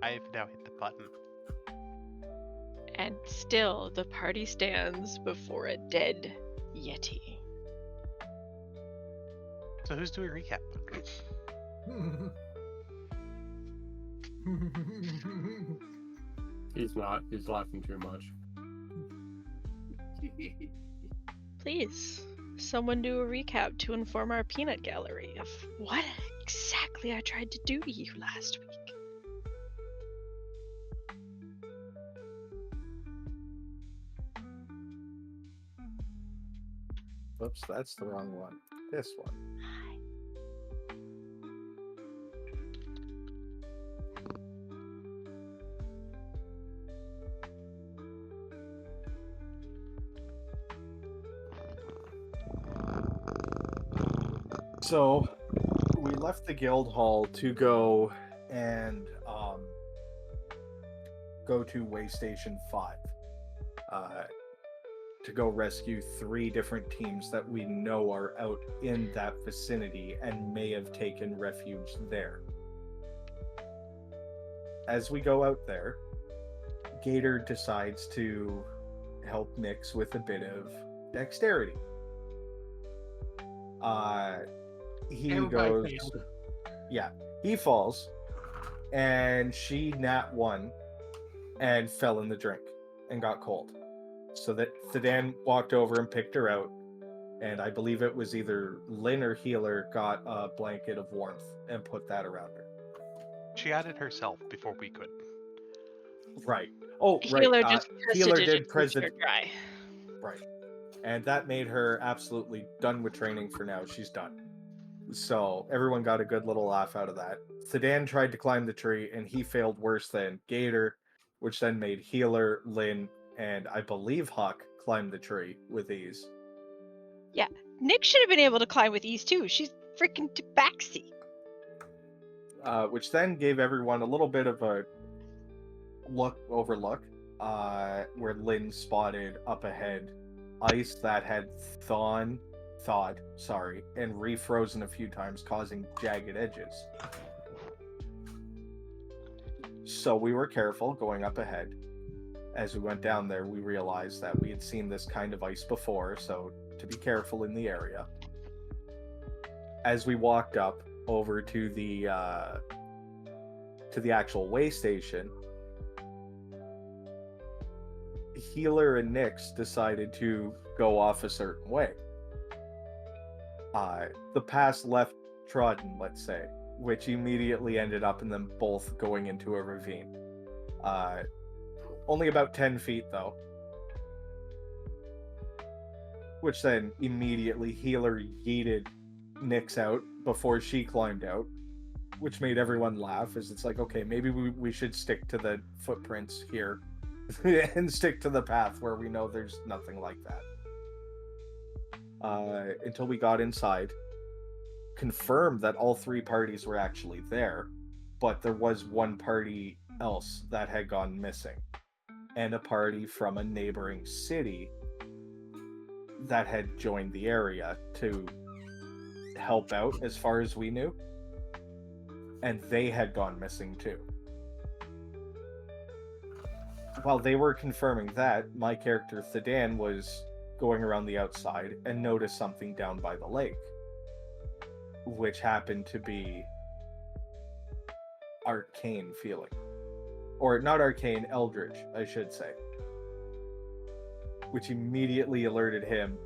I've now hit the button. And still, the party stands before a dead Yeti. So who's doing recap? He's not. He's laughing too much. Please, someone do a recap to inform our peanut gallery of what exactly I tried to do to you last week. Oops, that's the wrong one. This one. So, we left the guild hall to go and go to Way Station 5 to go rescue 3 different teams that we know are out in that vicinity and may have taken refuge there. As we go out there, Gator decides to help Nyx with a bit of dexterity. He Everybody goes, failed. yeah, he falls, and she nat 1 and fell in the drink and got cold. So that Thadan walked over and picked her out, and I believe it was either Lin or Healer got a blanket of warmth and put that around her. She added herself before we could. Right. Oh, right. Healer just Healer prestidigitated did present. her dry. Right. And that made her absolutely done with training for now. She's done. So everyone got a good little laugh out of that. Thadan tried to climb the tree, and he failed worse than Gator, which then made Healer, Lin, and I believe Huck climb the tree with ease. Yeah, Nyx should have been able to climb with ease too. She's freaking Tabaxi. Which then gave everyone a little bit of a overlook, where Lin spotted up ahead ice that had thawed, and refrozen a few times, causing jagged edges. So we were careful going up ahead. As we went down there, we realized that we had seen this kind of ice before, so to be careful in the area. As we walked up over to the actual way station, Healer and Nyx decided to go off a certain way. The path left trodden, let's say, which immediately ended up in them both going into a ravine. Only about 10 feet, though. Which then immediately Healer yeeted Nyx out before she climbed out, which made everyone laugh, as it's like, okay, maybe we should stick to the footprints here and stick to the path where we know there's nothing like that. Until we got inside, confirmed that all 3 parties were actually there, but there was one party else that had gone missing, and a party from a neighboring city that had joined the area to help out, as far as we knew, and they had gone missing too. While they were confirming that, my character Thadan was going around the outside and noticed something down by the lake, which happened to be arcane feeling. Or not arcane, eldritch, I should say. Which immediately alerted him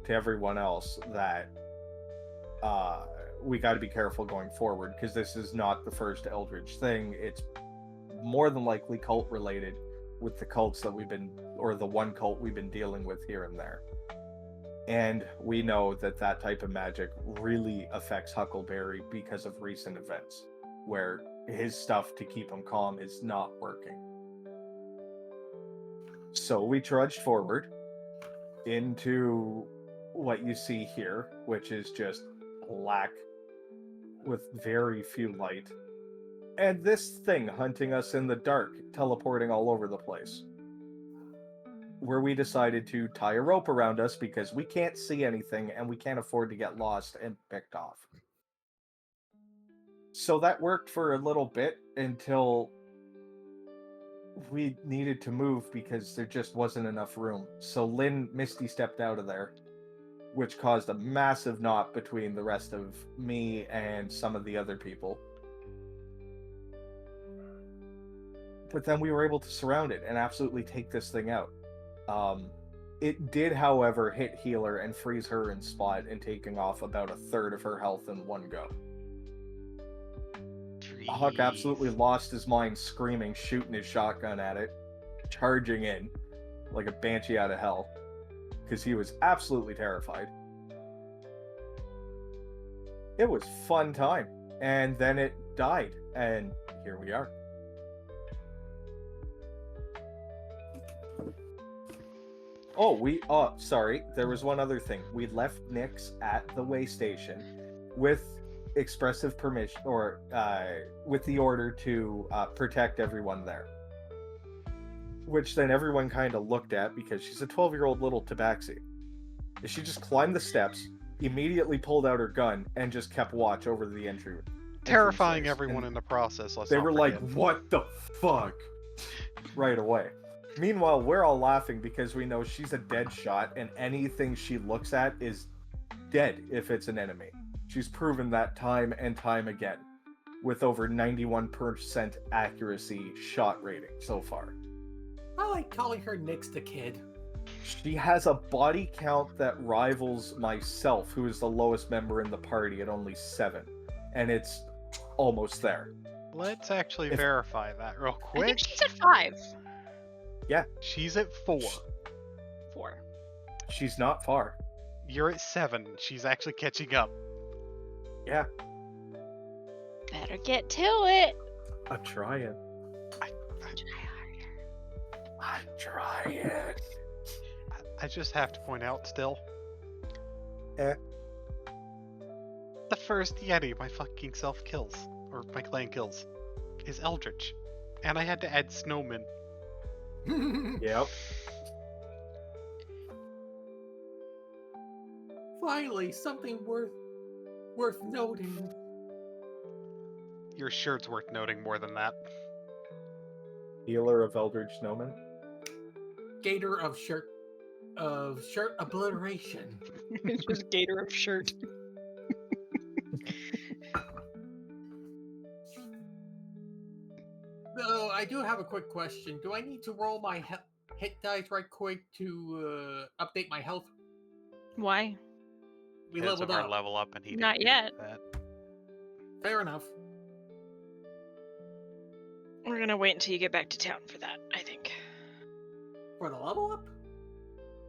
to everyone else that we got to be careful going forward, because this is not the first eldritch thing. It's more than likely cult related, with the cults that the one cult we've been dealing with here and there. And we know that that type of magic really affects Huckleberry because of recent events, where his stuff to keep him calm is not working. So we trudged forward into what you see here, which is just black with very few light. And this thing hunting us in the dark, teleporting all over the place. Where we decided to tie a rope around us because we can't see anything and we can't afford to get lost and picked off. So that worked for a little bit until we needed to move because there just wasn't enough room. So Lin Misty stepped out of there, which caused a massive knot between the rest of me and some of the other people. But then we were able to surround it and absolutely take this thing out. It did, however, hit Healer and freeze her in spot and taking off about a third of her health in one go. Huck absolutely lost his mind, screaming, shooting his shotgun at it, charging in like a banshee out of hell, because he was absolutely terrified. It was fun time, and then it died, and here we are. Sorry, there was one other thing. We left Nyx at the way station with expressive permission, or with the order to protect everyone there. Which then everyone kind of looked at, because she's a 12-year-old little tabaxi. She just climbed the steps, immediately pulled out her gun, and just kept watch over the entry. Terrifying entrances. everyone in the process. They were like, what the fuck? Right away. Meanwhile, we're all laughing because we know she's a dead shot, and anything she looks at is dead if it's an enemy. She's proven that time and time again, with over 91% accuracy shot rating so far. I like calling her Nyx the Kid. She has a body count that rivals myself, who is the lowest member in the party at only 7. And it's almost there. Let's actually verify that real quick. I think she's at 5. Yeah. She's at 4. 4. She's not far. You're at 7. She's actually catching up. Yeah. Better get to it. I'm trying. I'm trying. I just have to point out still. Eh. The first Yeti my fucking self kills, or my clan kills, is Eldritch. And I had to add Snowman. Yep. Finally, something worth noting. Your shirt's worth noting more than that. Healer of Eldritch Snowman. Gator of shirt obliteration. It's just Gator of shirt. So I do have a quick question. Do I need to roll my hit dice right quick to update my health? Why? We Because leveled of our up. level up, and he Not didn't yet. do that. Fair enough. We're gonna wait until you get back to town for that, I think. For the level up?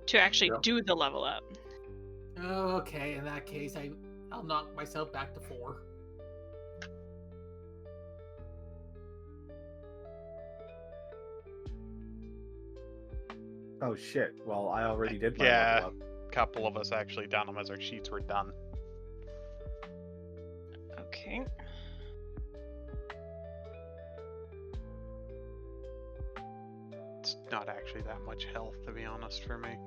To actually do the level up. Oh, okay. In that case, I'll knock myself back to 4. Oh shit. Well, I already did my Yeah. level up. A couple of us actually done them as our sheets were done. Okay. It's not actually that much health, to be honest, for me.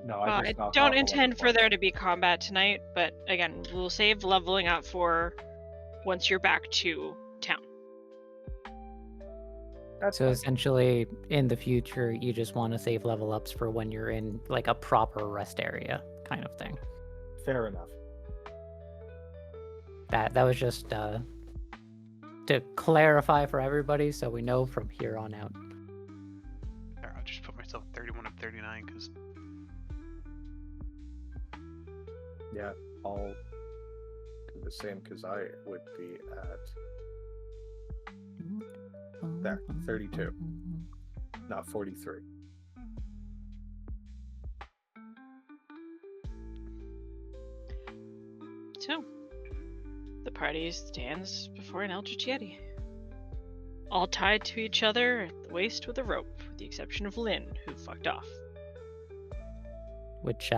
No, I just knocked don't off intend 11 for points. there to be combat tonight, but again, we'll save leveling up for once you're back to town. That's So fine. essentially, in the future, you just want to save level ups for when you're in like a proper rest area kind of thing. Fair enough. That was just to clarify for everybody, so we know from here on out. There, I'll just put myself at 31 and 39 because Yeah, I'll do the same because I would be at there, 32, not 43. So, the party stands before an Eldritch Yeti. All tied to each other at the waist with a rope, with the exception of Lin, who fucked off. Which,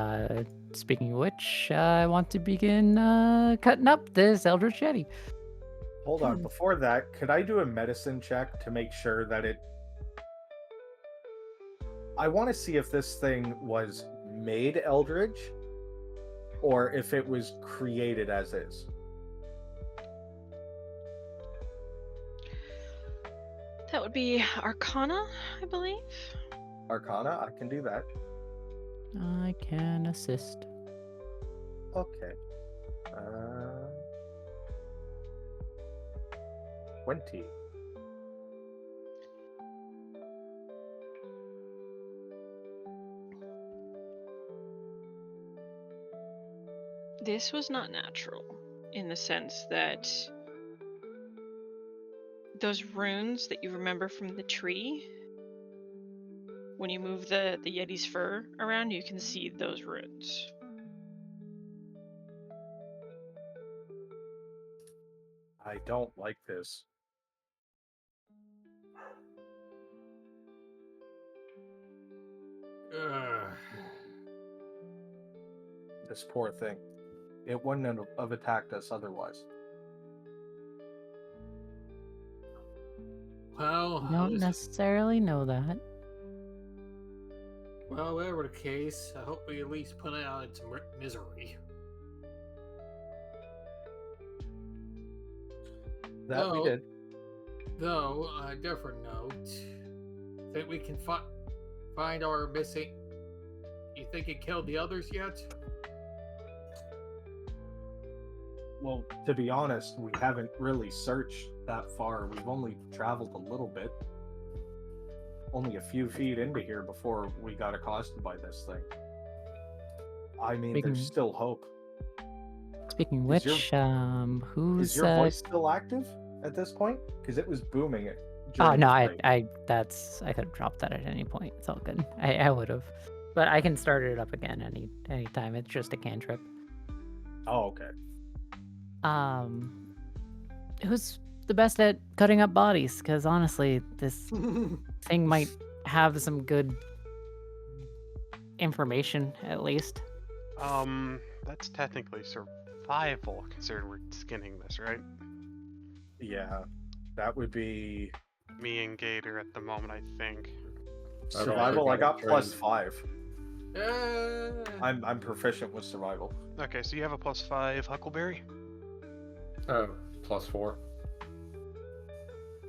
speaking of which, I want to begin cutting up this Eldritch Yeti. Hold on, before that, could I do a medicine check to make sure that it... I want to see if this thing was made Eldritch, or if it was created as is. That would be Arcana, I believe. Arcana, I can do that. I can assist. Okay. 20. This was not natural in the sense that those runes that you remember from the tree, when you move the Yeti's fur around, you can see those runes. I don't like this. This poor thing. It wouldn't have attacked us otherwise. Well, Don't necessarily know that. well, whatever the case, I hope we at least put it out of its misery. That we Oh. did. Though, on a different note, think we can find our missing... You think it killed the others yet? Well, to be honest, we haven't really searched that far. We've only traveled a little bit. Only a few feet into here before we got accosted by this thing. I mean, there's Speaking- still hope. Speaking of Is which, your- who's Is your voice still active at this point? Because it was booming it. Oh during no, the I fight. I could have dropped that at any point. It's all good. I would have, but I can start it up again any time. It's just a cantrip. Oh, okay. Who's the best at cutting up bodies? Because honestly, this thing might have some good information at least. That's technically survival, considering we're skinning this, right? Yeah, that would be Me and Gator at the moment, I think. I've survival. I also got got plus trained. 5. I'm proficient with survival. Okay, so you have a +5, Huckleberry. Oh, +4.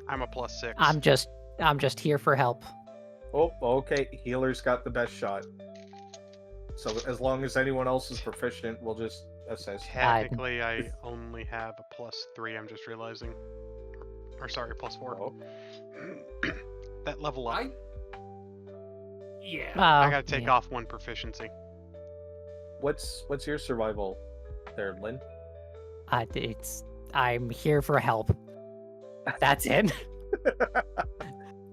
I'm a +6. I'm just here for help. Oh, okay. Healer's got the best shot. So as long as anyone else is proficient, we'll just assist. Technically, I only have a +3. I'm just realizing. Or sorry, +4. Oh, That level up. Yeah. I gotta take yeah. off 1 proficiency. what's your survival there, Lin? I'm here for help. That's it.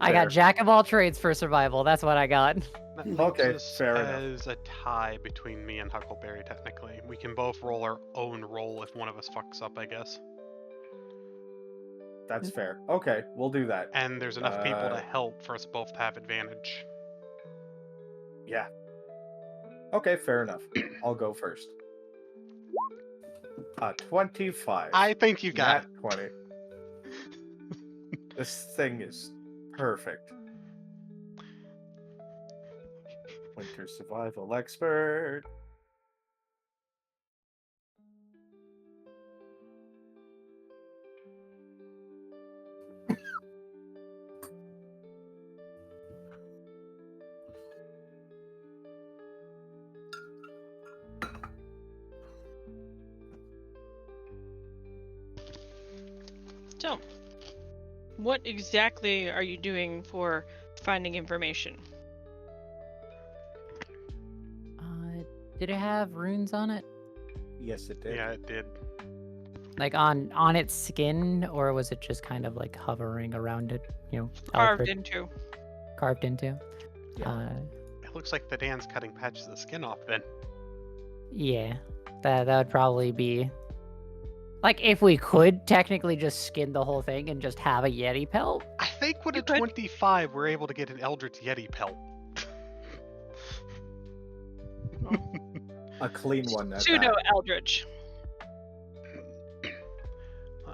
I Fair. got jack of all trades for survival. That's what I got. That leaves Okay, us fair enough. as a tie between me and Huckleberry, technically. We can both roll our own roll if one of us fucks up, I guess. That's fair. Okay, we'll do that. And there's enough people to help for us both to have advantage. Yeah. Okay, fair enough. I'll go first. 25. I think you got Nat 20. This thing is perfect. Winter survival expert. So, what exactly are you doing for finding information? Did it have runes on it? Yes, it did. Yeah, it did. Like on its skin, or was it just kind of like hovering around it? You know, Carved Alfred into. carved into. Yeah. It looks like Thadan's cutting patches of skin off then. Yeah, that would probably be like if we could technically just skin the whole thing and just have a Yeti pelt. I think with You a could. 25, we're able to get an Eldritch Yeti pelt. A clean one. At Pseudo that. Eldritch.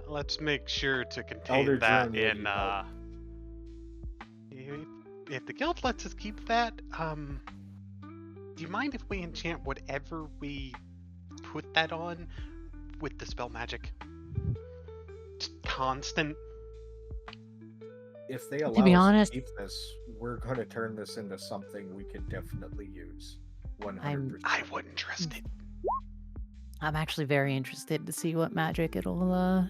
Let's make sure to contain Elder that Drone in. Yeti If the guild lets us keep that, do you mind if we enchant whatever we put that on with the spell magic? Just constant. if they allow To be us honest- to keep this, we're going to turn this into something we could definitely use. 100%. I wouldn't trust it. I'm actually very interested to see what magic it'll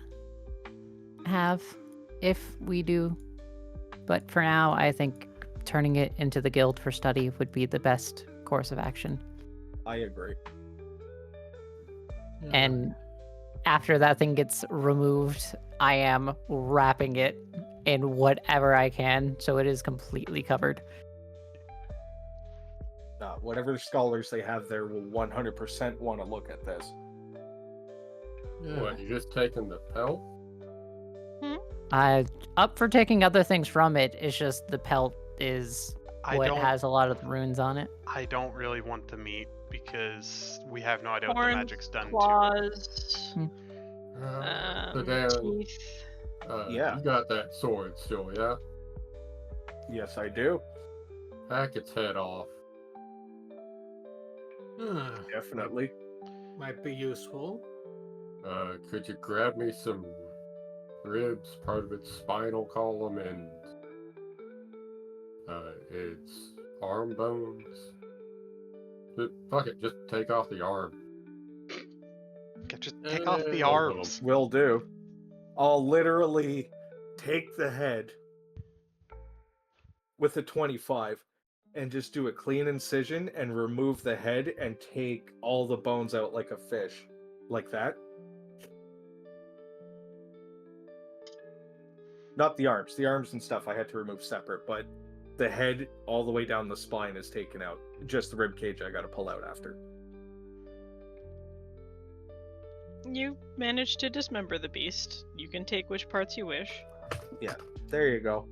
have if we do. But for now, I think turning it into the guild for study would be the best course of action. I agree. And after that thing gets removed, I am wrapping it in whatever I can so it is completely covered. Whatever scholars they have there will 100% want to look at this. What, you just taking the pelt? Up for taking other things from it. It's just the pelt is what has a lot of the runes on it. I don't really want the meat because we have no idea what the Horns, magic's done to claws, So Dan, teeth. Yeah. You got that sword still, yeah? Yes, I do. Hack its head off. Definitely. Might be useful. Could you grab me some ribs, part of its spinal column, and its arm bones? Fuck it, just take off the arm. Just take off the Uh, arms. Will do. I'll literally take the head with a 25 and just do a clean incision and remove the head and take all the bones out like a fish. Like that. Not the arms. The arms and stuff I had to remove separate, but the head all the way down the spine is taken out. Just the rib cage I gotta pull out after. You managed to dismember the beast. You can take which parts you wish. There you go.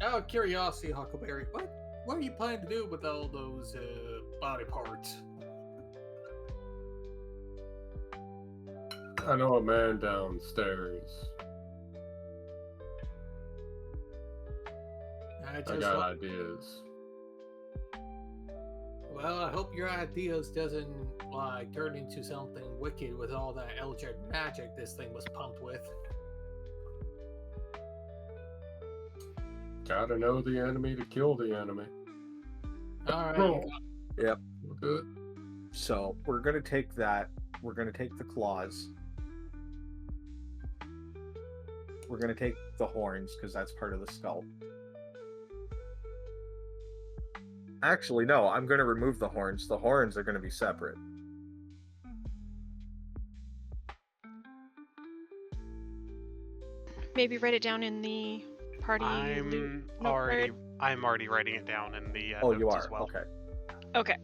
Out of curiosity, Huckleberry, what are you planning to do with all those body parts? I know a man downstairs. I got ideas. Well, I hope your ideas doesn't like turn into something wicked with all that eldritch magic this thing was pumped with. Gotta know the enemy to kill the enemy. All Roll. right. Yep. Good. So we're gonna take that. We're gonna take the claws. We're gonna take the horns because that's part of the skull. Actually, no. I'm gonna remove the horns. The horns are gonna be separate. Maybe write it down in the party. I'm note already card. writing it down in the Oh, notes you are. as well. Okay. Okay.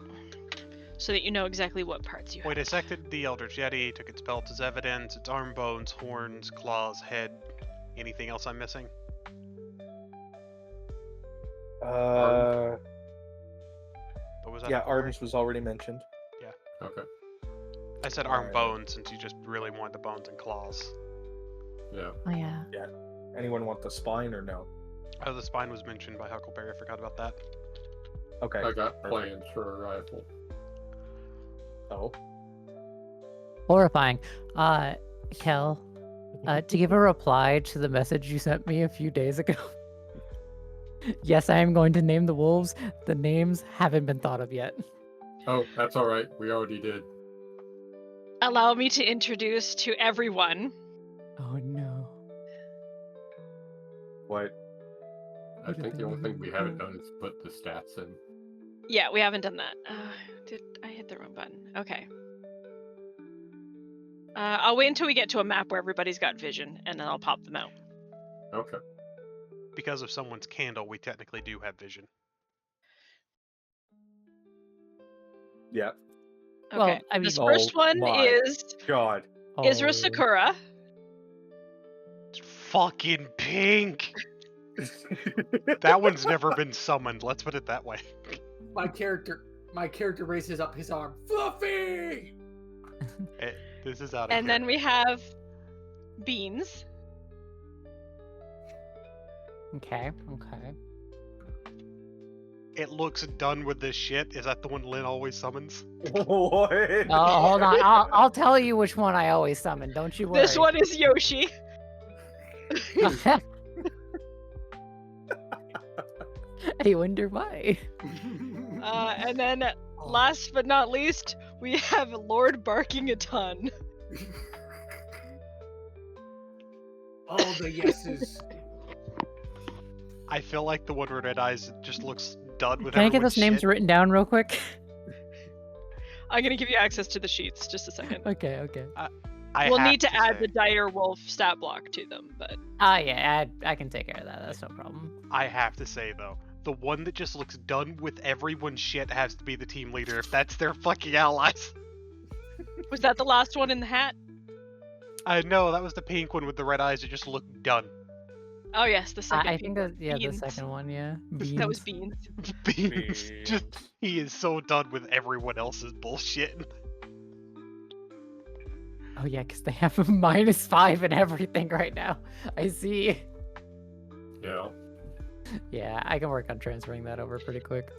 So that you know exactly what parts you We have. dissected the Eldritch Yeti, took its belt as evidence, its arm bones, horns, claws, head. Anything else I'm missing? Uh, What was that? yeah, Huckleberry? arms was already mentioned. Okay. I said arm Alright. bones since you just really want the bones and claws. Yeah. Oh yeah. Anyone want the spine or no? Oh, the spine was mentioned by Huckleberry. I forgot about that. Okay. I got plans for a rifle. Oh. Horrifying. Kel, to give a reply to the message you sent me a few days ago. Yes, I am going to name the wolves. The names haven't been thought of yet. Oh, that's alright. We already did. Allow me to introduce to everyone. Oh no. What? I What are think the the only thing names we haven't called? done is put the stats in. Yeah, we haven't done that. I hit the wrong button? Okay. I'll wait until we get to a map where everybody's got vision, and then I'll pop them out. Okay. Because of someone's candle, we technically do have vision. Yeah. Okay. Well, I this mean- first Oh one my. is God. Isra Oh. Sakura. It's fucking pink! That one's never been summoned, let's put it that way. My character raises up his arm. Fluffy! This is out of And here. then we have Beans. Okay. Okay. It looks done with this shit. Is that the one Lin always summons? What? Oh, hold on. I'll tell you which one I always summon. Don't you worry. This one is Yoshi. I wonder why. And then, last but not least, we have Lord Barking a Ton. All the yeses. I feel like the one with red eyes just looks done with Can I get everyone's those names shit. written down real quick? I'm gonna give you access to the sheets. Just a second. Okay. We'll have need to add say, the dire wolf stat block to them, but Yeah, I can take care of that. That's no problem. I have to say though, the one that just looks done with everyone's shit has to be the team leader if that's their fucking allies. was that the last one in the hat? I know that was the pink one with the red eyes that just looked done. Oh yes, the second. I think pink that one. the Beans. second one, yeah. That was Beans. Beans. Beans. Just he is so done with everyone else's bullshit. Oh yeah, because they have a -5 and everything right now. I see. Yeah. Yeah, I can work on transferring that over pretty quick.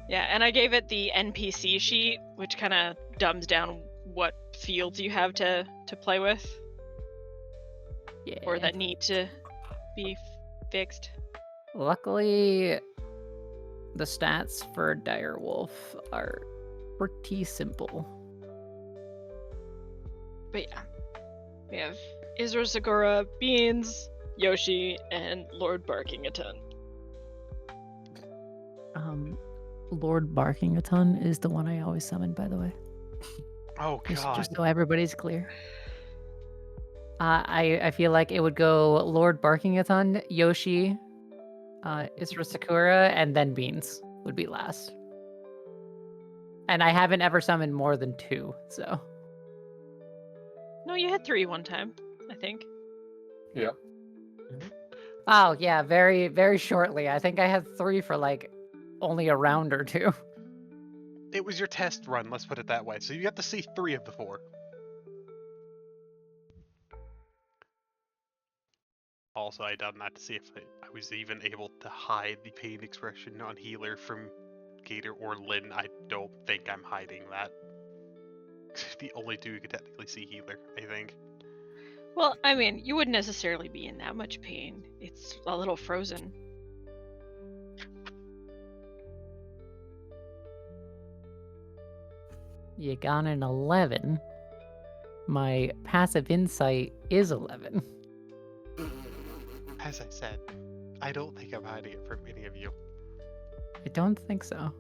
Yeah, and I gave it the NPC sheet, which kind of dumbs down what fields you have to play with, Yeah. or that need to be fixed. Luckily, the stats for Direwolf are pretty simple. But yeah, we have Isra Segura, Beans, Yoshi, and Lord Barking a Ton. Lord Barking a Ton is the one I always summon, by the way. Oh god. Just so everybody's clear. I feel like it would go Lord Barking a Ton, Yoshi, Isra Sakura, and then Beans would be last. And I haven't ever summoned more than 2, so. No, you had 3 one time, I think. Yeah. Oh yeah, very, very shortly. I think I had 3 for like only a round or 2. It was your test run, let's put it that way. So you got to see 3 of the 4. Also, I done that to see if I was even able to hide the pain expression on healer from Gator or Lin. I don't think I'm hiding that. The only 2 who could technically see healer, I think. Well, I mean, you wouldn't necessarily be in that much pain. It's a little frozen. You got an 11. My passive insight is 11. As I said, I don't think I'm hiding it from any of you. I don't think so.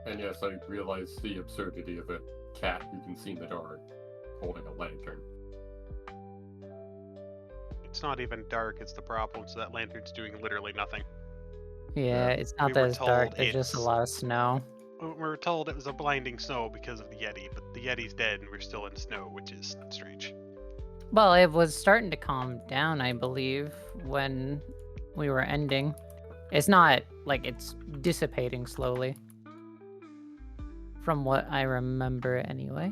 And yes, I realize the absurdity of a cat who can see in the dark holding a lantern. It's not even dark, it's the problem, so that lantern's doing literally nothing. Yeah, Yeah. it's not We that were it's dark. told There's just a it's- lot of snow. We were told it was a blinding snow because of the Yeti, but the Yeti's dead and we're still in snow, which is strange. Well, it was starting to calm down, I believe, when we were ending. It's not like it's dissipating slowly. From what I remember, anyway.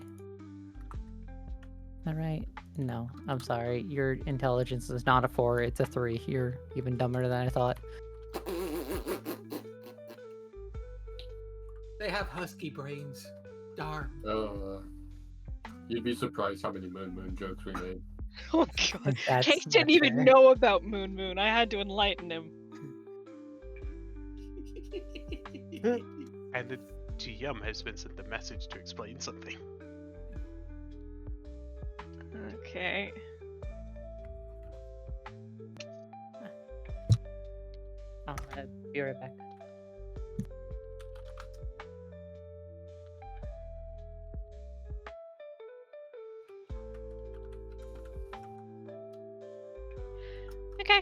All right. No, I'm sorry. Your intelligence is not a 4, it's a 3. You're even dumber than I thought. They have husky brains. Darn. You'd be surprised how many Moon jokes we made. Oh god. That's Caex didn't not even fair. know about Moon. I had to enlighten him. And the GM has been sent a message to explain something. Okay. I'll be right back. Okay.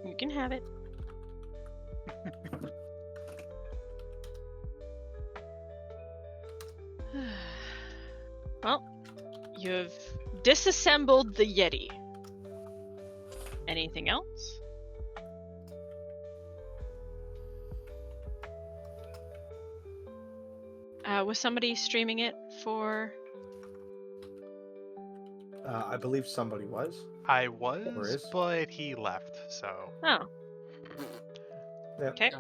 You can have it. Well, you've disassembled the Yeti. Anything else? Was somebody streaming it for... I believe somebody was. I Or was, is? but he left, so... Oh. Yep. Okay.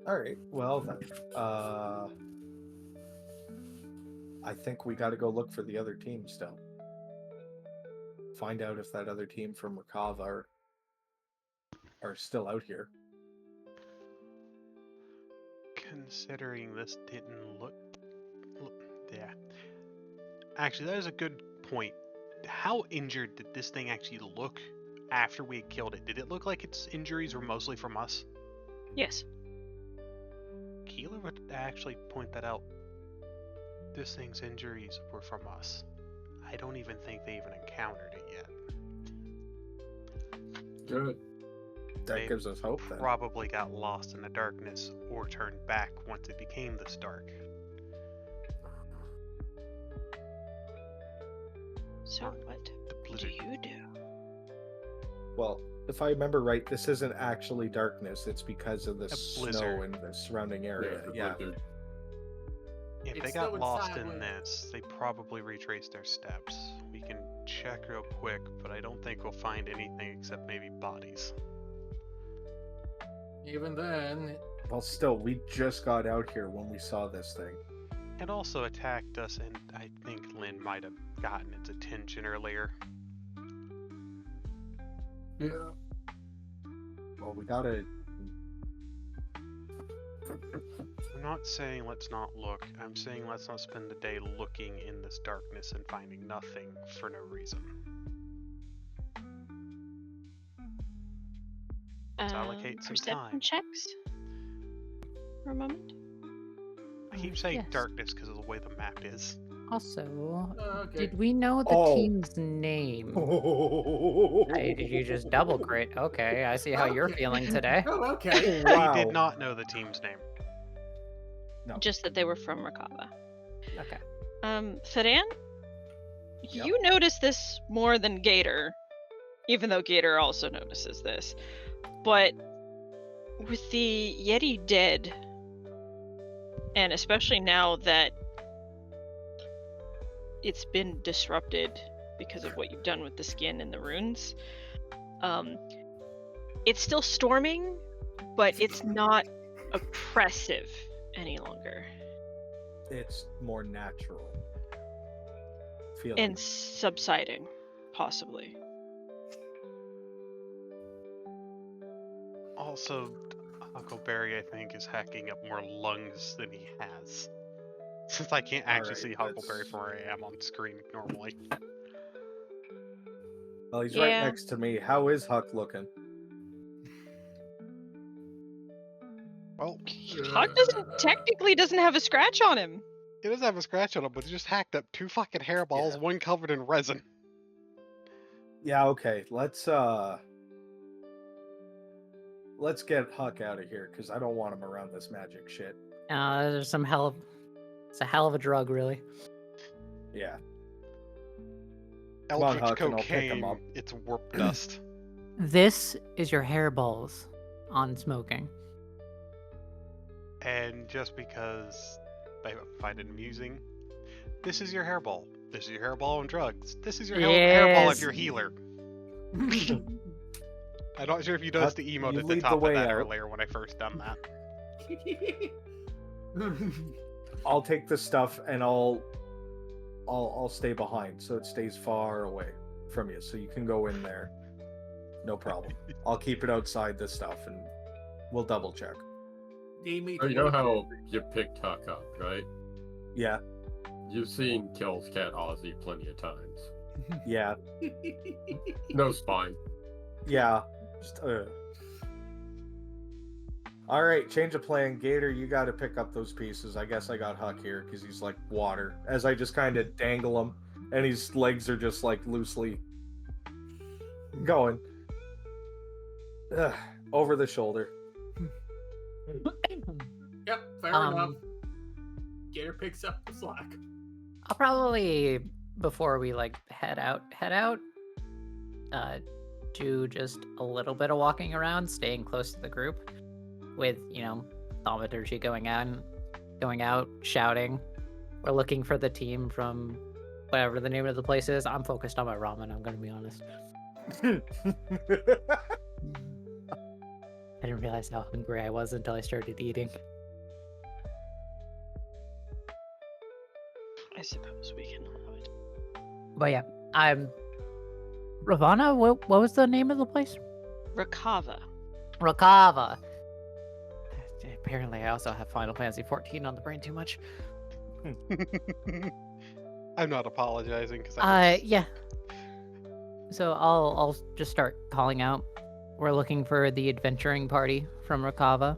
All right. Well, then, I think we got to go look for the other team still. Find out if that other team from Rakava are still out here. Considering this didn't look... Yeah. Actually, that is a good point. How injured did this thing actually look after we had killed it? Did it look like its injuries were mostly from us? Yes. Keeler would actually point that out. This thing's injuries were from us. I don't even think they even encountered it yet. Good. That They gives us hope then. Probably got lost in the darkness or turned back once it became this dark. So what The do blizzard. you do? Well, if I remember right, this isn't actually darkness. It's because of the snow blizzard. in the surrounding area. Yeah. blizzard. If It's they got still lost inside in with- this, they probably retraced their steps. We can check real quick, but I don't think we'll find anything except maybe bodies. Even then, Well, still, we just got out here when we saw this thing. It also attacked us, and I think Lin might have gotten its attention earlier. Yeah. Well, we gotta. I'm not saying let's not look. I'm saying let's not spend the day looking in this darkness and finding nothing for no reason. Let's allocate some Perception time. checks for a moment. I keep saying Yes. darkness because of the way the map is. Also, okay. did we know the Oh. team's name? Hey, did you just double crit? Okay, I see how you're Okay. feeling today. Oh, okay. Wow. We did not know the team's name. No. Just that they were from Rakava. Okay. Thadan, Yep. you notice this more than Gator, even though Gator also notices this. But with the Yeti dead, and especially now that it's been disrupted because of what you've done with the skin and the runes, it's still storming, but it's not oppressive any longer. It's more natural feeling. And subsiding, possibly. Also, Huckleberry, I think, is hacking up more lungs than he has. Since I can't actually Alright, see Huckleberry that's- from where I am on screen normally. Well, he's right Yeah. next to me. How is Huck looking? Well, Huck technically doesn't have a scratch on him. he does have a scratch on him, but he just hacked up 2 fucking hairballs, Yeah. one covered in resin. Yeah, okay. Let's get Huck out of here because I don't want him around this magic shit. There's some it's a hell of a drug, really. Yeah. Come on, Eldritch Huck, and I'll pick him cocaine, up. it's warp dust. This is your hairballs on smoking. And just because I find it amusing, this is your hairball. This is your hairball on drugs. This is your hairball if Yes. you're a healer. I'm not sure if you noticed the emote you at the lead the top of way that out. earlier when I first done that. I'll take the stuff and I'll stay behind so it stays far away from you, so you can go in there. No problem. I'll keep it outside the stuff, and we'll double check. Oh, you know how you picked Huck up, right? Yeah, You've seen Kills Cat Ozzy plenty of times. yeah, No spine. yeah. Just, All right, change of plan. Gator, you got to pick up those pieces. I guess I got Huck here because he's like water. As I just kind of dangle him, and his legs are just like loosely going over the shoulder. Yep, fair enough. Gator picks up the slack. I'll probably, before we like head out, do just a little bit of walking around, staying close to the group, with thaumaturgy going out, shouting. We're looking for the team from whatever the name of the place is. I'm focused on my ramen. I'm gonna be honest. I didn't realize how hungry I was until I started eating. I suppose we can allow it. But yeah, I'm Ravana. What was the name of the place? Rakava. Rakava. Apparently, I also have Final Fantasy 14 on the brain too much. I'm not apologizing because Yeah. So I'll just start calling out. We're looking for the adventuring party from Rakava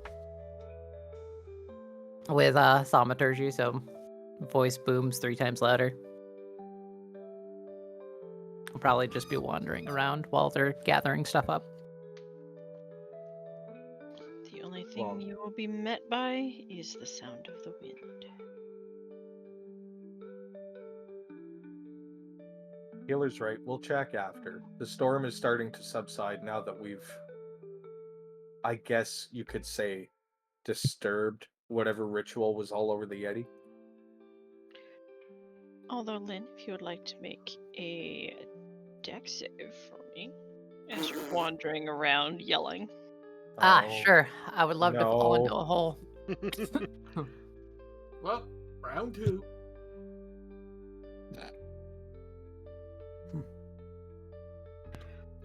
with thaumaturgy, so voice booms 3 times louder. I'll probably just be wandering around while they're gathering stuff up. The only thing Well- you will be met by is the sound of the wind. Healer's right. We'll check after. The storm is starting to subside now that we've, I guess you could say, disturbed whatever ritual was all over the Yeti. Although, Lin, if you would like to make a dex save for me as you're wandering around yelling. Oh, Sure. I would love to fall into no. a hole. Well, round 2.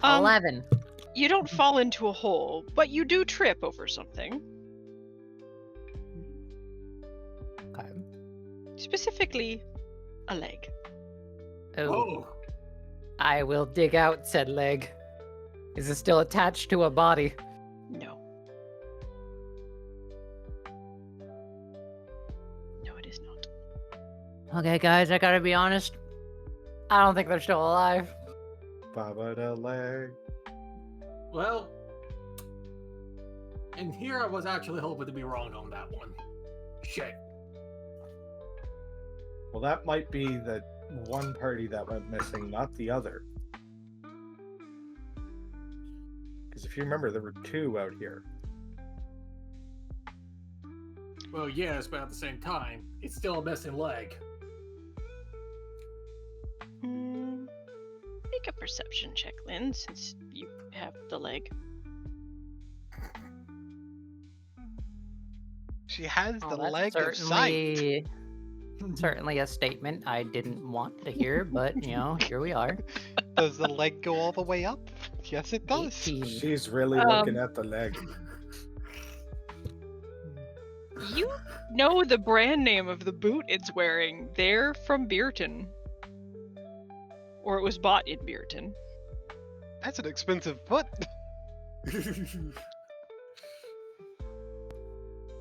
Um, 11. You don't fall into a hole, but you do trip over something. Okay. Specifically, a leg. Oh, I will dig out said leg. Is it still attached to a body? No. No, it is not. Okay, guys, I gotta be honest. I don't think they're still alive. Baba the leg. well. And here I was actually hoping to be wrong on that one. Shit. Well, that might be the one party that went missing, not the other. Because if you remember, there were 2 out here. Well, yes, but at the same time, it's still a missing leg. Make a perception check, Lin, since you have the leg. she has the Well, leg that's of sight. certainly a statement I didn't want to hear, but here we are. Does the leg go all the way up? Yes, it does. 18. She's really looking at the leg. You know the brand name of the boot it's wearing. They're from Beerton. Or it was bought in Beerton. That's an expensive foot.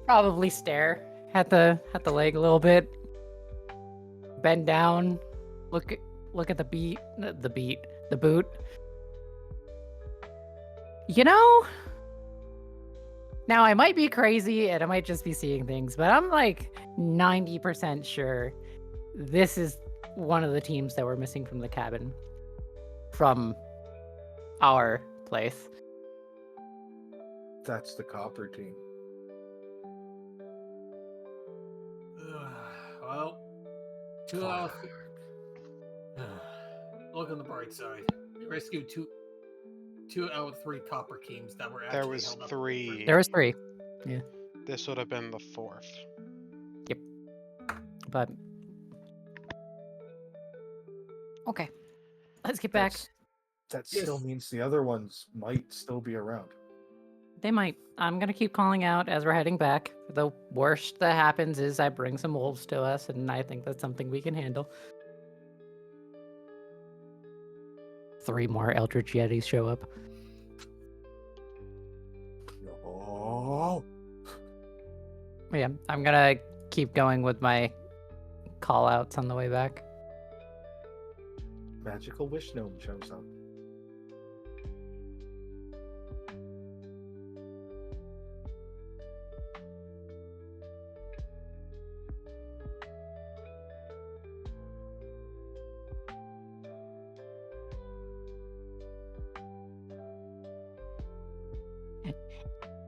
Probably stare at the leg a little bit. Bend down. Look at the boot. Now I might be crazy and I might just be seeing things, but I'm like 90% sure this is one of the teams that were missing from the cabin from our place. That's the copper team. Well, 2 out of look on the bright side. We rescued two out of 3 copper teams that were actually There was held up 3. There was 3, This would have been the 4th. but okay. Let's get back. That Yes. still means the other ones might still be around. They might. I'm gonna keep calling out as we're heading back. The worst that happens is I bring some wolves to us, and I think that's something we can handle. 3 more Eldritch Yetis show up. Oh, Yeah, I'm gonna keep going with my call outs on the way back. magical wish gnome shows up.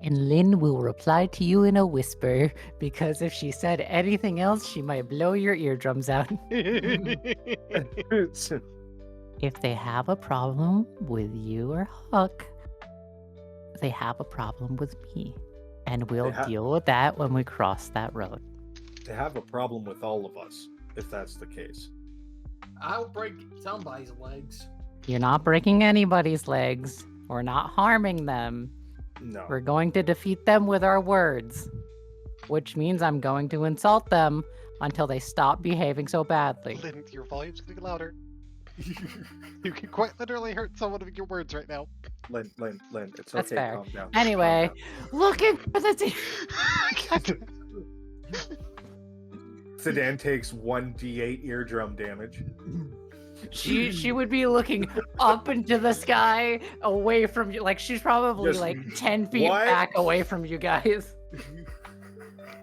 And Lin will reply to you in a whisper, because if she said anything else, she might blow your eardrums out. if they have a problem with you or Huck, they have a problem with me. And we'll deal with that when we cross that road. They have a problem with all of us, if that's the case. I'll break somebody's legs. You're not breaking anybody's legs. We're not harming them. No. We're going to defeat them with our words. Which means I'm going to insult them until they stop behaving so badly. Lin, your volume's getting louder. You can quite literally hurt someone with your words right now. Lin, it's That's okay, fair. calm down. Anyway, looking for the Thadan takes 1d8 eardrum damage. She would be looking up into the sky, away from you. Like she's probably Just, like 10 feet what? back away from you guys.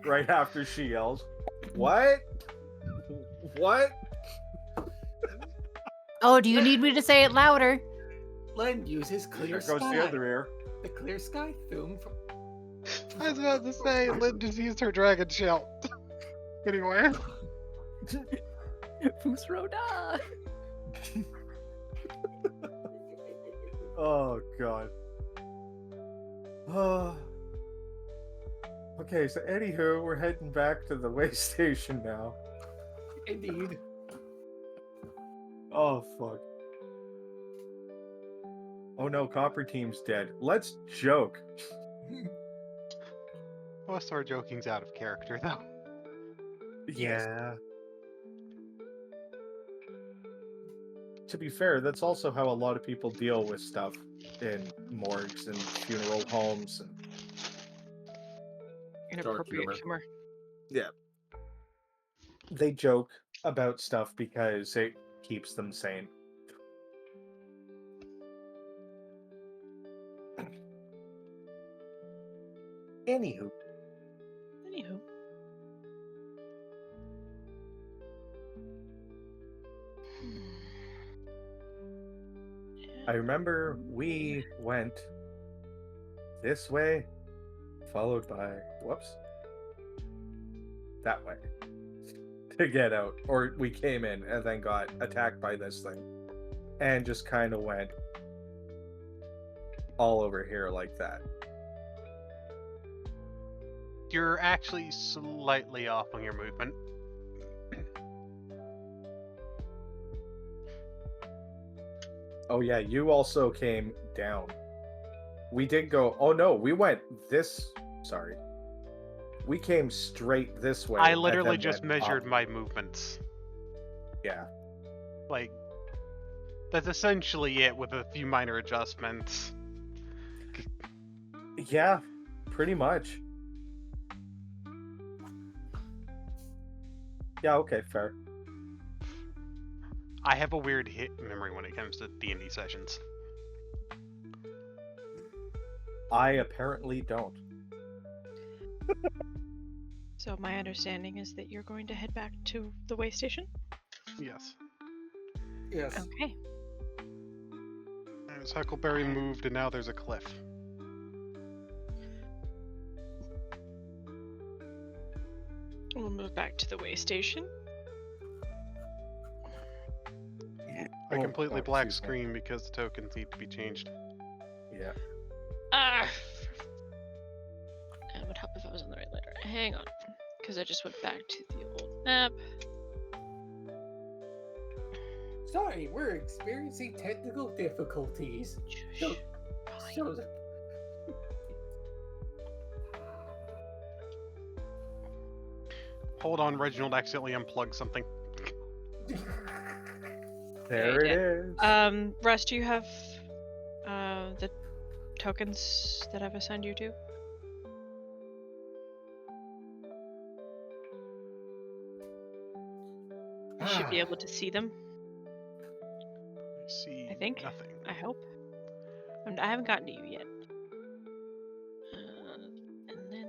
Right after she yells, "What? What?" Oh, do you need me to say it louder? Len uses clear There goes sky. the other ear. The clear sky theme from... I was about to say, Lin just used her dragon shout. Anyway. Fusroda. Oh god. Oh. Okay, so anywho, we're heading back to the way station now. Indeed. Oh fuck. Oh no, Copper Team's dead. Let's joke. Most of our joking's out of character, though. Yeah. To be fair, that's also how a lot of people deal with stuff in morgues and funeral homes and Inappropriate humor. humor. they joke about stuff because it keeps them sane. Anywho, Anywho. I remember we went this way, followed by, whoops, that way to get out. Or we came in and then got attacked by this thing and just kind of went all over here like that. You're actually slightly off on your movement. Oh yeah, you also came down. We did go, oh no, we went this, sorry. We came straight this way. I and literally then just went measured up. my movements. Yeah. Like, that's essentially it with a few minor adjustments. Yeah, pretty much. Yeah, okay, fair. I have a weird hit memory when it comes to D&D sessions. I apparently don't. So my understanding is that you're going to head back to the way station? Yes. Yes. Okay. There's Huckleberry moved and now there's a cliff. We'll move back to the way station. I Oh, completely oh, black excuse me. screen because the tokens need to be changed. Yeah. Ah! It would help if I was on the right letter. Hang on. Because I just went back to the old map. Sorry, we're experiencing technical difficulties. Shush. So- Fine. So, Hold on, Reginald accidentally unplugged something. There Yeah, it is. Russ, do you have the tokens that I've assigned you to? You should be able to see them, I see I think. nothing. I hope. I haven't gotten to you yet. And then.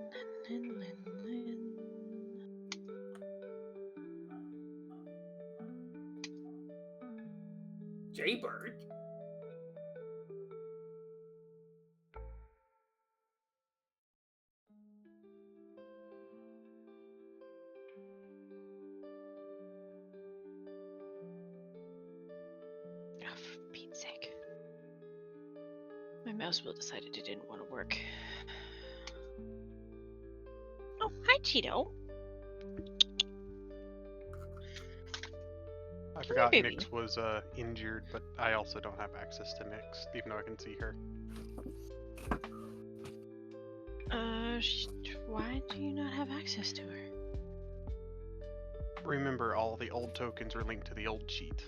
Jaybird? Oh, mouse wheel decided it didn't want to work. Oh, hi, Cheeto. I forgot baby. Nyx was injured, but I also don't have access to Nyx, even though I can see her. Why do you not have access to her? Remember, all the old tokens are linked to the old sheet.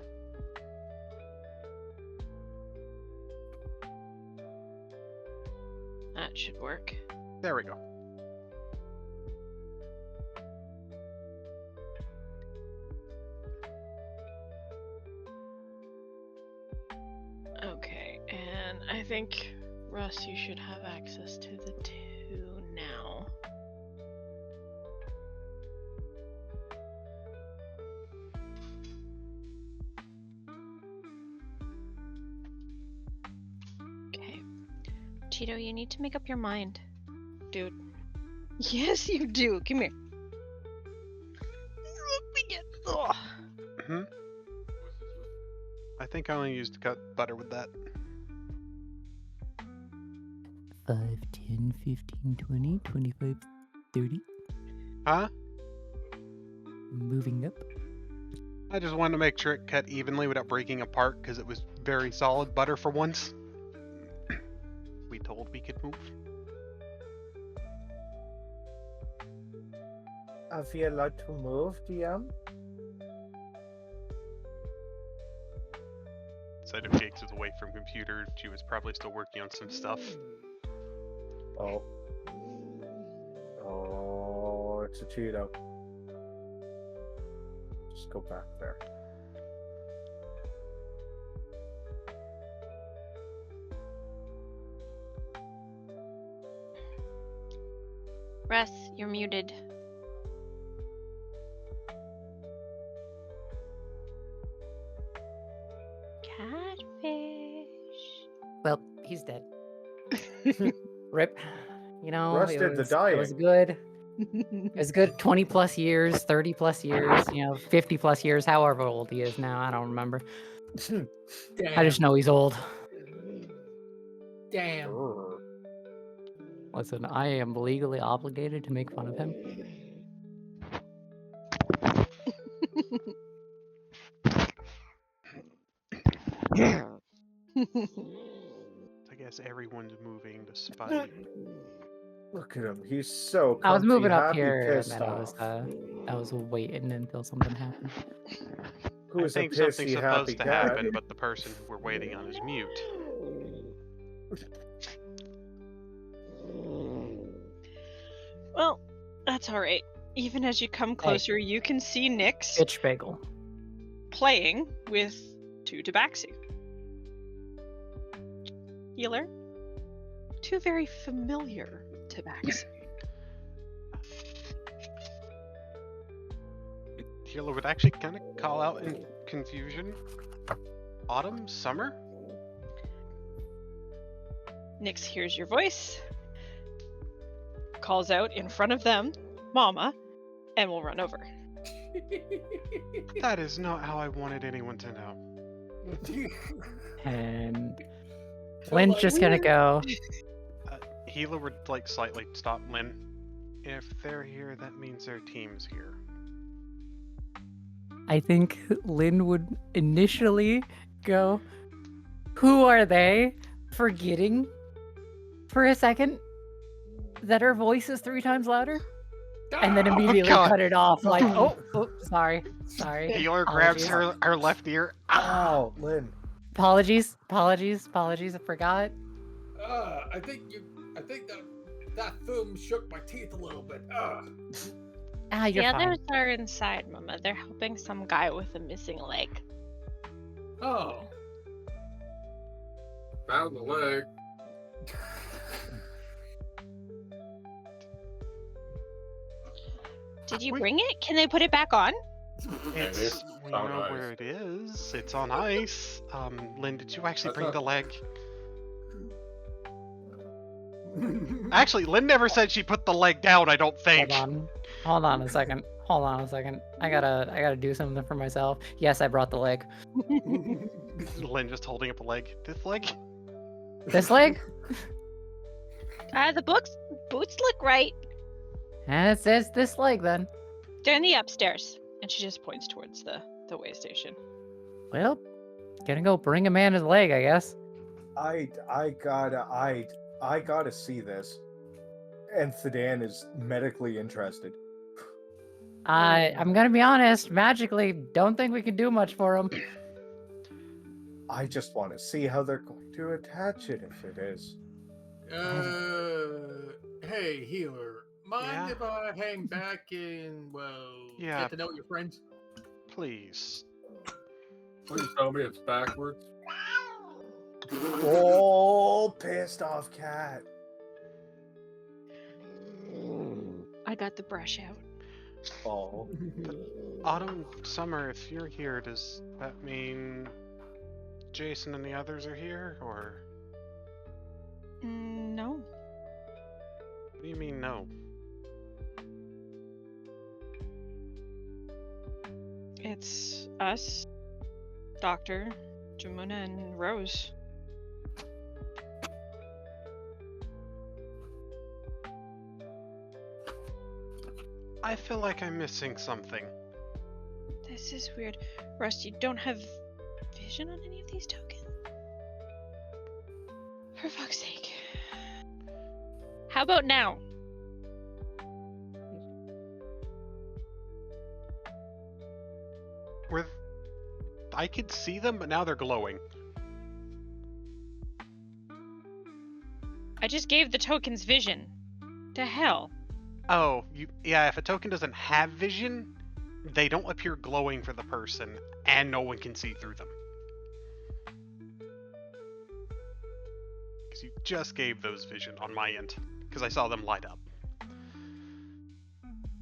That should work. There we go. Okay, and I think, Russ, you should have access to the 2 now. Okay. Cheeto, you need to make up your mind. Dude. Yes, you do. Come here. Ugh. Hmm. I think I only used cut butter with that. 5, 10, 15, 20, 25, 30. Huh? Moving up. I just wanted to make sure it cut evenly without breaking apart because it was very solid butter for once. We told we could move. Are we allowed to move, DM? Said if Caex was away from computer, she was probably still working on some stuff. Oh. Oh, it's a Cheeto. Just go back there. Russ, you're muted. Catfish. Well, he's dead. Rip. You know, Russ did the dying. It was good. It was good 20 plus years, 30 plus years, 50 plus years, however old he is now. I don't remember. Damn. I just know he's old. Damn. Brr. Listen, I am legally obligated to make fun of him. I guess everyone's moving despite. Look at him. He's so comfy, I was moving up happy, here, and pissed then I was waiting until something happened. Who I is a think something's pissy, happy supposed to cat? happen, but the person we're waiting on is mute. Well, that's alright. Even as you come closer, you can see Nyx Bitch bagel. playing with 2 Tabaxi. Healer. 2 very familiar Tabaxi. Healer would actually kind of call out in confusion. Autumn? Summer? Nyx hears your voice, calls out in front of them, Mama, and will run over. That is not how I wanted anyone to know. And Lynn's just gonna go. Healer would slightly stop Lin. If they're here, that means their team's here. I think Lynn would initially go, "Who are they?" Forgetting for a second that her voice is 3 times louder, and then immediately God. cut it off like, oh, sorry. Healer grabs her left ear. Oh, Lynn. Apologies. I forgot. I think that film shook my teeth a little bit. You're the fine. others are inside, Mama. They're helping some guy with a missing leg. Oh. Found the leg. Did you bring it? Can they put it back on? We on know ice. where it is. It's on ice. Lynn, did you actually That's bring not- the leg? Actually, Lynn never said she put the leg down, I don't think. Hold on a second. I gotta do something for myself. Yes, I brought the leg. Lynn just holding up a leg. This leg? This leg? The boots look right. And it says this leg then. They're in the upstairs. And she just points towards the way station. Well, gonna go bring a man his leg, I guess. I gotta see this. And Thadan is medically interested. I'm gonna be honest, magically, don't think we can do much for him. I just want to see how they're going to attach it if it is. Hey, healer. Mind Yeah? if I hang back and, Yeah. get to know your friends? Please. Please tell me it's backwards. Oh, pissed off cat. I got the brush out. Oh. Autumn, Summer, if you're here, does that mean Jason and the others are here, or No. what do you mean no? It's us, Doctor, Jamuna, and Rose. I feel like I'm missing something. This is weird. Rust, you don't have vision on any of these tokens? For fuck's sake. How about now? I could see them, but now they're glowing. I just gave the tokens vision. To hell. Oh, yeah, if a token doesn't have vision, they don't appear glowing for the person, and no one can see through them. Because you just gave those vision on my end, because I saw them light up.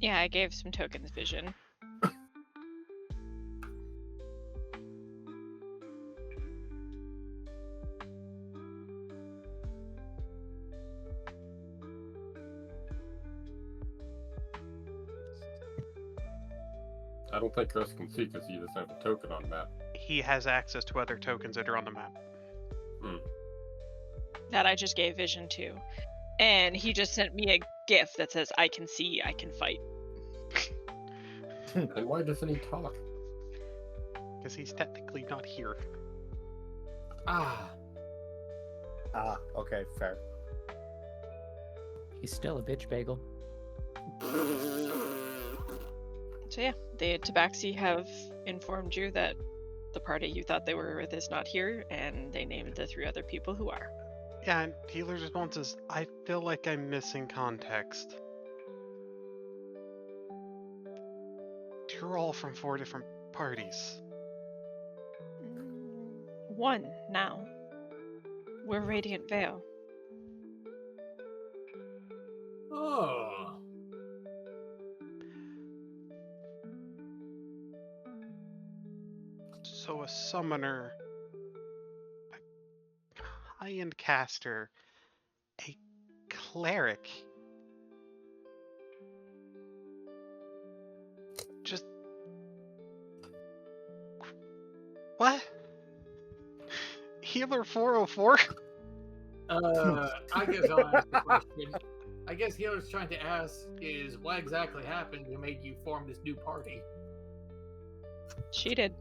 Yeah, I gave some tokens vision. I don't think Russ can see because he doesn't have a token on map. He has access to other tokens that are on the map. That I just gave vision to. And he just sent me a GIF that says, I can see, I can fight. And why doesn't he talk? Because he's technically not here. Ah. Okay, fair. He's still a bitch bagel. So yeah, the Tabaxi have informed you that the party you thought they were with is not here, and they named the 3 other people who are. Yeah, and Healer's response is, I feel like I'm missing context. You're all from 4 different parties. 1 now. We're Radiant Veil. Oh. So a summoner, a high-end caster, a cleric. Just... What? Healer 404? I guess I'll ask the question. I guess Healer's trying to ask is what exactly happened to make you form this new party? She did.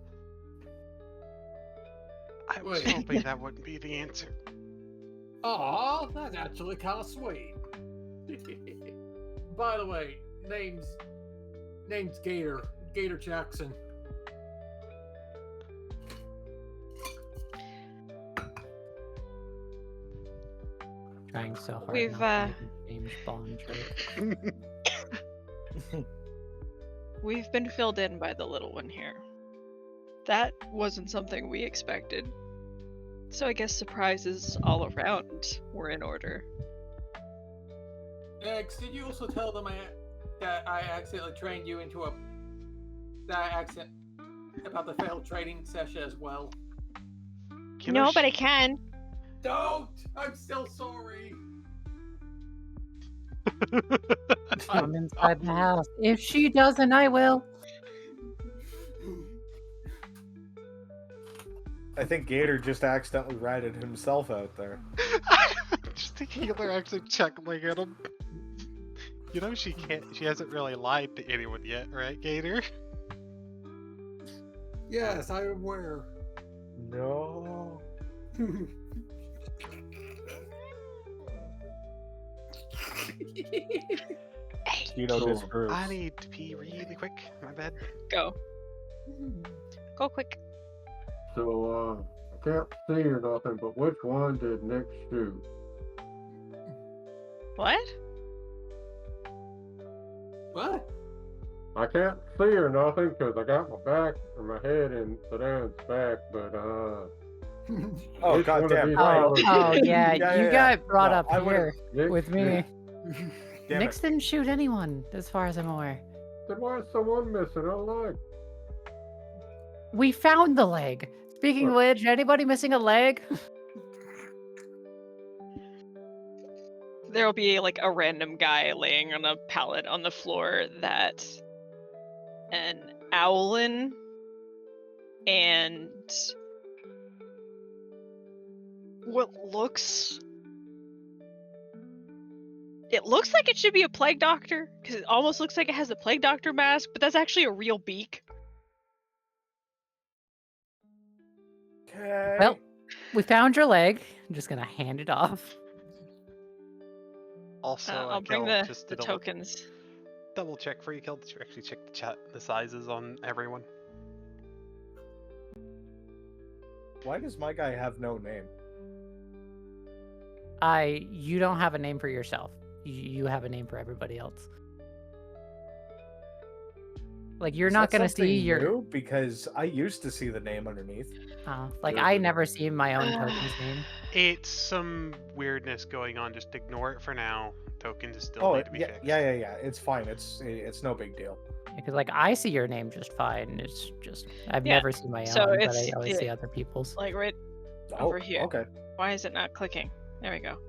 I was Wait. hoping that wouldn't be the answer. Aw, that's actually kind of sweet. By the way, name's Gator Jackson. Trying so hard. We've, not to make a James Bond joke. We've been filled in by the little one here. That wasn't something we expected. So I guess surprises all around were in order. X, did you also tell them that I accidentally trained you into about the failed training session as well? No, but I can. Don't! I'm still sorry. I'm inside the house. If she doesn't, I will. I think Gator just accidentally ratted himself out there. Just The healer actually chuckling at him. You know she hasn't really lied to anyone yet, right, Gator? Yes, I am aware. No. Tito So, disapproves. I need to pee really quick. My bad. Go. Go quick. So, I can't see or nothing, but which one did Nick shoot? What? What? I can't see or nothing because I got my back or my head in Thadan's back, but Oh, which one of goddamn these right. fellas- Oh yeah, Yeah, you yeah, got brought No, up I would've- here Nick, with me. Damn Nix it. didn't shoot anyone, as far as I'm aware. Then why is someone missing a leg? We found the leg. Speaking of which, anybody missing a leg? There'll be like a random guy laying on a pallet on the floor that an owlin and what looks like it should be a plague doctor because it almost looks like it has a plague doctor mask, but that's actually a real beak. Okay. Well, we found your leg. I'm just gonna hand it off. Also, I'll bring Kel, the just to tokens. double check for you, Kel. Did you actually check the sizes on everyone? Why does my guy have no name? You don't have a name for yourself. You have a name for everybody else. Like you're Is not that gonna see something your new? Because I used to see the name underneath. like Yeah, I but- never see my own token's name. It's some weirdness going on. Just ignore it for now. Tokens still Oh, need to be yeah, fixed. yeah. It's fine. It's no big deal. Because like I see your name just fine. It's just I've Yeah, never seen my so own, but it's I always the- see other people's. Like right Oh, over here. Okay. Why is it not clicking? There we go.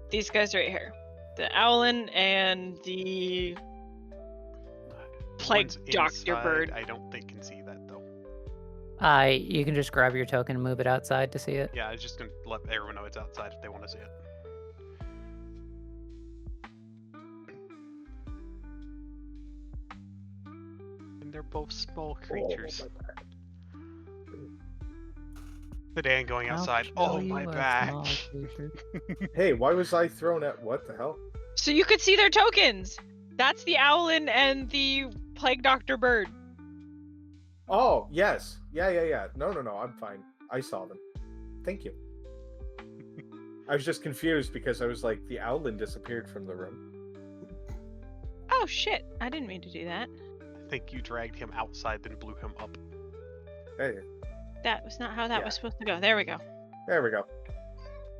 These guys right here. The owlin and the plague One's doctor inside, bird. I don't think can see that though. You can just grab your token and move it outside to see it. Yeah, I was just gonna let everyone know it's outside if they want to see it. And they're both small creatures. Thadan going I'll outside. show Oh you my a back. small creature. Hey, why was I thrown at what the hell? So you could see their tokens. That's the owlin and the plague doctor bird. Oh, yes. Yeah. No, I'm fine. I saw them. Thank you. I was just confused because I was like, the owlin disappeared from the room. Oh shit! I didn't mean to do that. I think you dragged him outside, then blew him up. Hey, That was not how that Yeah. was supposed to go. There we go. there we go.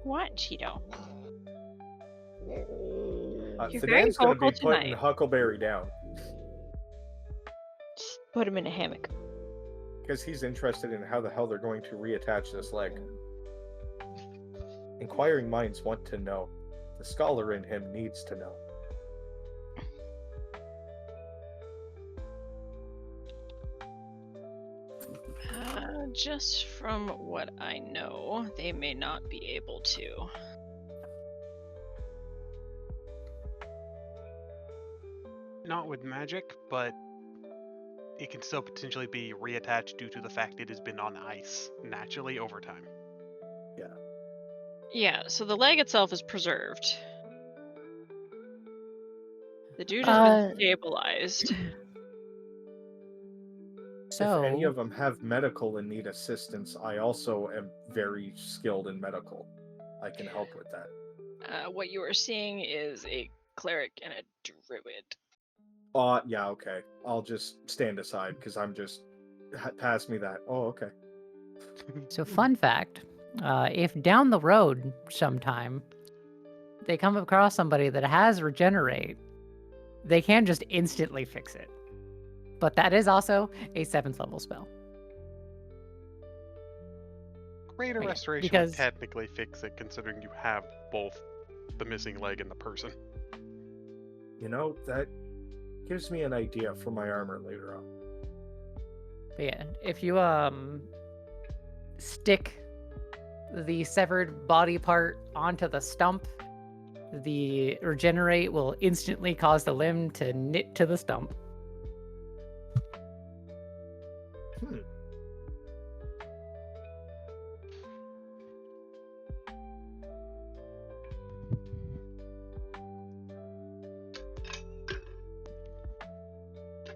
What, Cheeto? You're Thadan's very going to be vocal putting tonight. Huckleberry down Just put him in a hammock. because he's interested in how the hell they're going to reattach this leg. Inquiring minds want to know. The scholar in him needs to know. Just from what I know, they may not be able to. Not with magic, but it can still potentially be reattached due to the fact it has been on ice naturally over time. Yeah, so the leg itself is preserved. The dude has been stabilized. So If any of them have medical and need assistance, I also am very skilled in medical. I can help with that. What you are seeing is a cleric and a druid. Yeah, okay. I'll just stand aside because I'm just pass me that. Oh, okay. So, fun fact if down the road sometime they come across somebody that has regenerate, they can just instantly fix it. But that is also a 7th level spell. Greater Yeah, restoration because- would technically fix it, considering you have both the missing leg and the person. You know, that gives me an idea for my armor later on. But yeah, if you stick the severed body part onto the stump the regenerate will instantly cause the limb to knit to the stump. Hmm.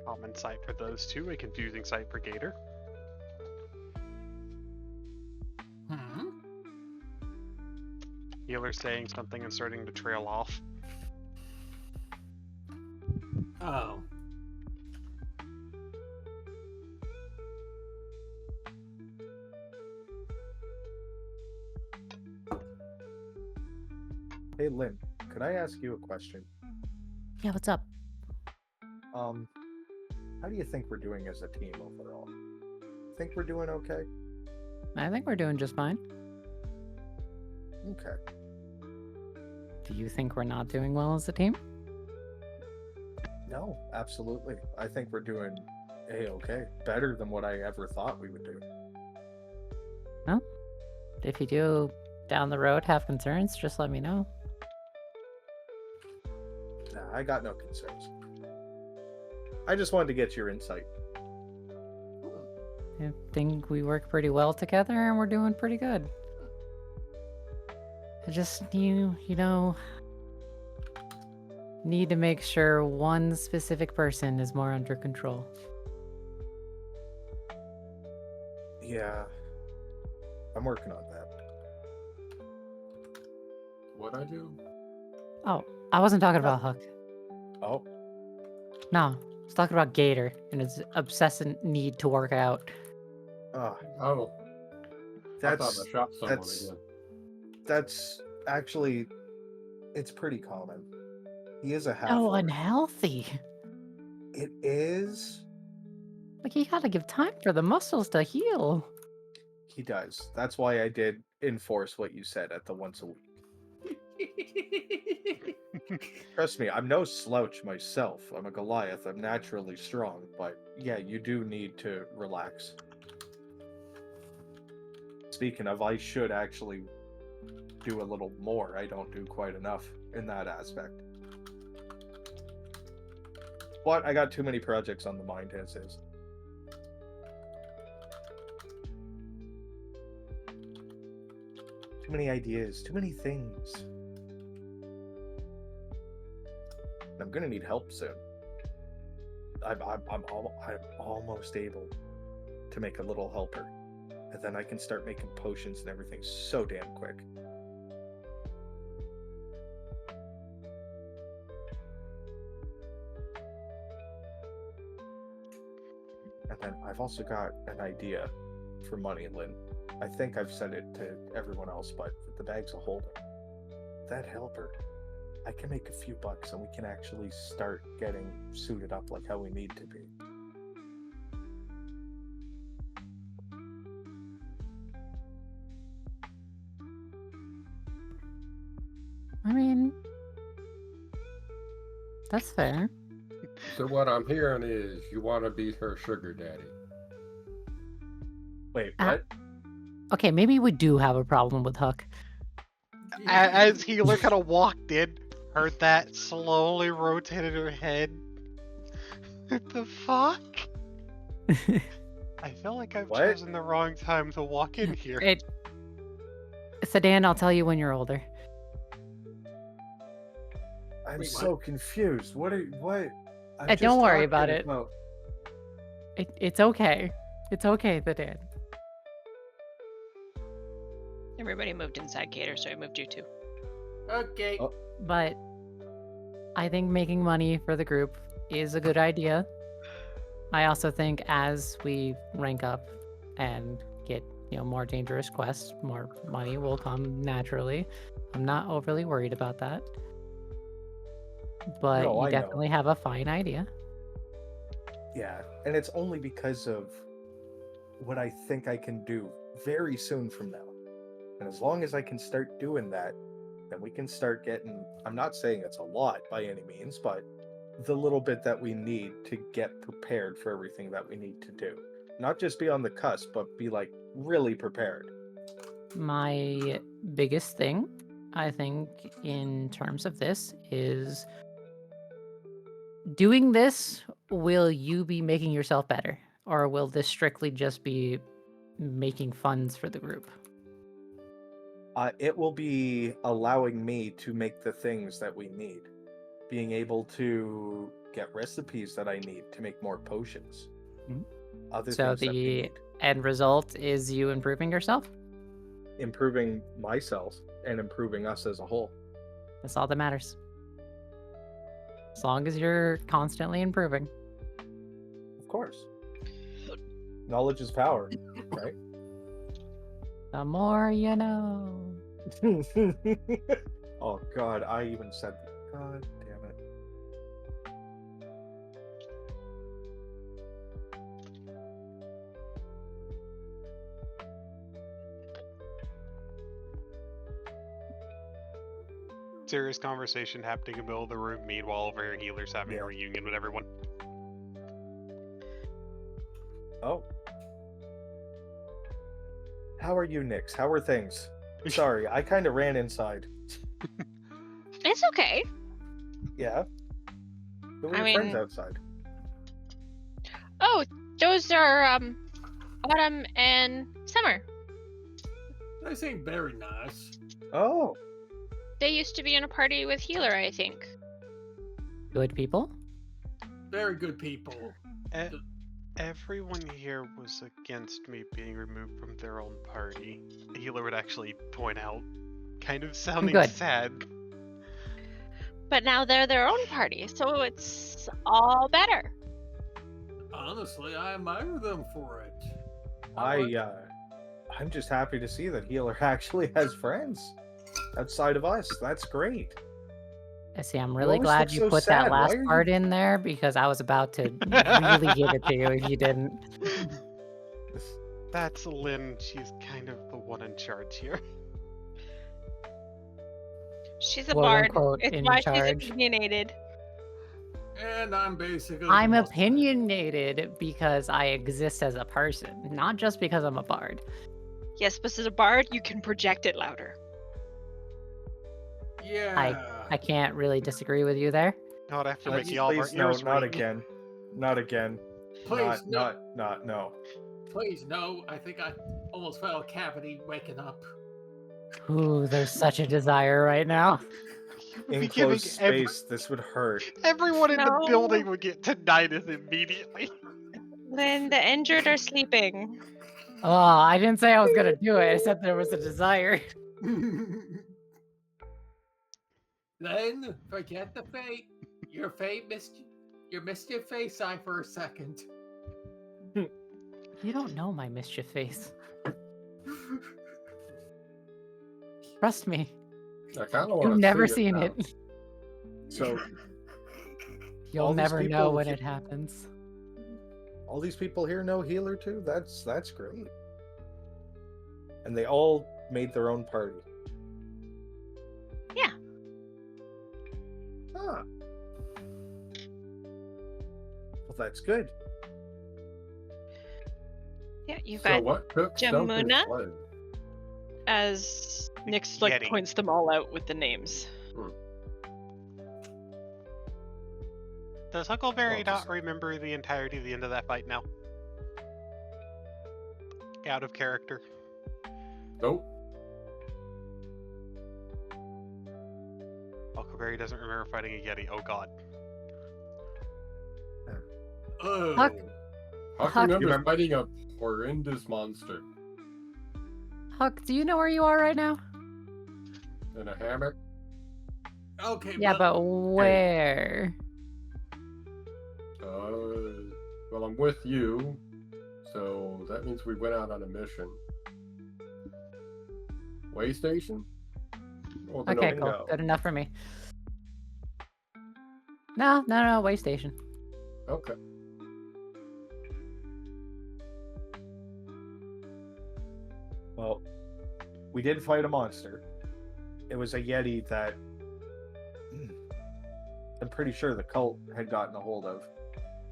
Common sight for those two, a confusing sight for Gator. Hmm. Healer saying something and starting to trail off. Oh. Hey, Lin, could I ask you a question? Yeah, what's up? How do you think we're doing as a team overall? Think we're doing okay? I think we're doing just fine. Okay. Do you think we're not doing well as a team? No, absolutely. I think we're doing A-okay. Better than what I ever thought we would do. Well, if you do down the road have concerns, just let me know. Nah, I got no concerns. I just wanted to get your insight. I think we work pretty well together and we're doing pretty good. I just need to make sure one specific person is more under control. Yeah, I'm working on that. What I do? Oh, I wasn't talking about Huck. Oh, No, I was talking about Gator and his obsessive need to work out. Oh, I thought that's I shot someone that's- again. that's actually, it's pretty common. He is a half. Oh, unhealthy. It is. Like, you gotta give time for the muscles to heal. He does. That's why I did enforce what you said at the once a week. Trust me, I'm no slouch myself. I'm a Goliath. I'm naturally strong, but yeah, you do need to relax. Speaking of, I should actually do a little more. I don't do quite enough in that aspect. But I got too many projects on the mind as is. Too many ideas, too many things. I'm gonna need help soon. I'm almost able to make a little helper, and then I can start making potions and everything so damn quick. And then I've also got an idea for money, Lin. I think I've said it to everyone else, but the bag's a holding. That helper, I can make a few bucks and we can actually start getting suited up like how we need to be. I mean, that's fair. So what I'm hearing is you want to be her sugar daddy. Wait, Ah. what? Okay, maybe we do have a problem with Huck. As Healer kind of walked in, heard that, slowly rotated her head. What the fuck? I feel like I've What? chosen the wrong time to walk in here. Thadan, I'll tell you when you're older. I'm Wait, so confused. What? I'm Don't just worry talking about it. It's okay. It's okay, Thadan. Everybody moved inside Gator, so I moved you too. Okay. Oh. But I think making money for the group is a good idea. I also think as we rank up and get, more dangerous quests, more money will come naturally. I'm not overly worried about that. But No, I you know. definitely have a fine idea. Yeah, and it's only because of what I think I can do very soon from now. And as long as I can start doing that, then we can start getting, I'm not saying it's a lot by any means, but the little bit that we need to get prepared for everything that we need to do. Not just be on the cusp, but be like really prepared. My biggest thing I think, in terms of this, is doing this, will you be making yourself better? Or will this strictly just be making funds for the group? It will be allowing me to make the things that we need. Being able to get recipes that I need to make more potions. Mhm. Other So things that we the need. end result is you improving yourself? Improving myself and improving us as a whole. That's all that matters. As long as you're constantly improving. Of course. Knowledge is power, right? The more you know. Oh god, I even said that. God damn it. Serious conversation happening in the middle of the room. Meanwhile, over here, healer's having Yeah. a reunion with everyone. Oh. How are you, Nix? How are things? Sorry, I kind of ran inside. It's okay. Yeah. Who are I your friends mean- outside? Oh, those are Autumn and Summer. They seem very nice. Oh. They used to be in a party with Healer, I think. Good people? Very good people. Everyone here was against me being removed from their own party. The healer would actually point out, kind of sounding Good. sad. But now they're their own party, so it's all better. Honestly, I admire them for it. I'm just happy to see that Healer actually has friends outside of us. That's great. I see, I'm really always glad look you so put sad. that Why last are you- part in there because I was about to really give it to you if you didn't. That's Lin. She's kind of the one in charge here. She's a Quote, bard. unquote, It's in why charge. she's opinionated. And I'm basically. I'm the most- opinionated because I exist as a person, not just because I'm a bard. Yes, but as a bard, you can project it louder. Yeah. I can't really disagree with you there. Not after Please, making all of our Please, no, ears not ring. again. Not again. Please, No. Please, no. I think I almost felt a cavity waking up. Ooh, there's such a desire right now. Be In giving closed space, this would hurt. everyone in the No. building would get tinnitus immediately. Then the injured are sleeping. Oh, I didn't say I was gonna do it. I said there was a desire. Then forget the fate. Your mischief face eye for a second. You don't know my mischief face. Trust me. I kind of want You've never seen now. it. So You'll all these never know people when he- it happens. all these people here know Healer too. That's great. And they all made their own party. Yeah. Ah. Well, that's good. Yeah, you've So got what took Selkirk's Jamuna? leg? as Nyx like Yeti. points them all out with the names. Does Huckleberry Well, not just- remember the entirety of the end of that fight now? Out of character. Nope. Huckleberry doesn't remember fighting a Yeti. Oh god. Oh. Huck- Huck Huck- remembers fighting a horrendous monster Huck, do you know where you are right now? in a hammock. Okay. Yeah, but where? Well, I'm with you, so that means we went out on a mission. Way station? Or the Okay, no- cool. no. Good enough for me. No, way station. Okay. Well, we did fight a monster. It was a Yeti that I'm pretty sure the cult had gotten a hold of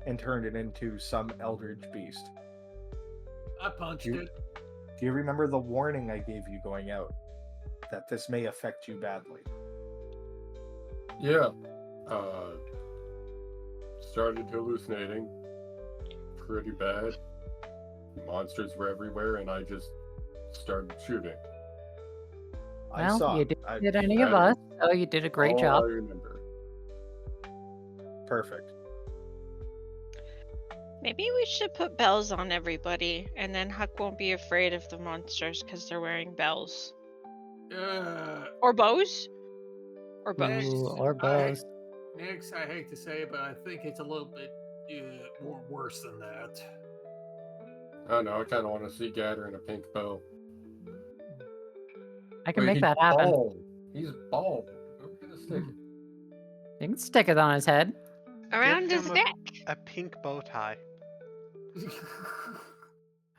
and turned it into some eldritch beast. I punched You- it. Do you remember the warning I gave you going out? that this may affect you badly. Yeah. Started hallucinating pretty bad. Monsters were everywhere, and I just started shooting. I Well, saw. you didn't I- hit any of that us, so you did a great all job. I remember. Perfect. Maybe we should put bells on everybody, and then Huck won't be afraid of the monsters because they're wearing bells. Or bows? Or bows. Ooh, or bows. Next, I hate to say it, but I think it's a little bit more worse than that. I don't know. I kind of want to see Gator in a pink bow. I can Wait, make he's that happen. bald. He's bald. Where are we gonna stick it? You can stick it on his head. Around Give his him neck. a pink bow tie.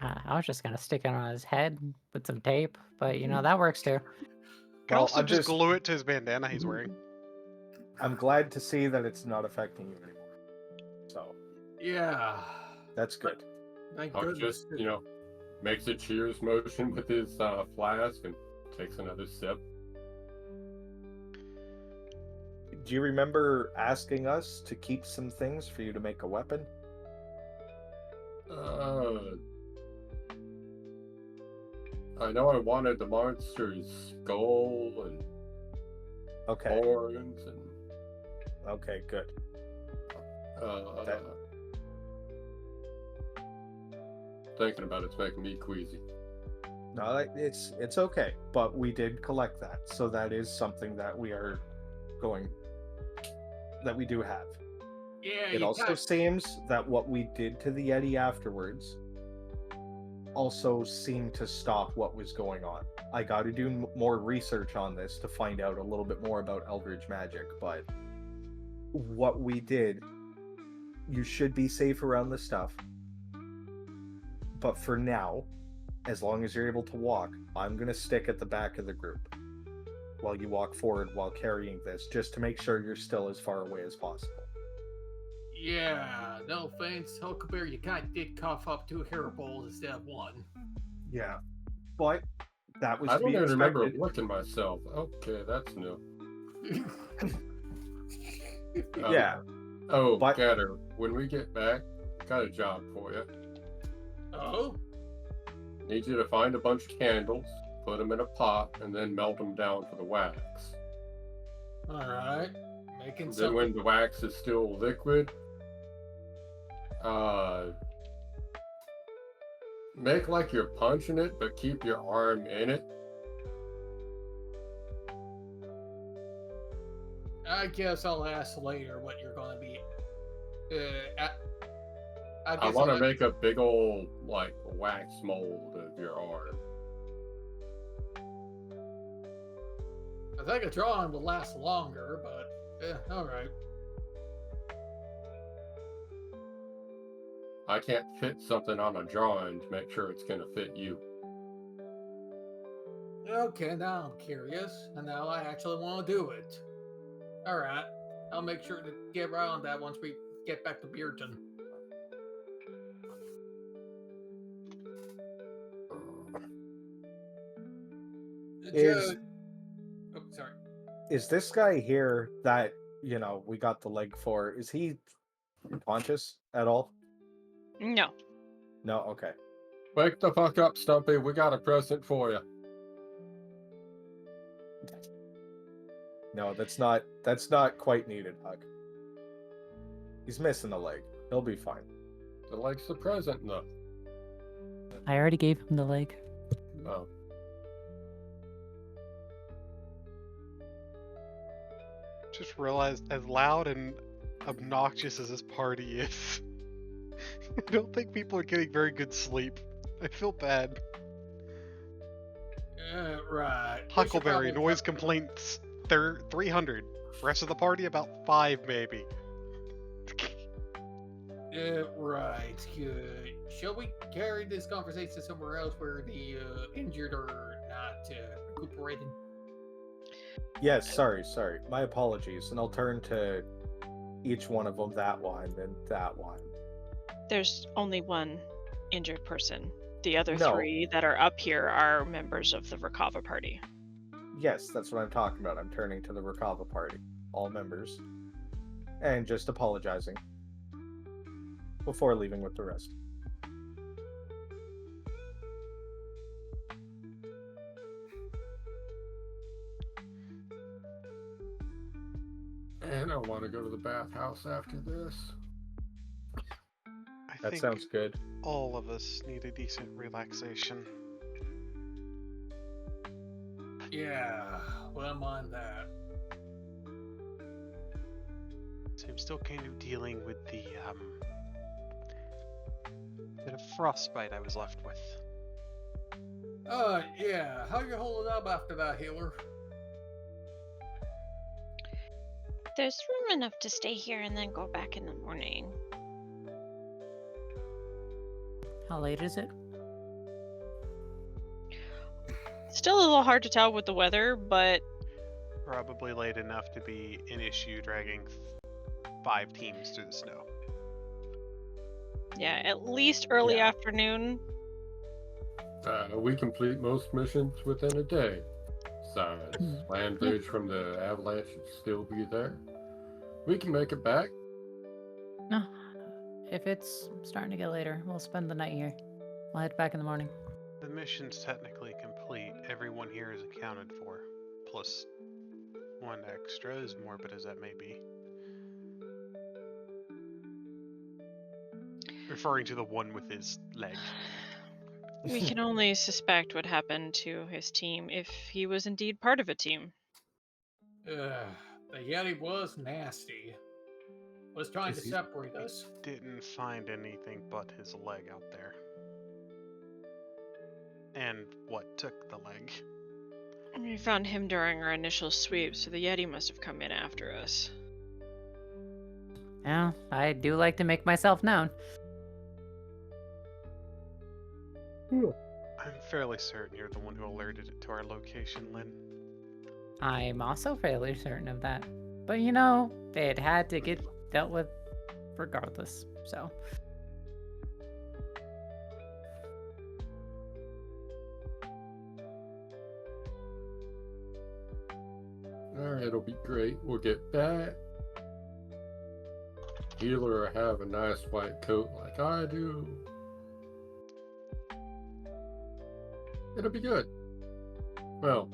I was just gonna stick it on his head with some tape, but you know that works too. You can Well, also I'm just just- glue it to his bandana he's wearing. I'm glad to see that it's not affecting you anymore. So Yeah. that's good. Thank Huck goodness. just, makes a cheers motion with his flask and takes another sip. Do you remember asking us to keep some things for you to make a weapon? I know I wanted the monster's skull and Okay. horns and Okay, good. That- thinking about it's making me queasy. No, it's okay. But we did collect that, so that is something that we are going that we do have. Yeah, It you also got- seems that what we did to the Yeti afterwards also seemed to stop what was going on. I got to do more research on this to find out a little bit more about Eldritch magic, but what we did, you should be safe around the stuff. But for now, as long as you're able to walk, I'm going to stick at the back of the group while you walk forward while carrying this, just to make sure you're still as far away as possible. Yeah, no offense, Huckleberry, you kind of did cough up 2 hair balls instead of 1. Yeah, but that was I to don't be even remember expected. looking myself. Okay, that's new. Yeah, Oh, But- Gator, when we get back, got a job for you. Oh? Need you to find a bunch of candles, put them in a pot, and then melt them down for the wax. Alright. Making Then some. when the wax is still liquid, make like you're punching it, but keep your arm in it. I guess I'll ask later what you're going to be. I guess want to I'll- make a big old like wax mold of your arm. I think a drawing will last longer, but alright. I can't fit something on a drawing to make sure it's gonna fit you. Okay, now I'm curious, and now I actually want to do it. Alright, I'll make sure to get around that once we get back to Beerton. Is- Oh, sorry. is this guy here that we got the leg for? Is he conscious at all? No. No. Okay. Wake the fuck up, Stumpy. We got a present for you. No, that's not quite needed, Huck. He's missing a leg. He'll be fine. The leg's the present, though. I already gave him the leg. Oh. Just realized as loud and obnoxious as this party is, I don't think people are getting very good sleep. I feel bad. Right. We should Huckleberry, probably- noise complaints, they're 300. Rest of the party, about 5 maybe. Right. Good. Shall we carry this conversation somewhere else where the injured are not recuperating? Yes. Sorry. My apologies. And I'll turn to each one of them. That one and that one. There's only one injured person. The other No. 3 that are up here are members of the Rakava party. Yes, that's what I'm talking about. I'm turning to the Rakava party, all members, and just apologizing before leaving with the rest. And I want to go to the bathhouse after this. I That think sounds good. all of us need a decent relaxation. Yeah, well, I'm on that. So I'm still kind of dealing with the bit of frostbite I was left with. Yeah, how you holding up after that, healer? There's room enough to stay here and then go back in the morning. How late is it? Still a little hard to tell with the weather, but Probably late enough to be an issue dragging 5 teams through the snow. yeah, at least early Yeah. afternoon. We complete most missions within a day. Besides, land bridge from the avalanche should still be there. We can make it back. No. If it's starting to get later, we'll spend the night here. We'll head back in the morning. The mission's technically complete. Everyone here is accounted for. Plus 1 extra, as morbid as that may be. Referring to the one with his leg. We can only suspect what happened to his team if he was indeed part of a team. The Yeti was nasty. Was trying Is to he- separate us. Didn't find anything but his leg out there. And what took the leg? We found him during our initial sweep, so the Yeti must have come in after us. Yeah, I do like to make myself known. I'm fairly certain you're the one who alerted it to our location, Lin. I'm also fairly certain of that. But you know, it had to get dealt with regardless, so. Alright, it'll be great. We'll get back. Healer will have a nice white coat like I do. It'll be good. Well,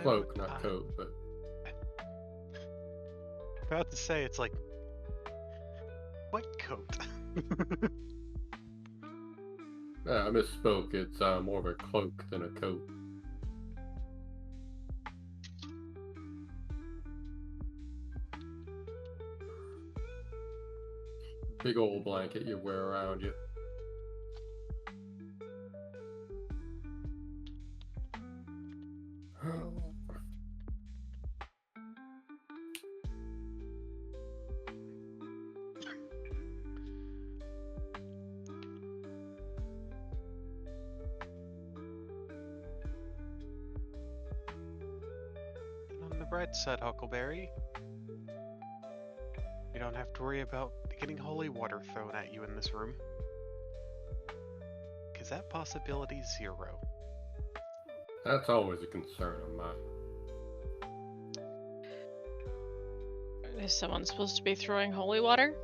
cloak, not coat, but About to say, it's like, what coat? I misspoke. It's more of a cloak than a coat. Big old blanket you wear around you. On the bright side, Huckleberry, you don't have to worry about getting holy water thrown at you in this room. Because that possibility's 0. That's always a concern of mine. Is someone supposed to be throwing holy water?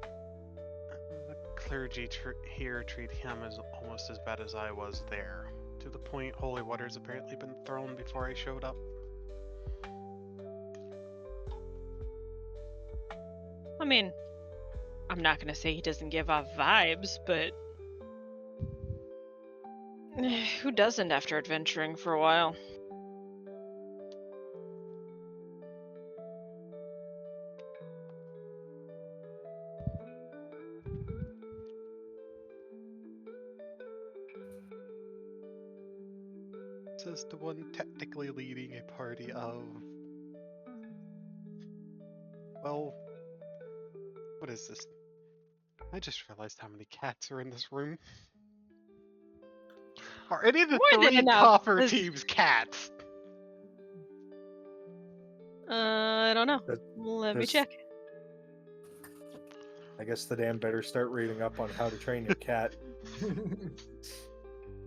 The clergy here treat him as almost as bad as I was there. To the point holy water's apparently been thrown before I showed up. I mean, I'm not gonna say he doesn't give off vibes, but who doesn't after adventuring for a while? Says the one technically leading a party of... Well... What is this? I just realized how many cats are in this room. Are any of the More than 3 enough. coffer This- teams cats? I don't know. That- Let me this- check. I guess the damn better start reading up on how to train your cat.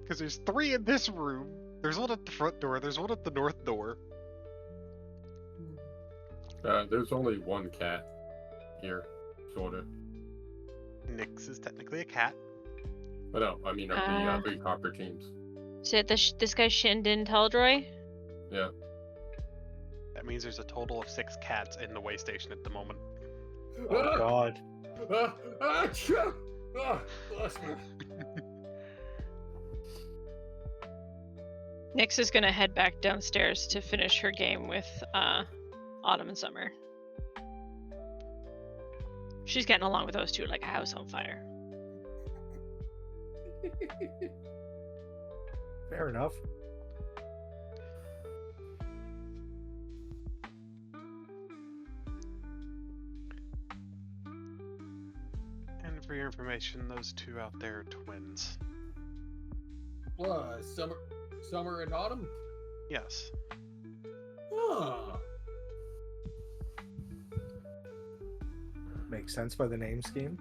Because there's 3 in this room, There's one at the front door. There's one at the north door. There's only one cat here, sort of. Nyx is technically a cat. But no, I mean of the 3 copper teams. So this guy Shinden Teldroy? Yeah. That means there's a total of 6 cats in the way station at the moment. Oh God. Bless me. Nyx is gonna head back downstairs to finish her game with Autumn and Summer. She's getting along with those two like a house on fire. Fair enough. And for your information, those 2 out there are twins. What? Summer and Autumn? Yes. Huh. Makes sense by the name scheme.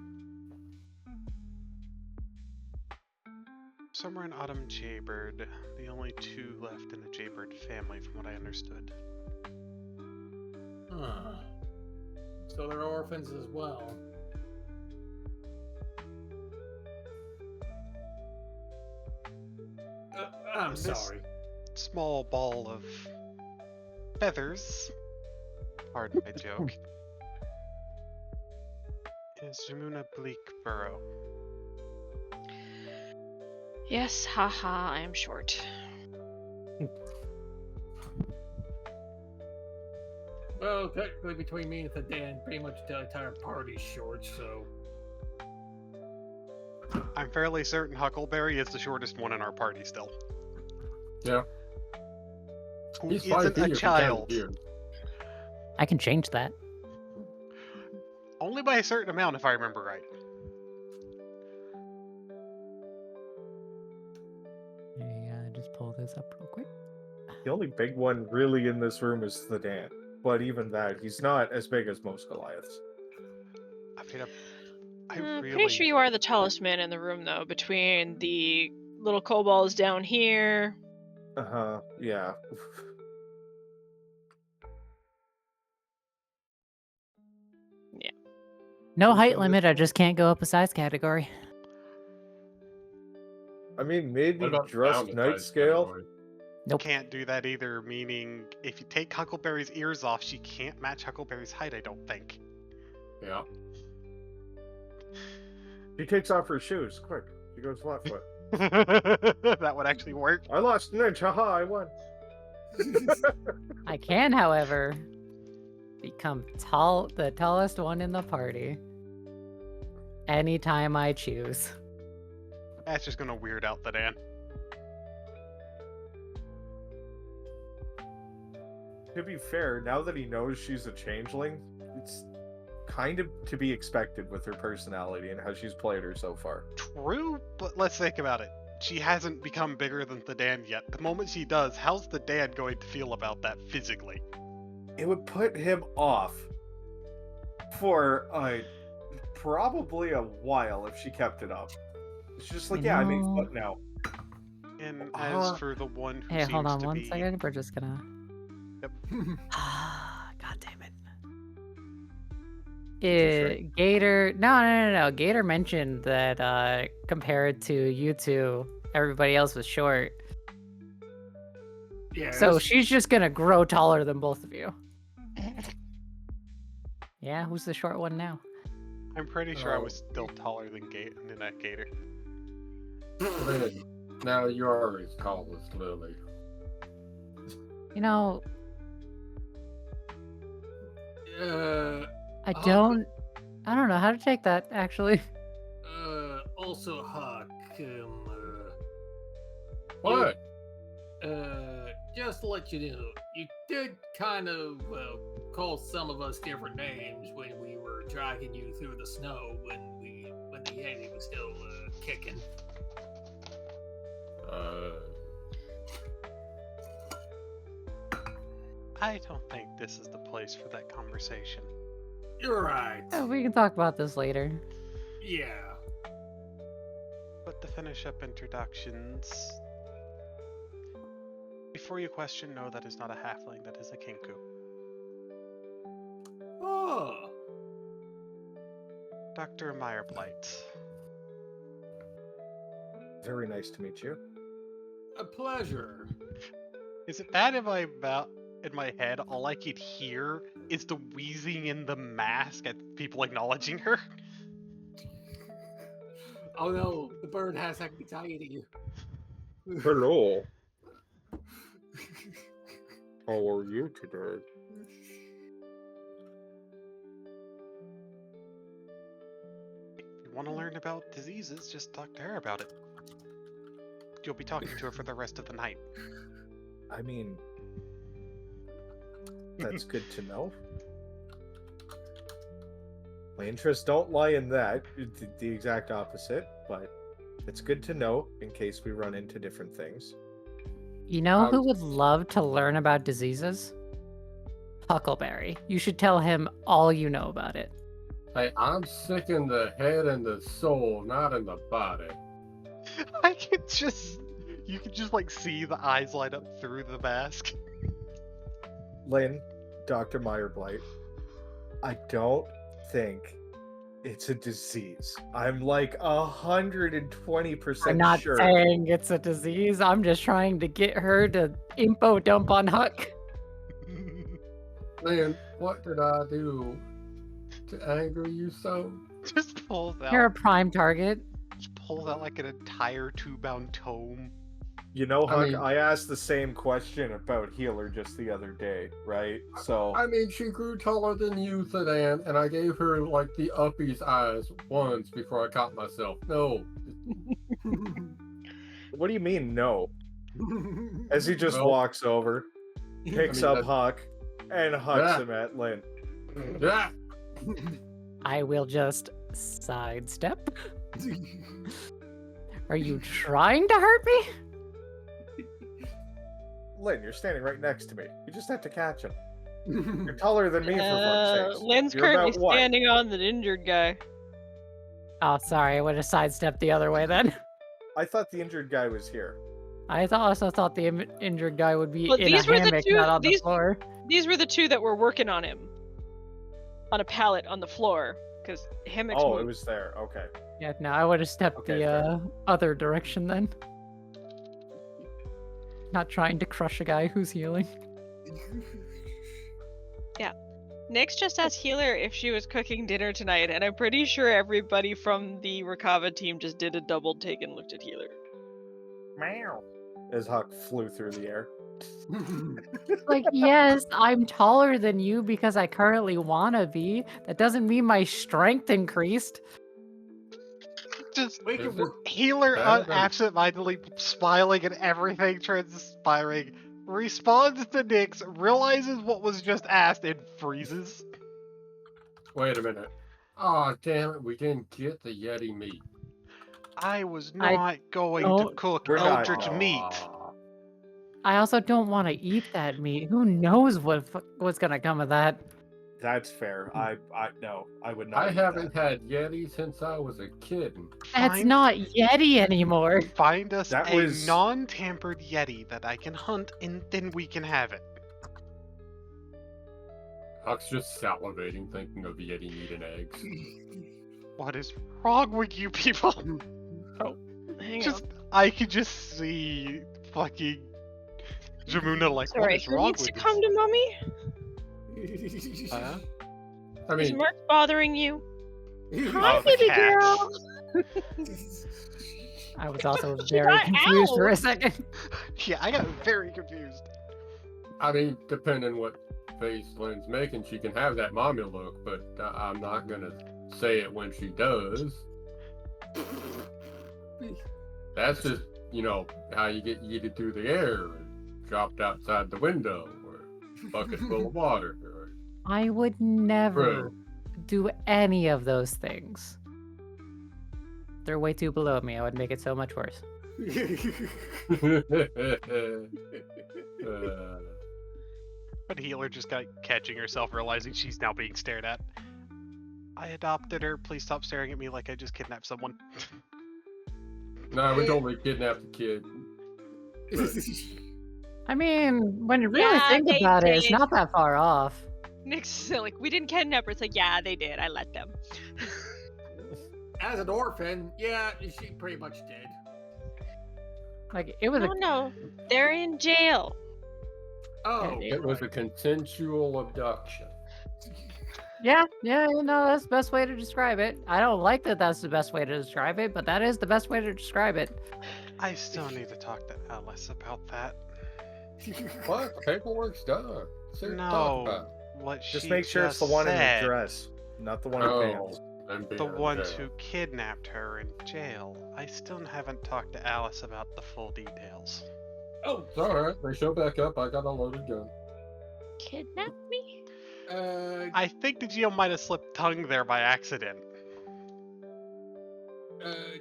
Summer and Autumn Jaybird, the only 2 left in the Jaybird family, from what I understood. Huh. So they're orphans as well. I'm This- sorry. Small ball of feathers, pardon my joke, is Jamuna Bleakborough. Yes, haha, I am short. Well, technically between me and Thadan, pretty much the entire party's short, so... I'm fairly certain Huckleberry is the shortest one in our party still. Yeah. Who He's isn't 5 feet a if you count child. here. I can change that. Only by a certain amount, if I remember right. Yeah, just pull this up real quick. The only big one really in this room is Thadan. But even that, he's not as big as most Goliaths. I mean, I I'm really... pretty sure you are the tallest man in the room, though, between the little kobolds down here. Uh-huh, yeah. No height limit, I just can't go up a size category. I mean, maybe What about dressed down the knight size scale. category? Nope. Can't do that either, meaning if you take Huckleberry's ears off, she can't match Huckleberry's height, I don't think. Yeah. She takes off her shoes. Quick. She goes flat foot. That would actually work. I lost an inch. Haha, I won. I can, however, become the tallest one in the party. Anytime I choose. That's just gonna weird out the Dan. To be fair, now that he knows she's a changeling, it's kind of to be expected with her personality and how she's played her so far. True, but let's think about it. She hasn't become bigger than the Dan yet. The moment she does, how's the Dan going to feel about that physically? It would put him off for probably a while if she kept it up. It's just like, You yeah, I made know- foot now. And as for the one who Hey, seems hold on to one be... second. We're just gonna. Yep. God damn it. Gator. No. Gator mentioned that compared to you two, everybody else was short. Yeah. So she's just gonna grow taller than both of you. Yeah, who's the short one now? I'm pretty sure I Oh. was still taller than that Gator. Lynn, now you're as tall as Lily. You know, I Huck- don't know how to take that actually. Also, Huck, What? just to let you know, you did kind of call some of us different names when we were dragging you through the snow when the Yeti was still kicking. I don't think this is the place for that conversation. You're right. We can talk about this later. Yeah. But to finish up introductions, Before you question, no, that is not a halfling. That is a kinku. Oh, Dr. Meyerblight. Very nice to meet you. a pleasure. Is it bad in my head? All I could hear is the wheezing in the mask at people acknowledging her. Oh no, the bird has anxiety. Hello. How are you today? If you want to learn about diseases, just talk to her about it. You'll be talking to her for the rest of the night. I mean, that's good to know. My interests don't lie in that, the exact opposite, but it's good to know in case we run into different things. You know who would love to learn about diseases? Huckleberry. You should tell him all you know about it. Hey, I'm sick in the head and the soul, not in the body. You can just like see the eyes light up through the mask. Lin, Dr. Meyerblight, I don't think it's a disease. I'm like 120% I'm not sure. saying it's a disease. I'm just trying to get her to info dump on Huck. Man, what did I do to anger you so? Just pulls You're a out, prime target. just pulls out like an entire 2-bound tome. You know, I Huck, mean- I asked the same question about Healer just the other day, right? So, I mean, she grew taller than you, Thadan, and I gave her like the uppies eyes once before I caught myself. No. what do you mean, no? As he just Well, walks over, picks I mean, up Huck, and hucks Yeah. him at Lin. Yeah. I will just sidestep. Are you trying to hurt me? Lin, you're standing right next to me. You just have to catch him. You're taller than me, for fuck's sake. Lynn's You're currently about what? standing on the injured guy. Oh, sorry. I would have sidestepped the other way then. I thought the injured guy was here. I also thought the injured guy would be Well, in a these were the hammock, two- not on the these- floor. These were the two that were working on him. On a pallet on the floor. Because hammocks Oh, move. it was there. Okay. Yeah, no, I would have stepped Okay, the fair. other direction then. Not trying to crush a guy who's healing. Nyx just asked Healer if she was cooking dinner tonight, and I'm pretty sure everybody from the Rakava team just did a double take and looked at Healer. Meow. As Huck flew through the air. Like, yes, I'm taller than you because I currently wanna be. That doesn't mean my strength increased. Just Make it Is it- work. Healer Better than- absent-mindedly smiling and everything transpiring, responds to Nyx, realizes what was just asked, and freezes. Wait a minute. Oh, damn it. We didn't get the Yeti meat. I was I not going to don't- cook We're not- eldritch meat. Aw. I also don't want to eat that meat. Who knows what's gonna come of that? That's fair. I no, I would not. I eat haven't that. had Yeti since I was a kid. That's Fine. not Yeti anymore. Find us That a was- non-tampered Yeti that I can hunt, and then we can have it. Huck's just salivating thinking of Yeti meat and eggs. What is wrong with you people? Hang Just, on. I could just see fucking Jamuna like, what Sorry, is who wrong needs with to come to mommy? Huh? I Is mean, Mark bothering you? Oh, the cats. I was also She very got confused for a owls. second. Yeah, I got very confused. depending what face Lynn's making, she can have that mommy look, but I'm not gonna say it when she does. That's just, how you get yeeted through the air and dropped outside the window, or bucket full of water. Or... I would never do any of those things. They're way too below me. I would make it so much worse. But Healer just got catching herself, realizing she's now being stared at. I adopted her. Please stop staring at me like I just kidnapped someone. No, we totally kidnapped the kid. I mean, when you really Yeah, think they about it, it's did. not that far off. Nick's like, we didn't kidnap her. It's like, yeah, they did. I let them. As an orphan, yeah, she pretty much did. Like, it was No, they're in jail. Oh, It was a consensual abduction. Yeah, no, that's the best way to describe it. I don't like that that's the best way to describe it, but that is the best way to describe it. I still need to talk to Alice about that. What? The paperwork's done. So talk No, about what Just she make sure it's the just one in the said. dress, not the one in Oh, pants. and be The in ones jail. who kidnapped her in jail. I still haven't talked to Alice about the full details. oh, It's alright. They show back up. I got a loaded gun. Kidnap me? I think the GM might have slipped tongue there by accident.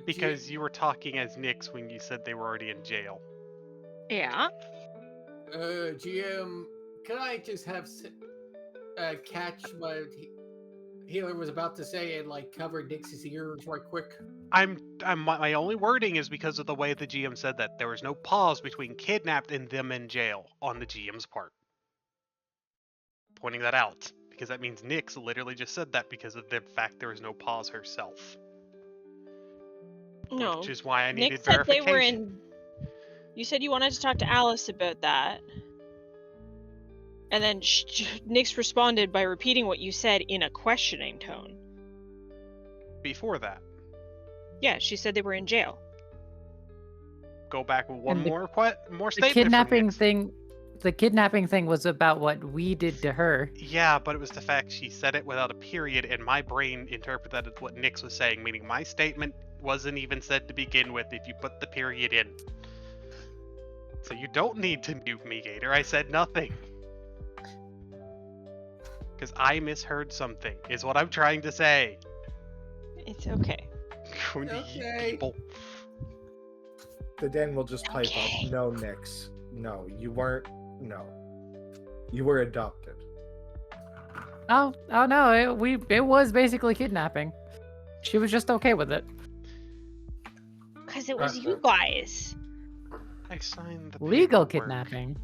Because you were talking as Nyx when you said they were already in jail. Yeah. GM, can I just have catch what Healer was about to say and like cover Nix's ears right quick? My only wording is because of the way the GM said that. There was no pause between kidnapped and them in jail on the GM's part. Pointing that out. Because that means Nyx literally just said that because of the fact there was no pause herself. No. Which is why I Nick needed said they verification. were in. You said you wanted to talk to Alice about that. And then Nyx responded by repeating what you said in a questioning tone. Before that. Yeah, she said they were in jail. Go back with one And the- more The statement kidnapping from Nyx. thing. The kidnapping thing was about what we did to her. Yeah, but it was the fact she said it without a period, and my brain interpreted that as what Nyx was saying, meaning my statement wasn't even said to begin with if you put the period in. So you don't need to nuke me, Gator. I said nothing. Because I misheard something, is what I'm trying to say. It's okay. Going to eat Okay. people. The den will just pipe Okay. up. No, Nyx. No, you weren't. No. You were adopted. Oh no, it was basically kidnapping. She was just okay with it. Because it was you guys. I signed the Legal paperwork. kidnapping.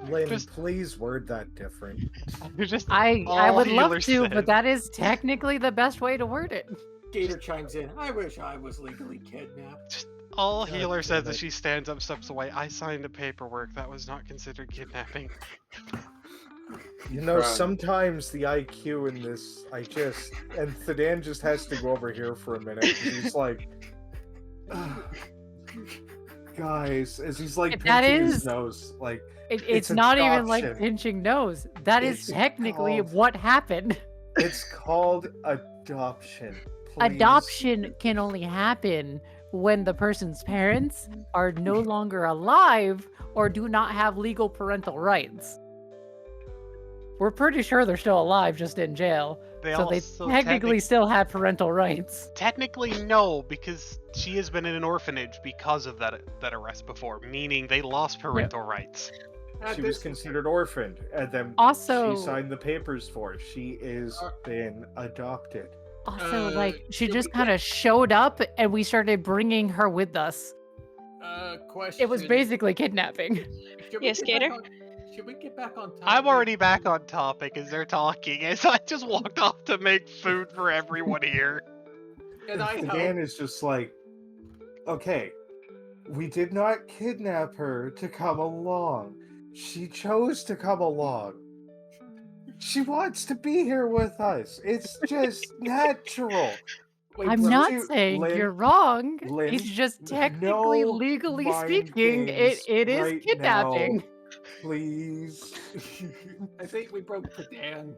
Lynn, Just- please word that different. You're just I all would love Healer to, said. but that is technically the best way to word it. Gator chimes in. I wish I was legally kidnapped. All God Healer says damn as it. she stands up, steps away. I signed the paperwork. That was not considered kidnapping. You know, Right. sometimes the IQ in this, and Thadan just has to go over here for a minute. 'Cause he's like, guys, as he's like That pinching is- his nose, like, It's It's not even like adoption. pinching nose. That is It's technically called- what happened. it's called adoption. Please. Adoption can only happen when the person's parents are no longer alive or do not have legal parental rights. We're pretty sure they're still alive, just in jail. They So they also technically still have parental rights. technically no, because she has been in an orphanage because of that arrest before, meaning they lost parental rights. She was considered orphaned, and then Also- she signed the papers for it. She is been adopted. Also, like, she should just we kind of showed up and we started bringing her with us. Question. It was basically kidnapping. Should Yes, get back Gator? should we get back on topic? I'm already back on topic as they're talking, as I just walked off to make food for everyone here. And I Dan is just like, okay, we did not kidnap her to come along. She chose to come along. She wants to be here with us. It's just natural. Wait, I'm bro, not you- saying Lynn- you're wrong. Lynn, It's just technically, no legally mind speaking, games it is right kidnapping. now. Please. I think we broke the Dan.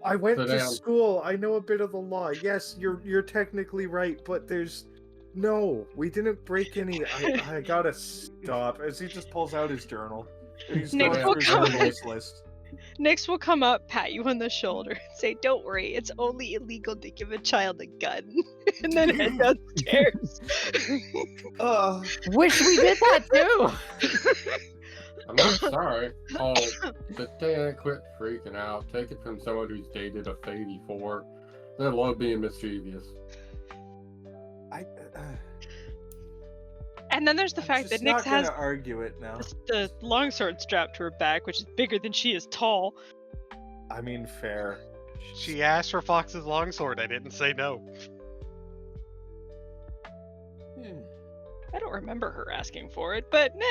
I went Sit to down. school. I know a bit of the law. Yes, you're technically right, but there's no. We didn't break any. I gotta stop. As he just pulls out his journal. And he's Nick, going we'll through come- his journalist list. Nyx will come up, pat you on the shoulder, and say, "Don't worry, it's only illegal to give a child a gun," and then head downstairs. Wish we did that too. I'm not sorry. Oh, but Dan, quit freaking out. Take it from someone who's dated a Fate 4. They love being mischievous. And And then there's the I'm fact that just Nyx not has gonna argue it now. the longsword strapped to her back, which is bigger than she is tall. I mean, fair. She asked for Fox's longsword. I didn't say no. I don't remember her asking for it, but nah.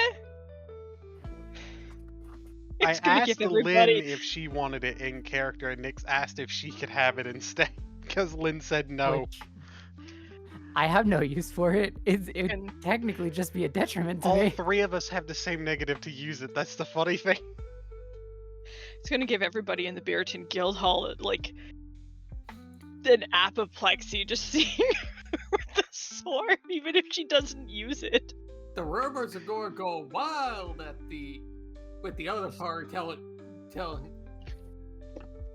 I It's gonna asked give everybody. Lin if she wanted it in character, and Nyx asked if she could have it instead, because Lin said no. Which I have no use for it. It would And- technically just be a detriment to All me. three of us have the same negative to use it. That's the funny thing. It's gonna give everybody in the Beerton Guild Hall like an apoplexy just seeing her with the sword, even if she doesn't use it. The rumors are going to go wild with the other part telling.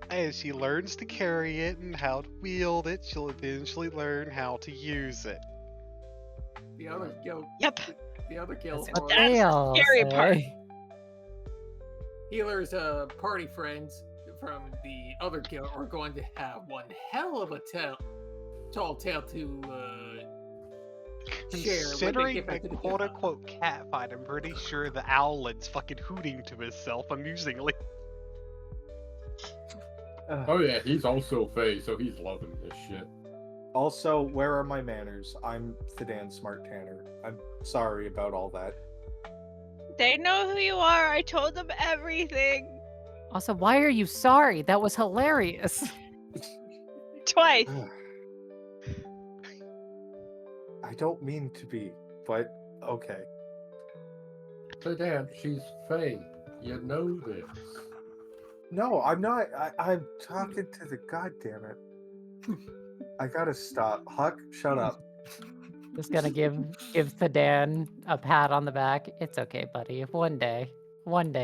As she learns to carry it and how to wield it, she'll eventually learn how to use it. The other guild. Yep. The other guild. That's what That's they the all scary part. say. Healer's party friends from the other guild are going to have one hell of a tall tale to share when they Considering get my back to the quote-unquote cat fight, I'm pretty sure the owlet's fucking hooting to himself amusingly. Oh yeah, he's also Fae, so he's loving this shit. Also, where are my manners? I'm Thadan Smart Tanner. I'm sorry about all that. They know who you are. I told them everything. Also, why are you sorry? That was hilarious. Twice. I don't mean to be, but okay. So Dan, she's Fae. You know this. No, I'm not. I'm talking to the goddamn it. I gotta stop. Huck, shut up. Just gonna give Thadan a pat on the back. It's okay, buddy. One day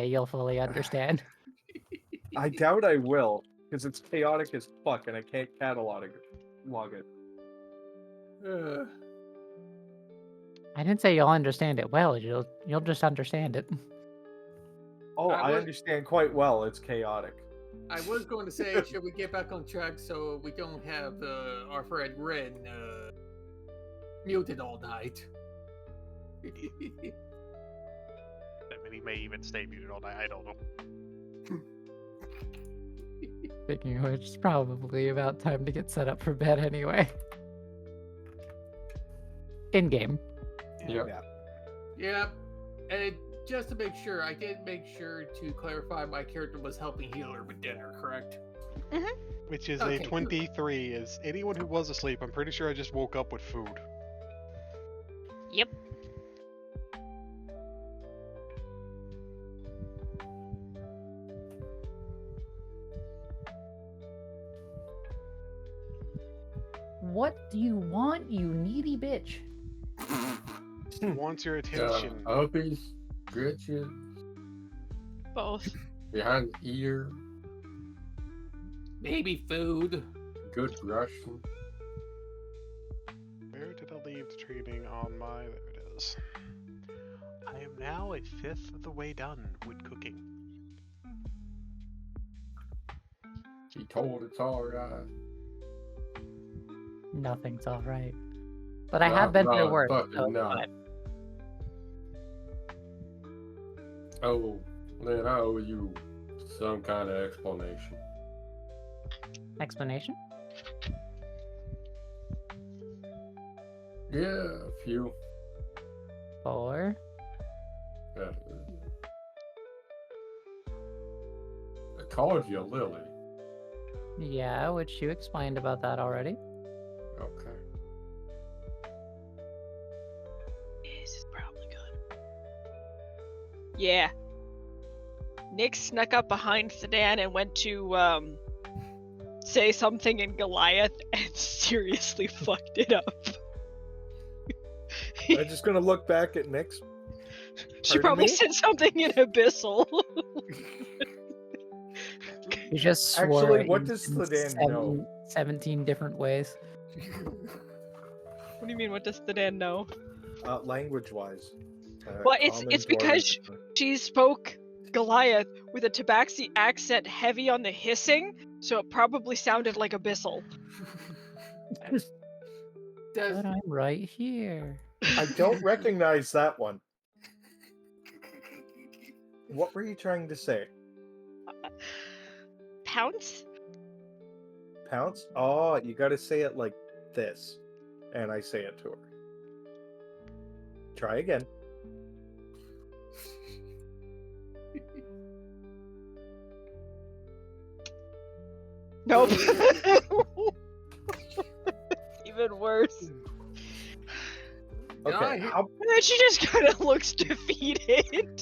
you'll fully understand. I doubt I will, because it's chaotic as fuck, and I can't catalog it. I didn't say you'll understand it well. You'll just understand it. Oh, I I would- understand quite well. It's chaotic. I was going to say, should we get back on track so we don't have our friend Ren muted all night? I mean, he may even stay muted all night. I don't know. Speaking of which, it's probably about time to get set up for bed anyway. In game. Yep. Yeah. Yeah, and just to make sure, I did make sure to clarify my character was helping healer with dinner, correct? Which is Okay, a good. 23. Is anyone who was asleep, I'm pretty sure I just woke up with food. Yep. What do you want, you needy bitch? He wants your attention. Uppies, bitches, Both. behind the ear, Maybe food. good Russian. Where did I leave the training on my... There it is. I am now a fifth of the way done with cooking. She told it's alright. Nothing's all right. But I have been through worse. Fucking So no. but Oh, Lynn, I owe you some kind of explanation. explanation? Yeah, a few. For I called you Lily. yeah, which you explained about that already. Okay. This is probably good. Yeah. Nick snuck up behind Thadan and went to say something in Goliath and seriously fucked it up. I'm just gonna look back at Nyx. She Pardon probably me? said something in Abyssal. You just swore Actually, at what you does in Thadan know? 17 different ways. What do you mean? What does Thadan know? Language-wise. Well, it's because she spoke Goliath with a Tabaxi accent heavy on the hissing, so it probably sounded like Abyssal. Does But I'm right here. I don't recognize that one. What were you trying to say? Pounce? Pounce? Oh, you gotta say it like this. And I say it to her. Try again. Nope. Even worse. Okay, Yeah, how She just kind of looks defeated.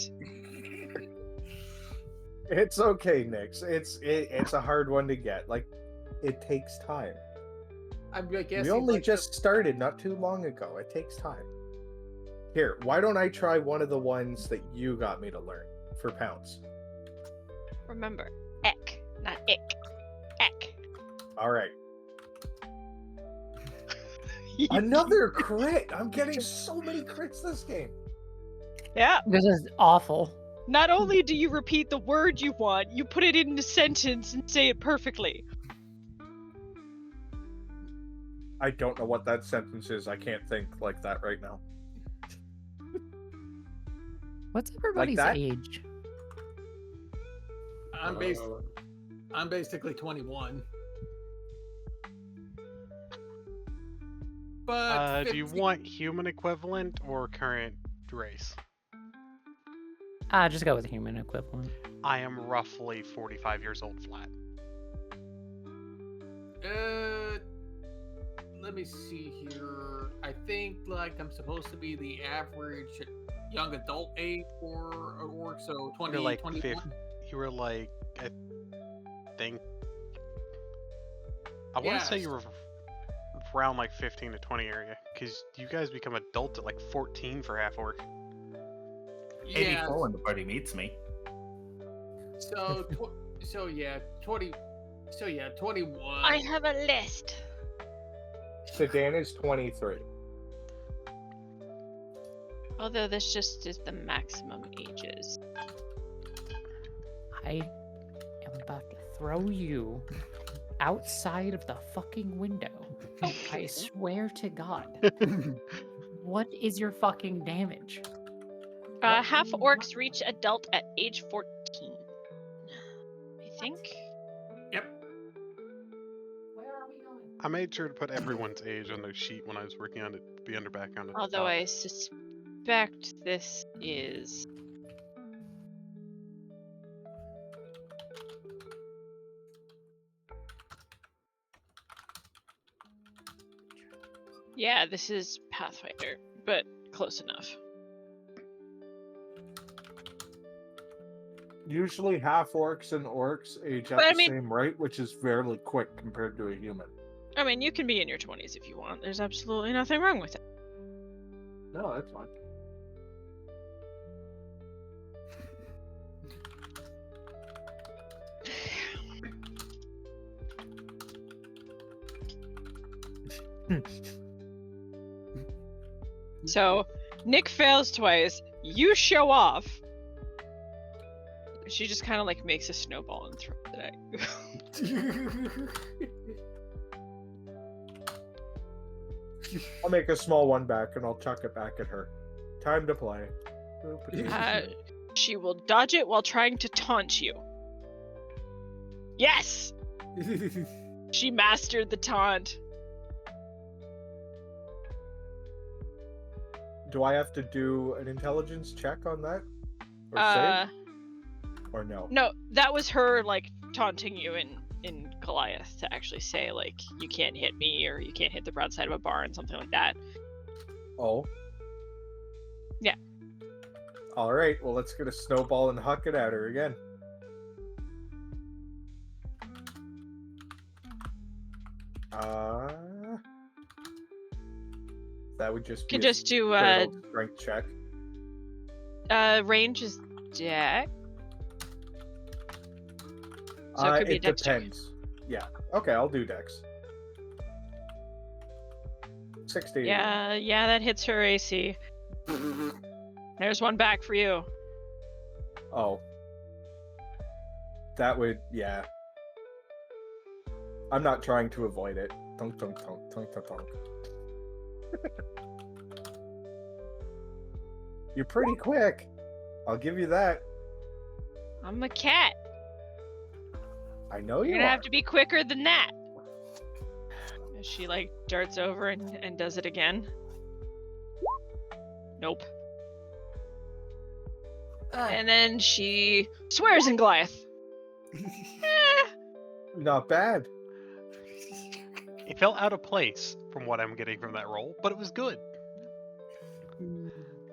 It's okay, Nix. It's a hard one to get. Like, it takes time. I'm guessing. We only like just started not too long ago. It takes time. Here, why don't I try one of the ones that you got me to learn for Pounce? Remember, ek, not ick. Ek. All right. Another crit! I'm getting so many crits this game. Yeah. This is awful. Not only do you repeat the word you want, you put it in a sentence and say it perfectly. I don't know what that sentence is. I can't think like that right now. What's everybody's that? age? I'm basically 21. But Do you want human equivalent or current race? Just go with human equivalent. I am roughly 45 years old flat. Let me see here. I think like I'm supposed to be the average young adult age for an orc, so 20, You're like 21. You were like, I think, I want to say Yes. you were around like 15 to 20 area, because you guys become adult at like 14 for half orc. Yeah. 84 when the party meets me. So, 21. I have a list. Thadan is 23. Although this just is the maximum ages. I am about to throw you outside of the fucking window. I swear to God. What is your fucking damage? Half orcs reach adult at age 14. I think. Yep. I made sure to put everyone's age on their sheet when I was working on it to be under background. At the Although top. I suspect this is. Yeah, this is Pathfinder, but close enough. Usually half orcs and orcs age at But I the mean- same rate, which is fairly quick compared to a human. I mean, you can be in your 20s if you want. There's absolutely nothing wrong with it. No, that's fine. So, Nick fails twice. You show off. She just kind of like makes a snowball and throws it at you. I'll make a small one back and I'll chuck it back at her. Time to play. She will dodge it while trying to taunt you. Yes! She mastered the taunt. Do I have to do an intelligence check on that? Or save? Or no? No, that was her like taunting you in Goliath to actually say like you can't hit me or you can't hit the broadside of a barn, something like that. Oh. Yeah. Alright, well let's get a snowball and huck it at her again. That would just be Can a just do straight old strength check. range is deck. So it could be a it dex check. depends. Yeah. Okay, I'll do dex. 16. Yeah, that hits her AC. There's one back for you. Oh. That would, yeah. I'm not trying to avoid it. Tunk, tunk, tunk, tunk, tunk, tunk. You're pretty quick. I'll give you that. I'm a cat. I know You're you gonna are. have to be quicker than that. And she like darts over and does it again. Nope. And then she swears in Goliath. Not bad. It felt out of place from what I'm getting from that roll, but it was good.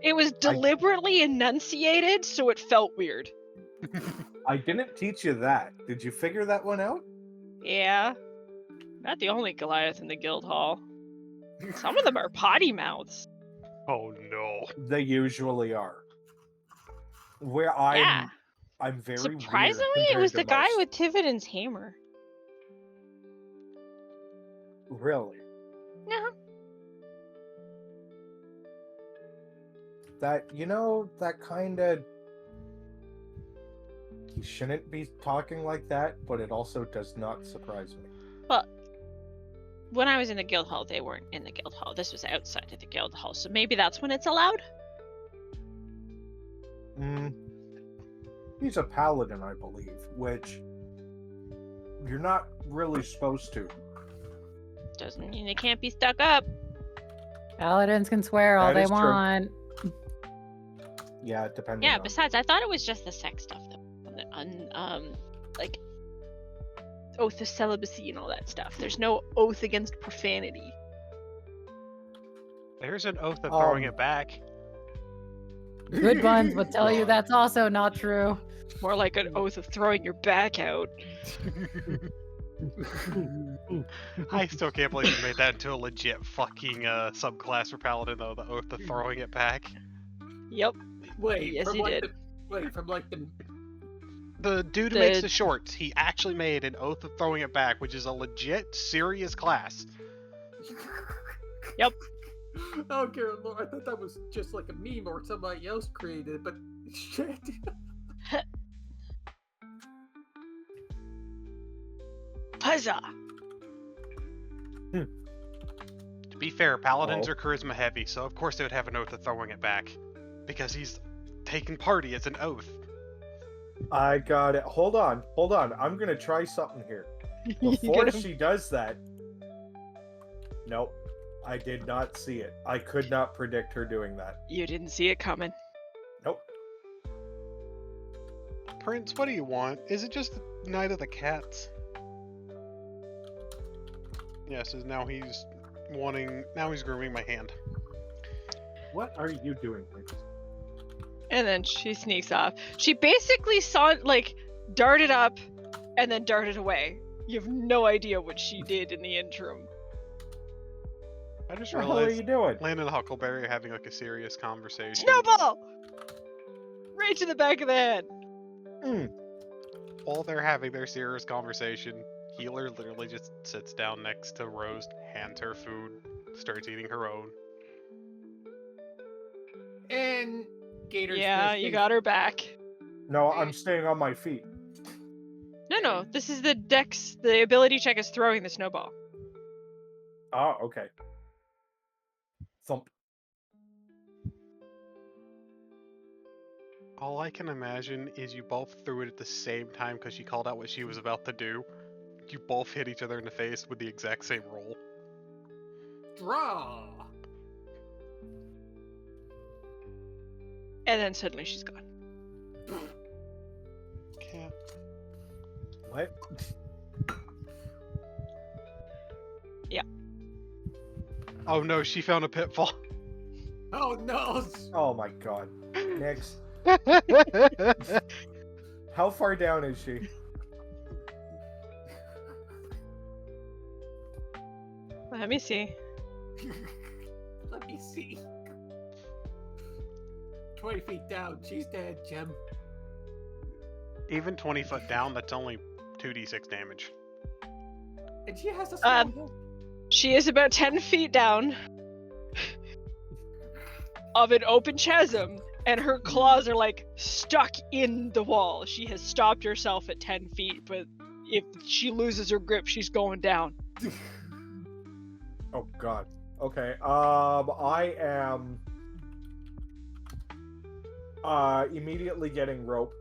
It was deliberately enunciated, so it felt weird. I didn't teach you that. Did you figure that one out? Yeah. Not the only Goliath in the guild hall. Some of them are potty mouths. Oh no. They usually are. Where Yeah. I'm very weird Surprisingly, it compared was to the guy most. with Tividen's hammer. Really? Yeah. That that kind of. He shouldn't be talking like that, but it also does not surprise me. Well, when I was in the guild hall, they weren't in the guild hall. This was outside of the guild hall, so maybe that's when it's allowed? He's a paladin, I believe, which you're not really supposed to. Doesn't mean they can't be stuck up. Paladins can swear all That they is true. want. Yeah, depending Yeah, on... besides, I thought it was just the sex stuff that like oath of celibacy and all that stuff. There's no oath against profanity. There's an oath of throwing it back. Good ones would tell you that's also not true. More like an oath of throwing your back out. I still can't believe you made that into a legit fucking subclass for Paladin, though, the oath of throwing it back. Yep. Wait, Yes, from he like did. from like the The dude who makes the shorts, he actually made an oath of throwing it back, which is a legit, serious class. Yep. Oh, good lord, I thought that was just like a meme or somebody else created it, but shit. Huzzah! To be fair, Paladins are charisma heavy, so of course they would have an oath of throwing it back. Because he's taking party as an oath. I got it. Hold on. I'm gonna try something here. Before she does that... Nope. I did not see it. I could not predict her doing that. You didn't see it coming. Nope. Prince, what do you want? Is it just the Night of the Cats? Yes, now he's grooming my hand. What are you doing, Prince? And then she sneaks off. She basically darted up and then darted away. You have no idea what she did in the interim. I just What the hell are realized you doing? Landon and Huckleberry are having like a serious conversation. Snowball! Right to the back of the head. While they're having their serious conversation, Healer literally just sits down next to Rose, hands her food, starts eating her own. And Gator's Yeah, you got her back. No, I'm staying on my feet. No, this is the dex. The ability check is throwing the snowball. Oh, okay. Thump. All I can imagine is you both threw it at the same time because she called out what she was about to do. You both hit each other in the face with the exact same roll. Draw. And then suddenly she's gone. Can't. What? Yeah. Oh no, she found a pitfall. Oh no. Oh my god. Next. How far down is she? Let me see. Let me see. 20 feet down. She's dead, Jim. Even 20 foot down, that's only 2d6 damage. And she has a She is about 10 feet down of an open chasm, and her claws are like stuck in the wall. She has stopped herself at 10 feet, but if she loses her grip, she's going down. Oh god. Okay. I am Immediately getting rope.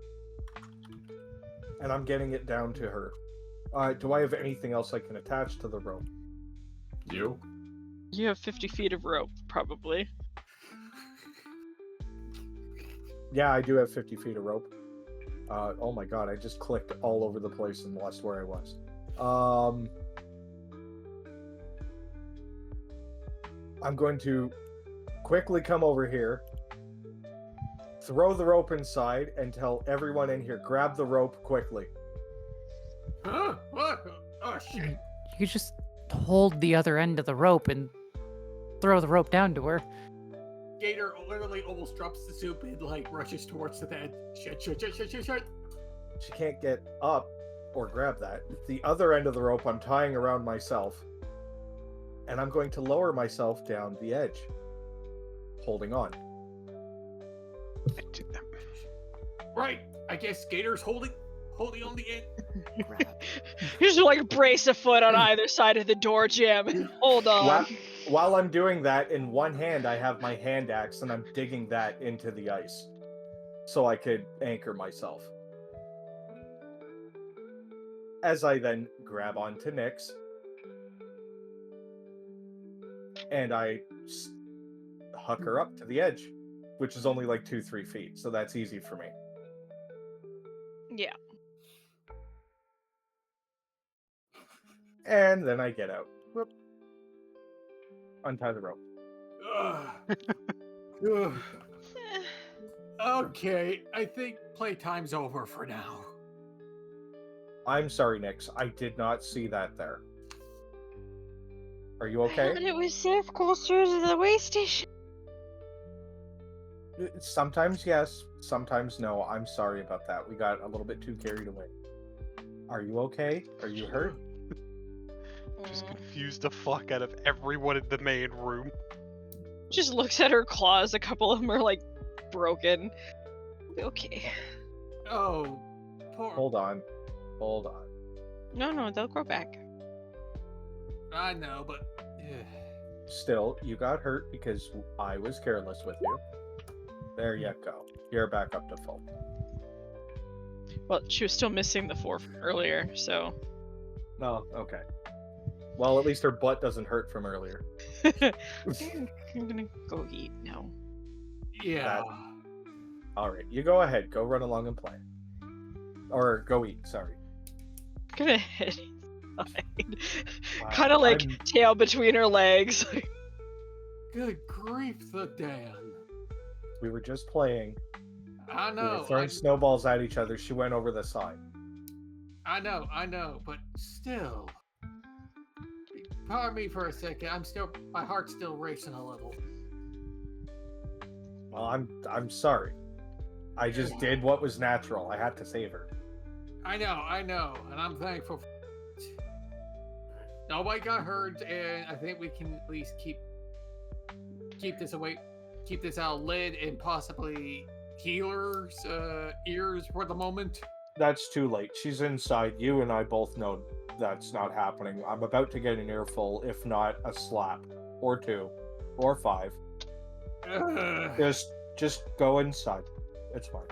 And I'm getting it down to her. Do I have anything else I can attach to the rope? You? You have 50 feet of rope, probably. Yeah, I do have 50 feet of rope. Oh my god, I just clicked all over the place and lost where I was. I'm going to quickly come over here, throw the rope inside, and tell everyone in here, grab the rope quickly. Huh? What? Oh, shit. You could just hold the other end of the rope and throw the rope down to her. Gator literally almost drops the soup and, like, rushes towards the bed. Shit. She can't get up or grab that. The other end of the rope I'm tying around myself, and I'm going to lower myself down the edge, holding on. Right. I guess Gator's holding on the end. You just like brace a foot on either side of the door jam. Hold on. While I'm doing that, in one hand I have my hand axe and I'm digging that into the ice so I could anchor myself. As I then grab onto Nyx and I huck her up to the edge, which is only like 2-3 feet, so that's easy for me. Yeah. And then I get out. Whoop. Untie the rope. Ugh. Okay, I think playtime's over for now. I'm sorry, Nyx. I did not see that there. Are you okay? But it was safe closer to the way station. Sometimes yes, sometimes no. I'm sorry about that. We got a little bit too carried away. Are you okay? Are you hurt? Just confused the fuck out of everyone in the main room. Just looks at her claws. A couple of them are like broken. Okay. Oh, poor. Hold on. No, they'll grow back. I know, but Still, you got hurt because I was careless with you. There you go. You're back up to full. Well, she was still missing the 4 from earlier, so. Oh, okay. Well, at least her butt doesn't hurt from earlier. I'm gonna go eat now. yeah. All right, you go ahead. Go run along and play. Or go eat, sorry. Gonna head inside. Kind of like tail between her legs. Good grief, Thadan. We were just playing. I We know. were throwing snowballs at each other. She went over the side. I know, but still. Pardon me for a second. My heart's still racing a little. Well, I'm sorry. I just did what was natural. I had to save her. I know, and I'm thankful. Nobody got hurt, and I think we can at least keep this away, keep this out of Lid and possibly Healer's ears for the moment. That's too late. She's inside. You and I both know that's not happening. I'm about to get an earful, if not a slap, or 2, or 5. Just go inside. It's fine.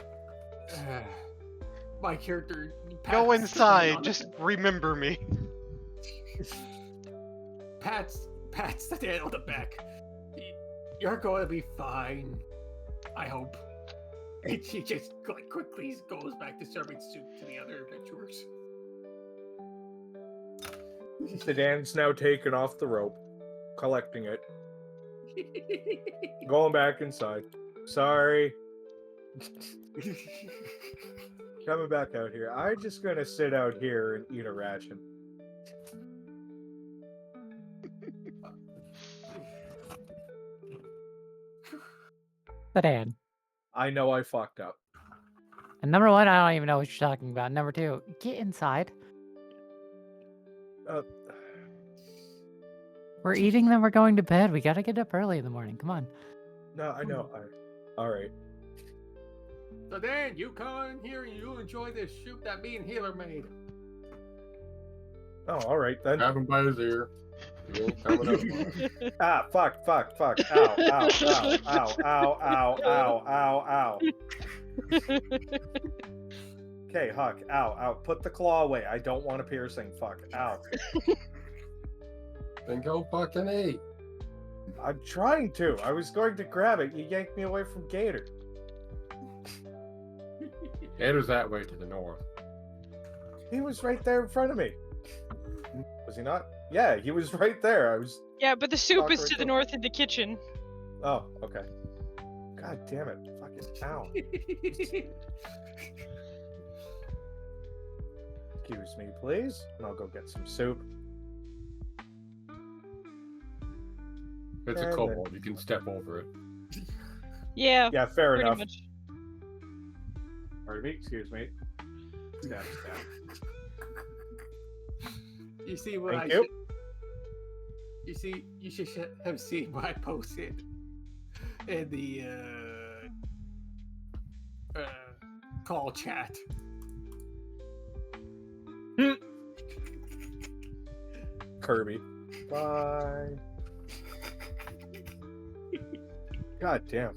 My character. Go inside. Just remember me. Pats the dad on the back. You're going to be fine. I hope. And she just quickly goes back to serving soup to the other adventurers. Thadan's now taken off the rope, collecting it, going back inside. Sorry. Coming back out here. I'm just gonna sit out here and eat a ration. Thadan. I know I fucked up. And number 1, I don't even know what you're talking about. Number 2, get inside. We're eating, then we're going to bed. We gotta get up early in the morning. Come on. No, I know. All right. So then you come in here and you enjoy this soup that me and Healer made. Oh, all right then. Grab him by his ear. He ain't coming up. Fuck. Ow. Okay, Huck, ow. Put the claw away. I don't want a piercing. Fuck, ow. Then go fucking eat. I'm trying to. I was going to grab it. You yanked me away from Gator. Gator's that way to the north. He was right there in front of me. Was he not? Yeah, he was right there. I was. Yeah, but the soup is Awkward to the though. north in the kitchen. Oh, okay. God damn it. Fucking ow. Excuse me, please. And I'll go get some soup. It's a And kobold. You can step over it. Yeah, Yeah, fair pretty enough. much. Pardon me, excuse me. Stab. You see what Thank I you. should... You see, you should have seen what I posted in the call chat. Kirby. Bye. God damn.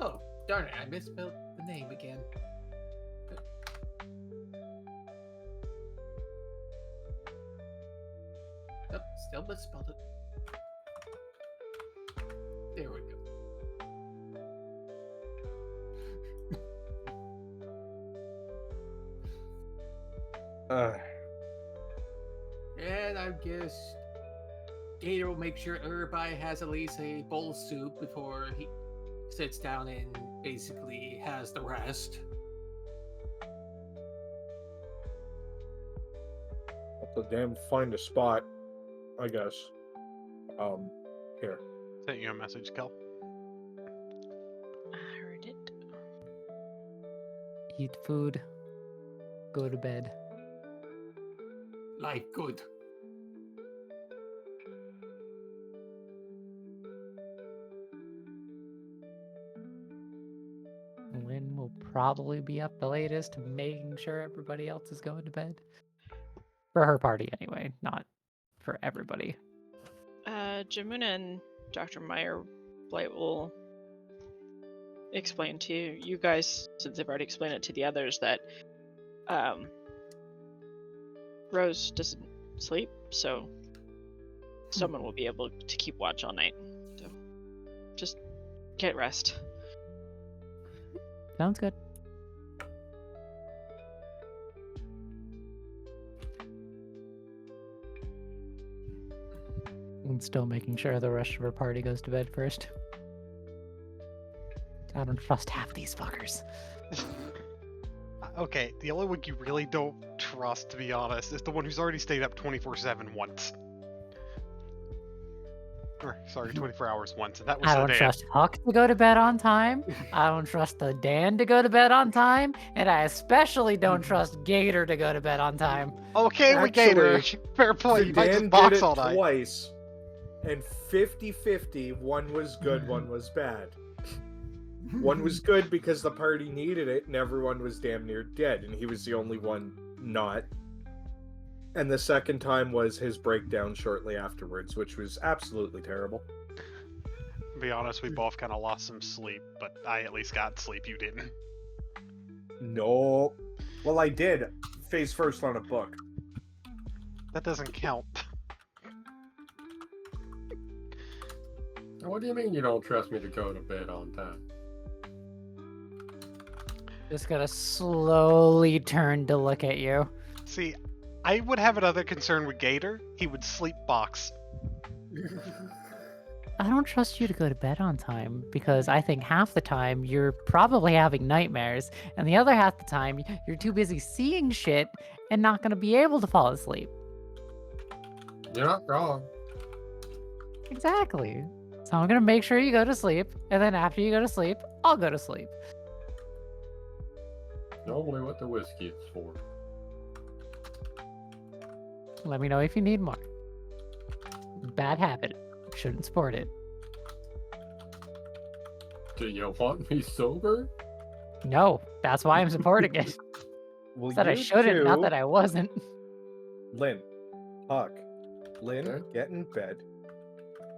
Oh, darn it, I misspelled the name again. Oh, still misspelled it. There we go. And I guess Gator will make sure everybody has at least a bowl of soup before he sits down and basically has the rest. Have to damn find a spot, I guess. Here. Sent you a message, Kel. I heard it. Eat food. Go to bed. Life good. Lynn will probably be up the latest, making sure everybody else is going to bed. For her party, anyway, not for everybody. Jamuna and Dr. Meyer Blight will explain to you guys, since they've already explained it to the others, that Rose doesn't sleep, so someone will be able to keep watch all night. So just get rest. Sounds good. And still making sure the rest of her party goes to bed first. I don't trust half these fuckers. Okay, the only one you really don't trust, to be honest, is the one who's already stayed up 24/7 once. Or, sorry, 24 hours once, and that was I don't Thadan. trust Huck to go to bed on time. I don't trust the Dan to go to bed on time. And I especially don't trust Gator to go to bed on time. Okay, with Gator. Fair point. You might Dan just box did it all night. twice, and 50-50. One was good, one was bad. One was good because the party needed it, and everyone was damn near dead, and he was the only one not. And the second time was his breakdown shortly afterwards, which was absolutely terrible. To be honest, we both kind of lost some sleep, but I at least got sleep. You didn't. No. Well, I did. Face first on a book. That doesn't count. What do you mean you don't trust me to go to bed on time? Just gonna slowly turn to look at you. See, I would have another concern with Gator. He would sleep box. I don't trust you to go to bed on time because I think half the time you're probably having nightmares, and the other half the time you're too busy seeing shit and not gonna be able to fall asleep. You're not wrong. Exactly. So I'm gonna make sure you go to sleep, and then after you go to sleep, I'll go to sleep. Normally what the whiskey is for. Let me know if you need more. Bad habit. Shouldn't support it. Do you want me sober? No, that's why I'm supporting it. Well, Said I you shouldn't, not two- that I wasn't. Lynn. Huck. Lynn, Okay. get in bed.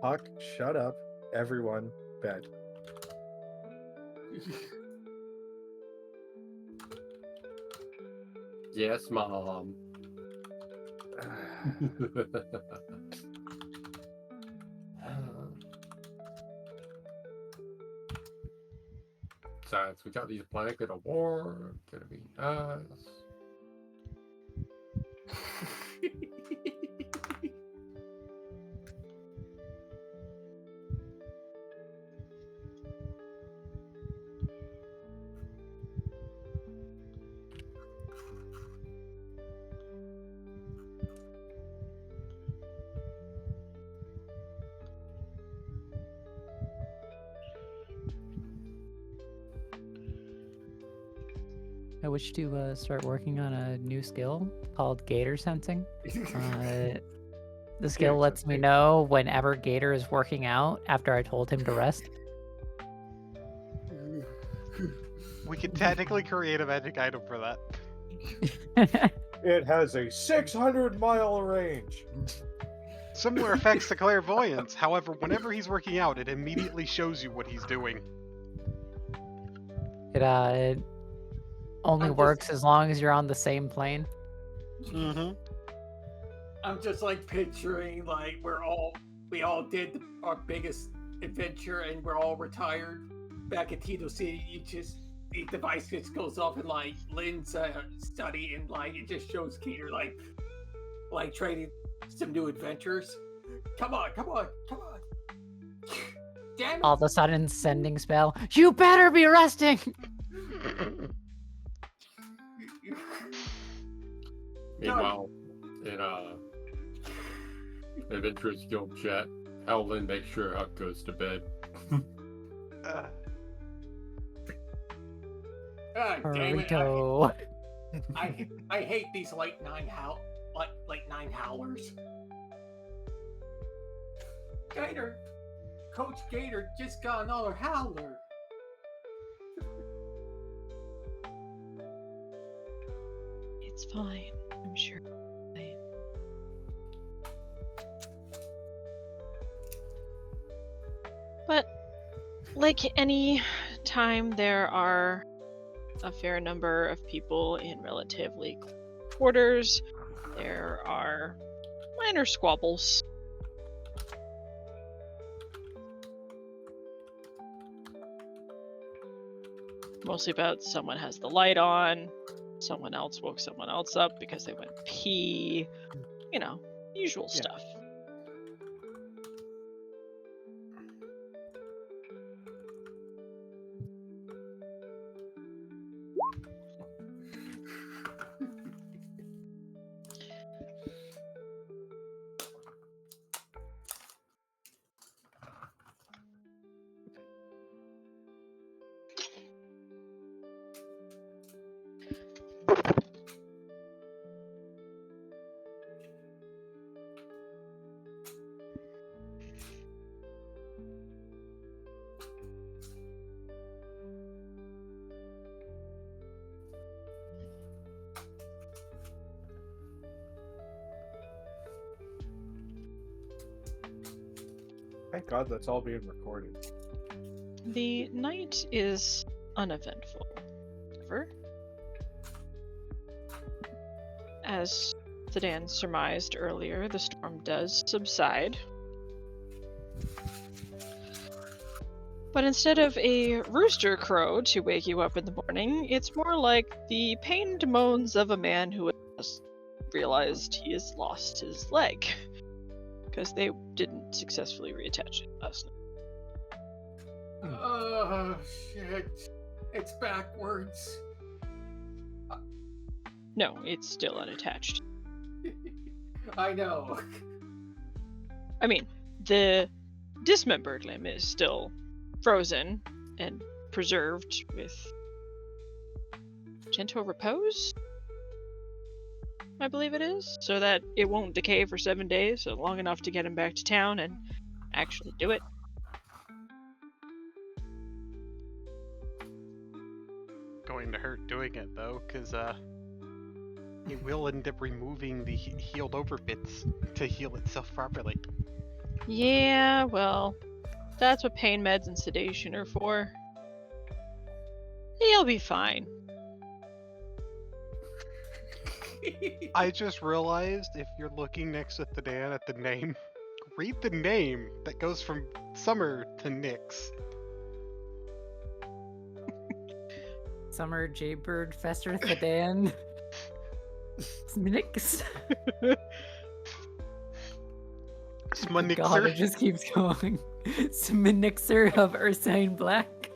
Huck, shut up. Everyone, bed. Yes, Mom. Besides, we got these blanket of war. Gonna be nice. I wish to start working on a new skill called Gator Sensing. The skill lets me know whenever Gator is working out after I told him to rest. We could technically create a magic item for that. It has a 600-mile range. Similar effects to clairvoyance. However, whenever he's working out, it immediately shows you what he's doing. It only works as long as you're on the same plane. Mm-hmm. I'm just like picturing like we all did our biggest adventure and we're all retired back at Tito City. The device just goes off in like Lin's study and like it just shows Keter like trading some new adventures. Come on. Damn it. All of a sudden, sending spell. You better be resting. Meanwhile, in Adventurers Guild chat, Howlin makes sure Huck goes to bed. Damn it. Go. I hate these late night howlers. Gator, Coach Gator just got another howler. It's fine. I'm sure. But like any time there are a fair number of people in relatively close quarters, there are minor squabbles. Mostly about someone has the light on, someone else woke someone else up because they went pee, usual stuff. Thank God that's all being recorded. The night is uneventful. However, as Thadan surmised earlier, the storm does subside. But instead of a rooster crow to wake you up in the morning, it's more like the pained moans of a man who has realized he has lost his leg. Because they didn't successfully reattach it last night. Oh, shit. It's backwards. No, it's still unattached. I know. I mean, the dismembered limb is still frozen and preserved with gentle repose, I believe it is, so that it won't decay for 7 days, so long enough to get him back to town and actually do it. Going to hurt doing it though, because it will end up removing the healed over bits to heal itself properly. Yeah, well, that's what pain meds and sedation are for. He'll be fine. I just realized if you're looking next to Thadan at the name, read the name that goes from Summer to Nyx. Summer Jaybird Fester Thadan. Sminix. God, it Smanixer. just keeps going. Sminixer of Ursine Black.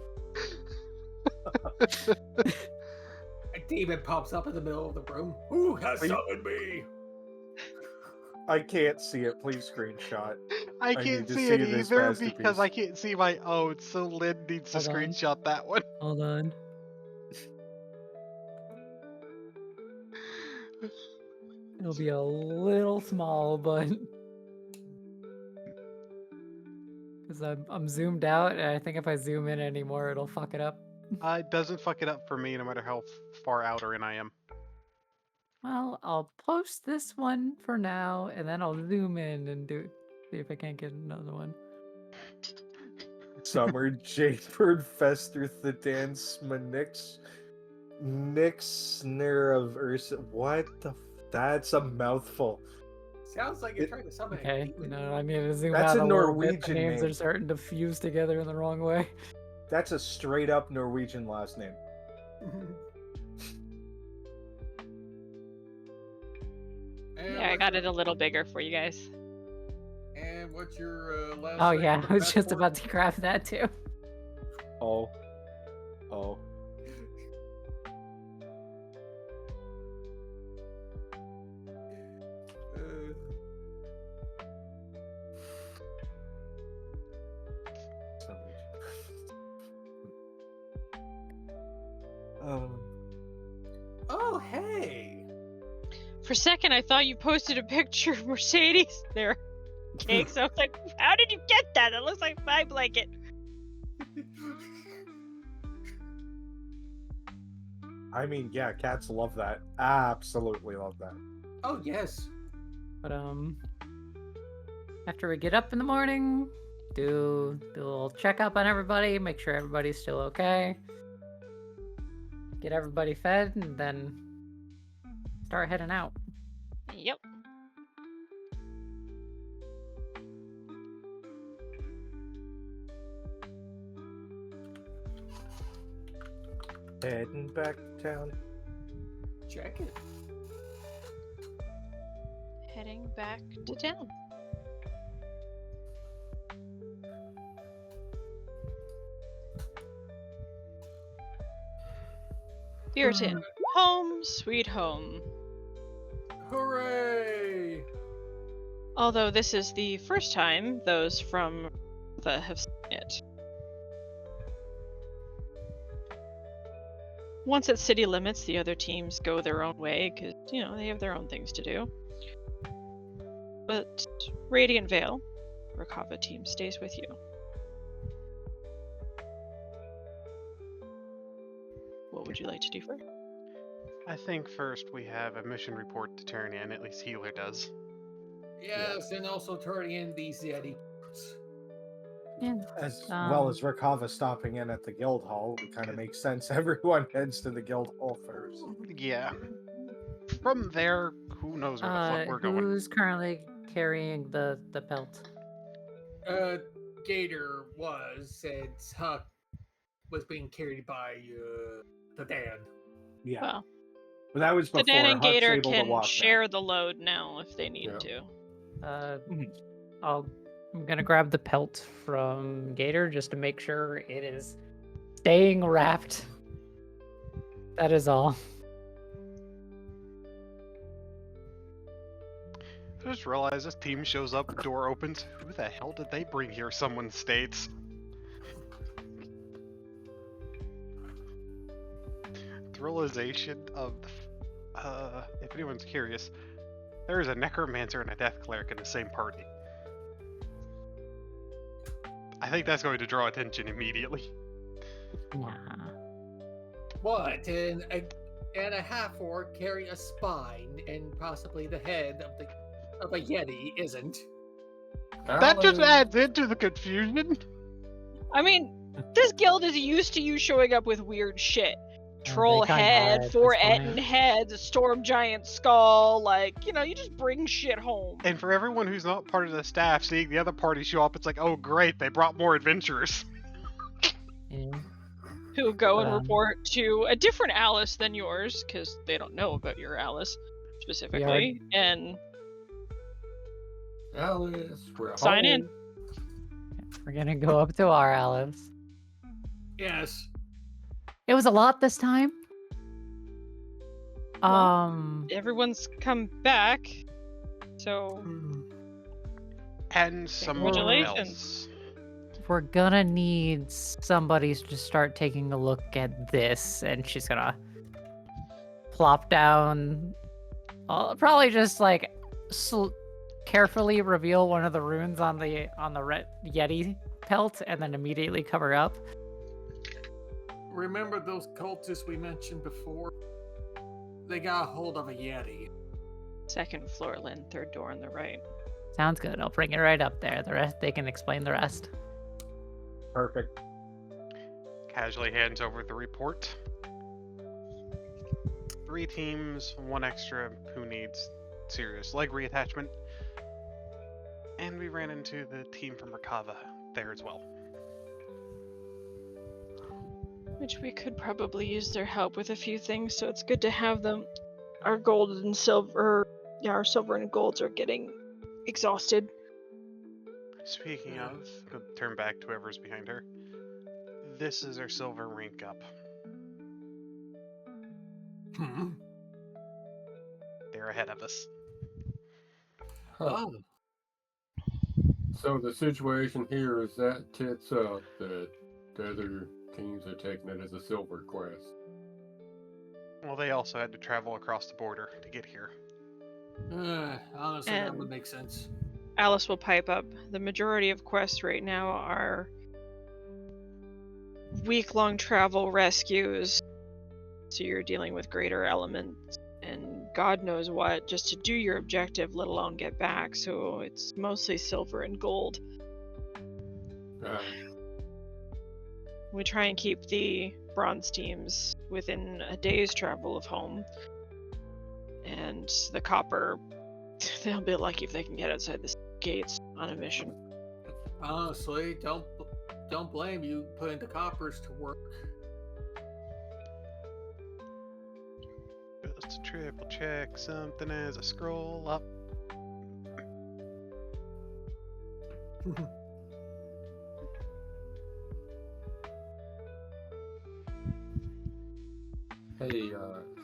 A demon pops up in the middle of the room. Who has summoned me? I can't see it. Please screenshot. I need can't to see see it this either masterpiece. because I can't see my own, so Lin needs to Hold on. screenshot that one. Hold on. It'll be a little small, but because I'm zoomed out, and I think if I zoom in anymore, it'll fuck it up. It doesn't fuck it up for me no matter how far out or in I am. Well, I'll post this one for now, and then I'll zoom in and see if I can't get another one. Summer Jaybird Fester Thadan Smanix Nixner of Ursa. What the? That's a mouthful. Sounds like you're trying to summon a Okay, demon. no, I need to zoom That's out a a little bit. The Norwegian names name. are starting to fuse together in the wrong way. That's a straight up Norwegian last name. And Yeah, I what's got your- it a little bigger for you guys. And what's your last Oh name yeah, for I was just passport? about to grab that too. Oh. Uh, Oh, hey! For a second, I thought you posted a picture of Mercedes there, Caex. I was like, how did you get that? That looks like my blanket. I mean, yeah, cats love that. Absolutely love that. Oh, yes. But after we get up in the morning, do a little checkup on everybody, make sure everybody's still okay. Get everybody fed, and then start heading out. Yep. Heading back to town. Check it. Heading back to town. Puritan. Home, sweet home. Hooray! Although this is the first time those from the have seen it. Once at city limits, the other teams go their own way because, they have their own things to do. But Radiant Vale, Rakava team stays with you. What would you like to do first? I think first we have a mission report to turn in, at least Healer does. Yes, and also turning in these Yeti. Yeah. As well as Rakava stopping in at the guild hall, it kind of makes sense. Everyone heads to the guild hall first. Yeah. From there, who knows where the fuck we're going. Who's currently carrying the pelt? Gator was, since Huck was being carried by Thadan. Yeah. Well, But that was before Thadan and Huck's Gator able to can walk share the load now if they need Yeah. to. I'm gonna grab the pelt from Gator just to make sure it is staying wrapped. That is all. I just realized this team shows up, door opens. Who the hell did they bring here? Someone states. The realization of, if anyone's curious, there is a necromancer and a death cleric in the same party. I think that's going to draw attention immediately. Nah. What? And a half-orc carrying a spine and possibly the head of a Yeti isn't. That just adds into the confusion. I mean, This guild is used to you showing up with weird shit. They Troll kinda are head, at 4 this point. Etten heads, a storm giant skull, like, you know, you just bring shit home. And for everyone who's not part of the staff, seeing the other party show up, it's like, oh great, they brought more adventurers. Yeah. Who go and Um, report to a different Alice than yours, because they don't know about your Alice specifically, and Alice, we're Sign in. home. We're gonna go up to our Alice. Yes. It was a lot this time. Well, everyone's come back, so And someone else. Congratulations. we're gonna need somebody to start taking a look at this, and she's gonna plop down. Probably just like carefully reveal one of the runes on the red Yeti pelt, and then immediately cover up. Remember those cultists we mentioned before? They got a hold of a Yeti. second floor, Lin, third door on the right. Sounds good. I'll bring it right up there. The rest, they can explain the rest. Perfect. Casually hands over the report. 3 teams, 1 extra who needs serious leg reattachment. And we ran into the team from Rakava there as well. Which we could probably use their help with a few things, so it's good to have them. Our gold and silver, our silver and golds are getting exhausted. Speaking of, go turn back to whoever's behind her. This is our silver rank up. They're ahead of us. Huh. Oh. So the situation here is that tits up that the other teams are taking it as a silver quest. Well, they also had to travel across the border to get here. Honestly, that And- would make sense. Alice will pipe up. The majority of quests right now are week-long travel rescues. So you're dealing with greater elements and God knows what just to do your objective, let alone get back. So it's mostly silver and gold. We try and keep the bronze teams within a day's travel of home. And the copper, they'll be lucky if they can get outside the gates on a mission. Honestly, don't blame you putting the coppers to work. Just to triple check something as I scroll up. Hey,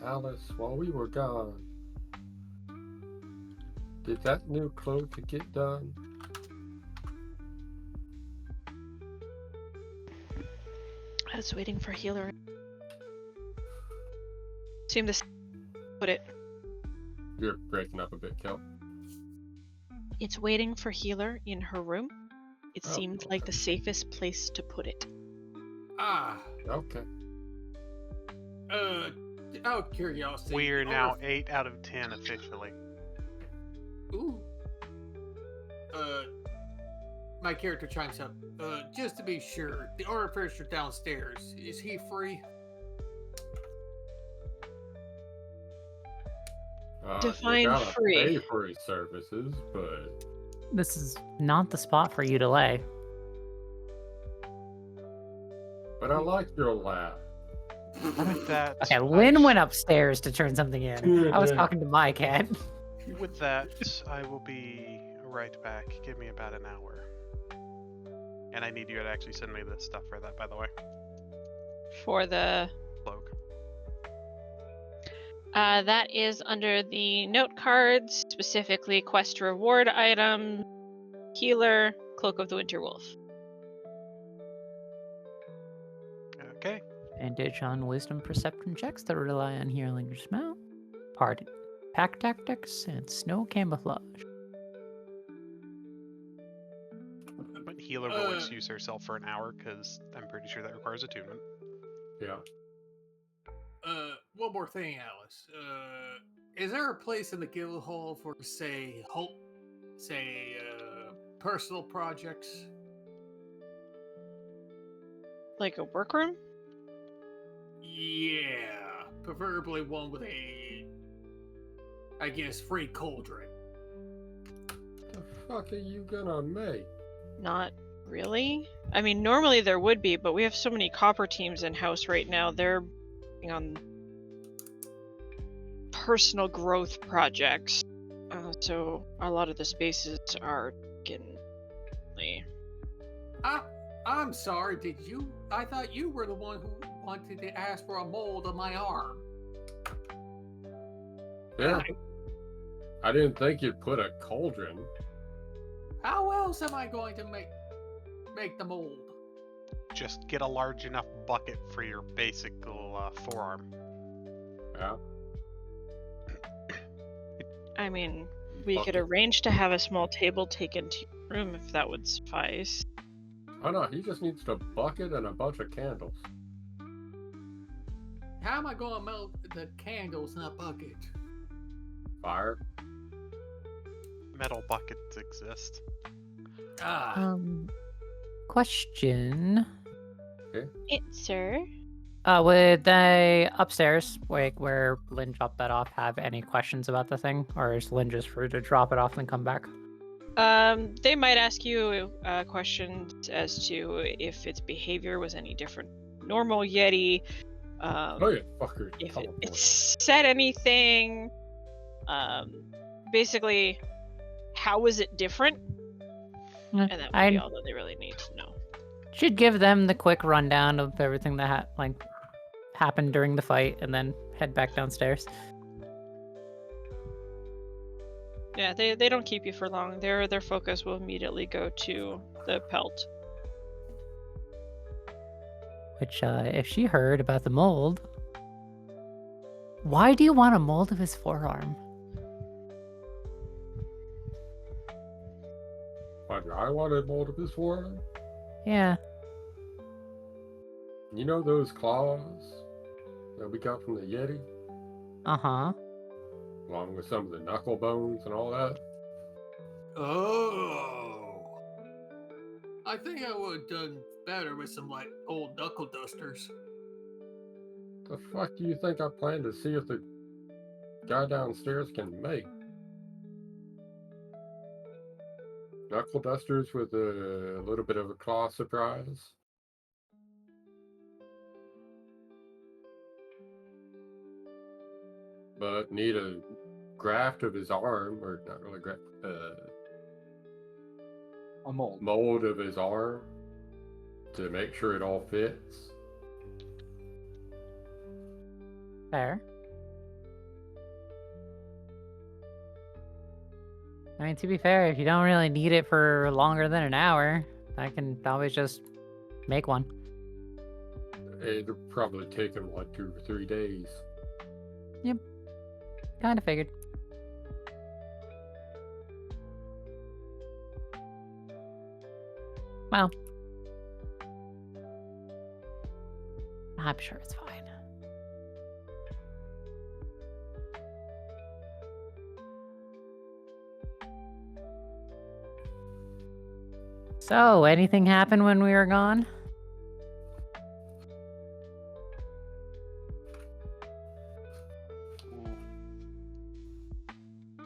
Alice, while we were gone, did that new cloak get done? I was waiting for healer. Seem to put it. You're breaking up a bit, Kel. It's waiting for healer in her room. It Oh, seemed like the safest place to put it. Okay. Out of curiosity. We're now 8 out of 10 officially. Ooh. My character chimes up. Just to be sure, the artificer downstairs, is he free? Define you gotta free. pay for his services, but This is not the spot for you to lay. I like your laugh. With that, Okay, Lynn went upstairs to turn something in. I was Yeah. talking to my cat. With that, I will be right back. Give me about an hour. And I need you to actually send me the stuff for that, by the way. For the Cloak. that is under the note cards, specifically quest reward item, healer, cloak of the winter wolf. Okay. Advantage on wisdom perception checks that rely on healing smell, party, pack tactics, and snow camouflage. But healer will excuse herself for an hour, because I'm pretty sure that requires attunement. Yeah. One more thing, Alice. Is there a place in the guild hall for, say, personal projects? Like a workroom? Yeah, preferably one with a, I guess, free cauldron. The fuck are you gonna make? Not really. I mean, normally there would be, but we have so many copper teams in house right now. They're working on personal growth projects, so a lot of the spaces are getting. I'm sorry. Did you? I thought you were the one who wanted to ask for a mold of my arm. Yeah. I didn't think you'd put a cauldron. How else am I going to make the mold? Just get a large enough bucket for your basic forearm. Yeah. I mean, we could Bucket. arrange to have a small table taken to your room if that would suffice. Oh no, he just needs a bucket and a bunch of candles. How am I going to melt the candles in a bucket? Fire. Metal buckets exist. Question. Sir? Would they upstairs, like where Lin dropped that off, have any questions about the thing, or is Lin just free to drop it off and come back? They might ask you questions as to if its behavior was any different from normal Yeti. Oh yeah, fucker. If teleport. it said anything. Basically, how was it different? And that would be all that they really need to know. Should give them the quick rundown of everything that happened during the fight, and then head back downstairs. Yeah, they don't keep you for long. Their focus will immediately go to the pelt. Which, if she heard about the mold, why do you want a mold of his forearm? Why do I want a mold of his forearm? Yeah. You know those claws that we got from the Yeti? Uh-huh. Along with some of the knuckle bones and all that? Oh. I think I would have done better with some, like, old knuckle dusters. The fuck do you think I plan to see if the guy downstairs can make? Knuckle dusters with a little bit of a claw surprise? But need a graft of his arm, or not really graft, A mold. mold of his arm to make sure it all fits. Fair. I mean, to be fair, if you don't really need it for longer than an hour, I can always just make one. It'll probably take him like 2 or 3 days. Kind of figured. Well, I'm sure it's fine. So, anything happen when we were gone?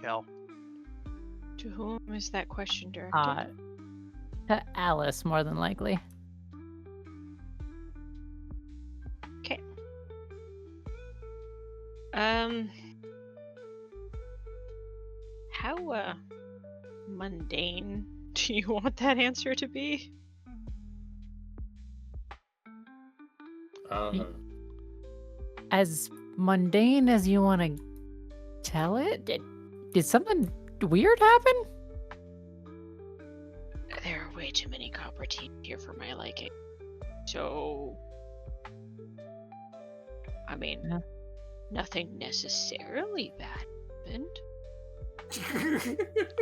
Kel. To whom is that question directed? To Alice, more than likely. Okay. How mundane do you want that answer to be? As mundane as you want to tell it? Did something weird happen? There are way too many copper teeth here for my liking. So, I mean, Yeah. nothing necessarily bad happened,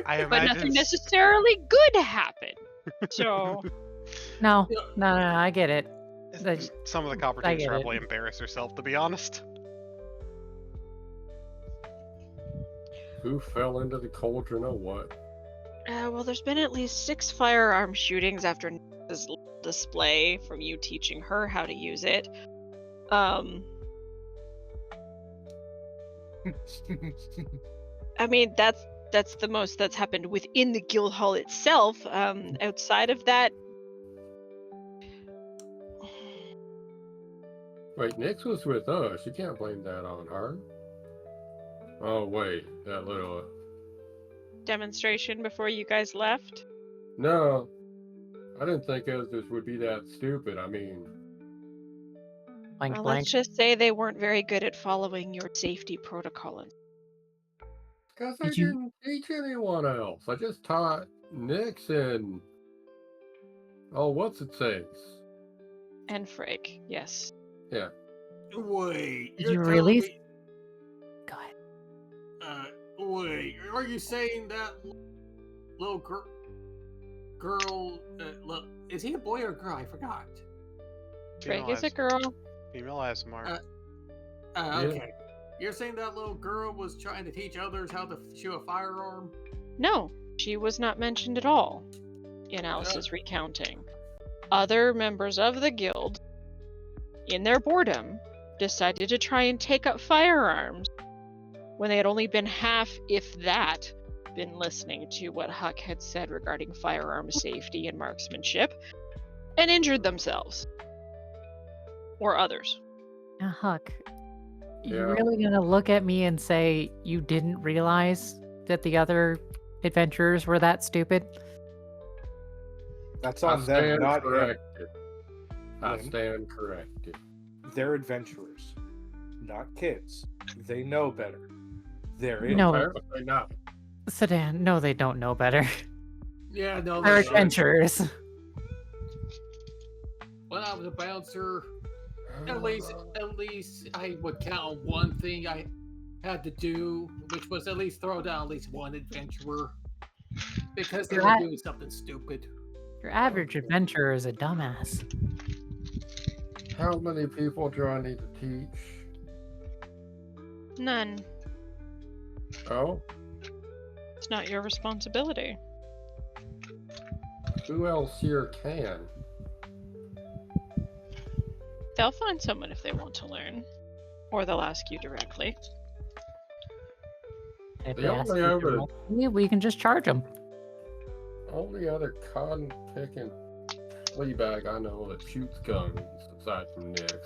I but imagine nothing necessarily good happened. So, No, I get it. some of the copper I teams get it. probably embarrass herself, to be honest. Who fell into the cauldron or what? well, there's been at least 6 firearm shootings after Nexus display from you teaching her how to use it. I mean, that's the most that's happened within the guild hall itself. Outside of that, Wait, Nyx was with us. You can't blame that on her. Oh, wait. That little... demonstration before you guys left. No. I didn't think this would be that stupid. I mean... Blank, Well, blank. let's just say they weren't very good at following your safety protocol. Because I Did you- didn't teach anyone else. I just taught Nyx and... Oh, what's it says? And Frigg, yes. Yeah. Wait, Did you're you telling really? me- Go ahead. Wait, are you saying that little girl? Is he a boy or a girl? I forgot. Frigg Female is a as- girl. Female as Mark. Yeah. Okay. You're saying that little girl was trying to teach others how to shoot a firearm? No, she was not mentioned at all in Alice's recounting. Other members of the guild, in their boredom, decided to try and take up firearms when they had only been half, if that, been listening to what Huck had said regarding firearm safety and marksmanship, and injured themselves. Or others. Now, Huck, Yeah. you really gonna look at me and say you didn't realize that the other adventurers were that stupid? That's I on them, stand not him. corrected. I Lynn. stand corrected. They're adventurers, not kids. They know better. They're in. No, Apparently not. Sedan, no, they don't know better. Yeah, no. They're that's right. adventurers. When I was a bouncer, at least I would count on one thing I had to do, which was at least throw down at least one adventurer, because they were Right. doing something stupid. Your average adventurer is a dumbass. How many people do I need to teach? None. Oh, It's not your responsibility. who else here can? They'll find someone if they want to learn. Or they'll ask you directly. If The they ask only you other- directly, we can just charge them. Only other cotton picking flea bag I know that shoots guns, aside from Nyx,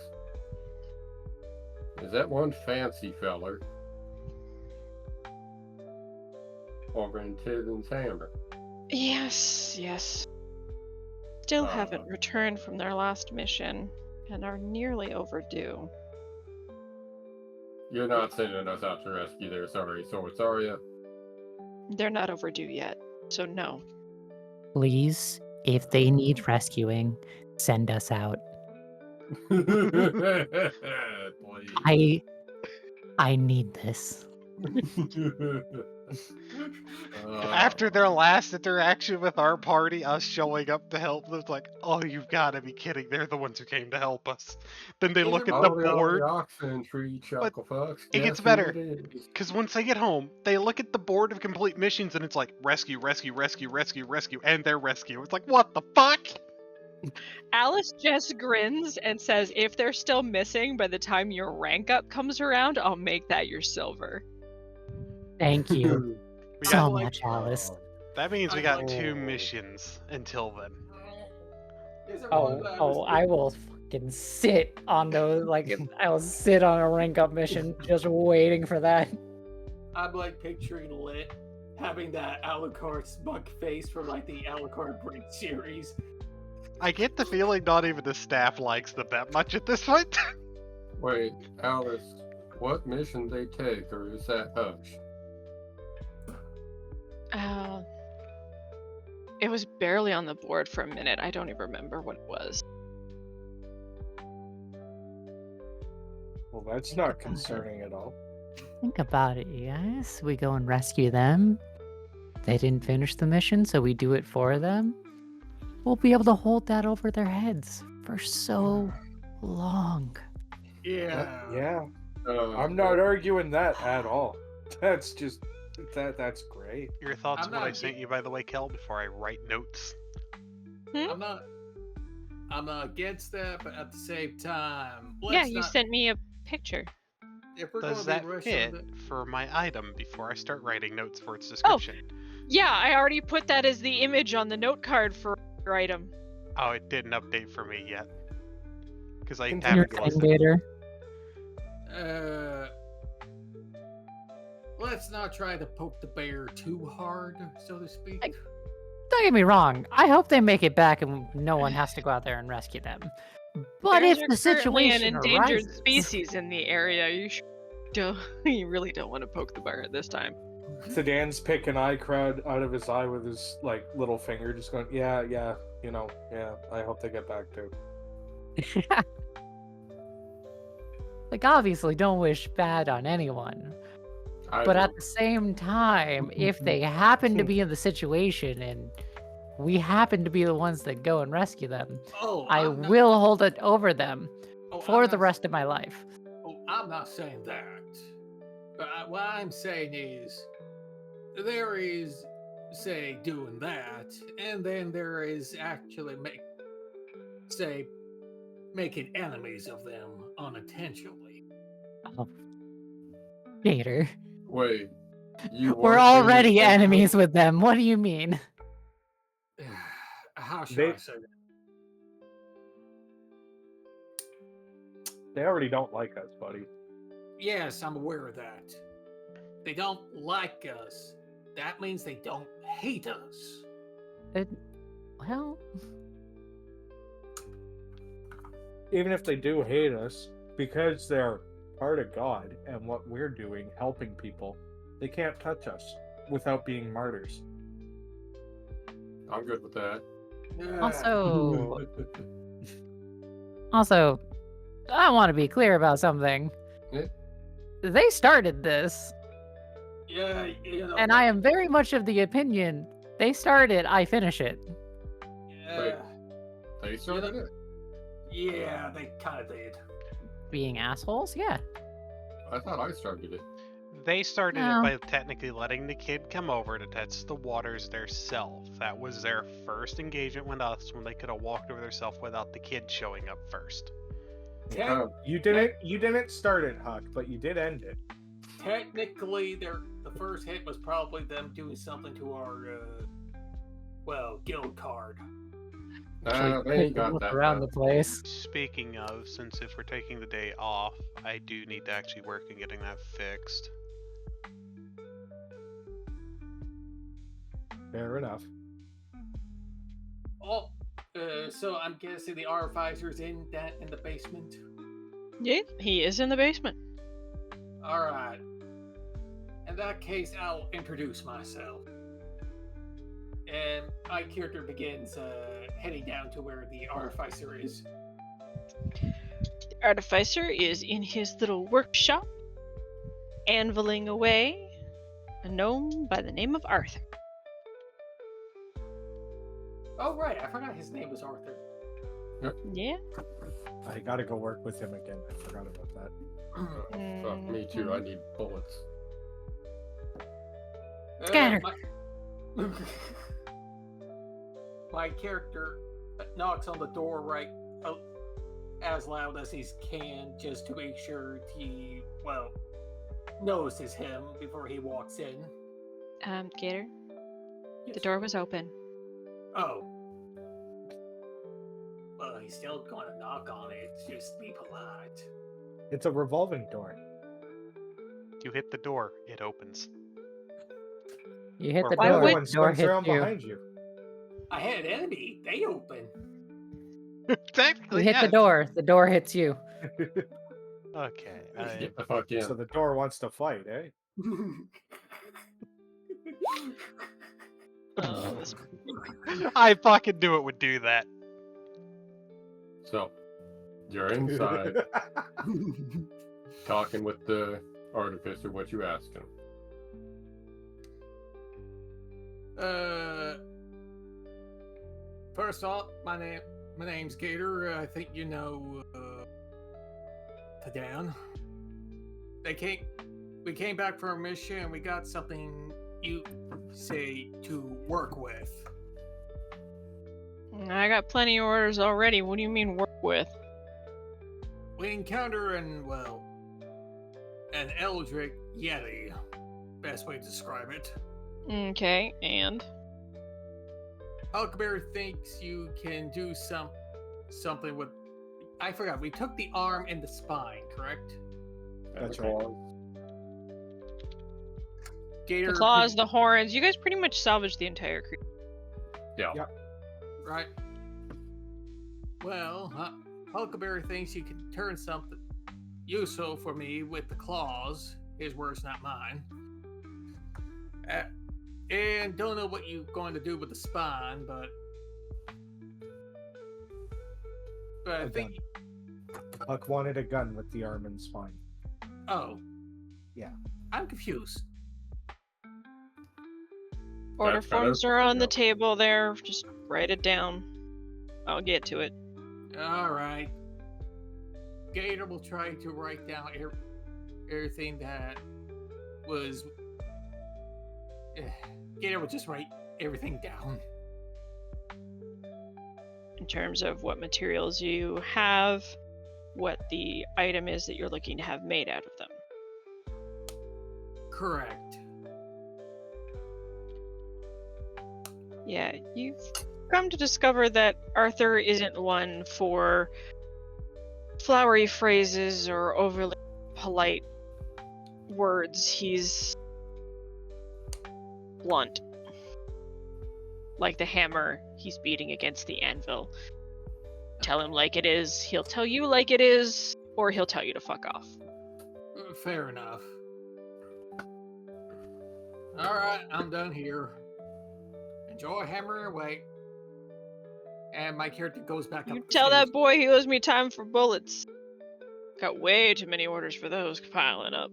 is that one fancy feller over in Thadan's Hammer. Yes, yes. Still haven't Uh. returned from their last mission and are nearly overdue. You're not sending us out to rescue their sorry swords, are you? They're not overdue yet, so no. Please, if they need rescuing, send us out. Please. I need this. After their last interaction with our party, us showing up to help them, it's like, oh, you've got to be kidding. They're the ones who came to help us. Then they look at the board, oxen tree, chuckle fucks. it Guess gets who better. it is? because once they get home, they look at the board of complete missions and it's like, rescue, rescue, rescue, rescue, rescue, and their rescue. It's like, what the fuck? Alice just grins and says, if they're still missing by the time your rank up comes around, I'll make that your silver. Thank you We so got, much, Alice. that means we I got like- 2 missions until then. I will fucking sit on those. Like, I will sit on a rank up mission just waiting for that. I'm like picturing Lit having that Alucard smug face from like the Alucard Break series. I get the feeling not even the staff likes them that much at this point. Wait, Alice, what mission they take, or is that hush? It was barely on the board for a minute. I don't even remember what it was. Well, that's not concerning at all. Think about it, you guys. We go and rescue them. They didn't finish the mission, so we do it for them. We'll be able to hold that over their heads for so long. Yeah. Yeah, I'm not arguing that at all. That's just that's great. Your thoughts I'm on what I not sent you, by the way, Kel, before I write notes. I'm not. I'm not against that, but at the same time, Yeah, let's you not, sent me a picture. if we're Does going that to be rushing fit for my item before I start writing notes for its Oh. description? Yeah, I already put that as the image on the note card for your item. Oh, it didn't update for me yet. Because I Continue. You're haven't saying, listened. Gator. let's not try to poke the bear too hard, so to speak. Don't get me wrong. I hope they make it back and no one has to go out there and rescue them. But Bears if are the currently an situation endangered arises, species in the area. You really don't want to poke the bear at this time. Thadan's picking eye crowd out of his eye with his like little finger, just going, yeah, you know, yeah. I hope they get back too. like obviously, don't wish bad on anyone. But at the same time, if they happen to be in the situation and we happen to be the ones that go and rescue them, I will hold it over them for the rest of my life. Oh, I'm not saying that. But what I'm saying is, there is, say, doing that, and then there is actually making enemies of them unintentionally. Oh, Gator. Wait. We're already enemies with them. What do you mean? How should They- I say that? They already don't like us, buddy. Yes, I'm aware of that. They don't like us. That means they don't hate us. Well, Even if they do hate us, because they're part of God and what we're doing, helping people, they can't touch us without being martyrs. I'm good with that. also, I want to be clear about something. Yeah. They started this, Yeah, you know. and I am very much of the opinion they start it, I finish it. Yeah, They started it? yeah, they kind of did. Being assholes, yeah. I thought I started it. They started No. it by technically letting the kid come over to test the waters theirself. That was their first engagement with us when they could have walked over theirself without the kid showing up first. You didn't start it, Huck, but you did end it. Technically, the first hit was probably them doing something to our, guild card. They ain't got Look that around bad. the place. Speaking of, since if we're taking the day off, I do need to actually work on getting that fixed. Fair enough. Oh, so I'm guessing the artificer's in the basement. Yeah, he is in the basement. All right. In that case, I'll introduce myself. And my character begins heading down to where the artificer is. The artificer is in his little workshop, anviling away a gnome by the name of Arthur. Oh, right. I forgot his name was Arthur. Yeah. I gotta go work with him again. I forgot about that. Fuck, me too. I need bullets. Scatter. My character knocks on the door right as loud as he can, just to make sure he, notices him before he walks in. Gator, Yes. the door was open. Oh. Well, he's still going to knock on it. Just be polite. It's a revolving door. You hit the door, it opens. You hit Or the why door, would- the One door swings hits around you. behind you. I had an enemy. They open. You Technically, hit the yes. door, the door hits you. Okay. Get the fuck in. So the door wants to fight, eh? This- I fucking knew it would do that. So, you're inside, talking with the artificer. What you asking? First off, my name's Gator. I think you know Thadan. We came back from our mission and we got something you say to work with. I got plenty of orders already. What do you mean work with? We encounter an Eldritch Yeti. Best way to describe it. Okay, and? Huckleberry thinks you can do something with. I forgot. We took the arm and the spine, correct? That's And the right. claws. Gator. The claws, the horns. You guys pretty much salvaged the entire creature. Yeah. Yep. Right. Well, Huckleberry thinks you can turn something useful for me with the claws. His words, not mine. And don't know what you're going to do with the spine, but I A think. Huck wanted a gun with the arm and spine. Oh. Yeah. I'm confused. Order That's better. forms are on the Yep. table there. Just write it down. I'll get to it. All right. Gator will try to write down everything that was. Gator will just write everything down. In terms of what materials you have, what the item is that you're looking to have made out of them. Correct. Yeah, you've come to discover that Arthur isn't one for flowery phrases or overly polite words. He's blunt. Like the hammer he's beating against the anvil. Tell him like it is, he'll tell you like it is, or he'll tell you to fuck off. Fair enough. All right, I'm done here. Enjoy hammering away. And my character goes back You up the tell stairs. that boy he owes me time for bullets. Got way too many orders for those piling up.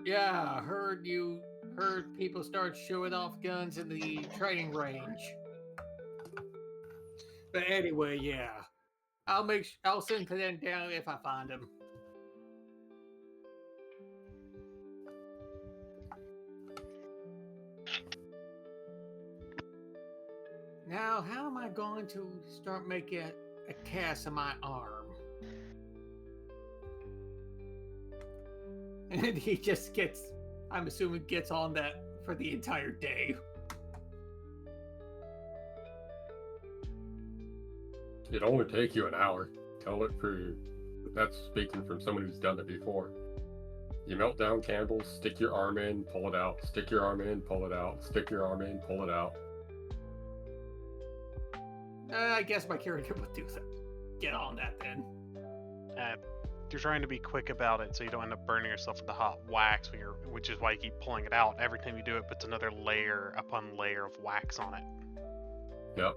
Yeah, I heard people start showing off guns in the training range. But anyway, yeah. I'll send Thadan down if I find him. Now, how am I going to start making a cast of my arm? And he just I'm assuming gets on that for the entire day. It'd only take you an hour. That's speaking from someone who's done it before. You melt down candles, stick your arm in, pull it out, stick your arm in, pull it out, stick your arm in, pull it out. I guess my character would do that. Get on that then. You're trying to be quick about it so you don't end up burning yourself with the hot wax, which is why you keep pulling it out. Every time you do it, puts another layer upon layer of wax on it. Yep.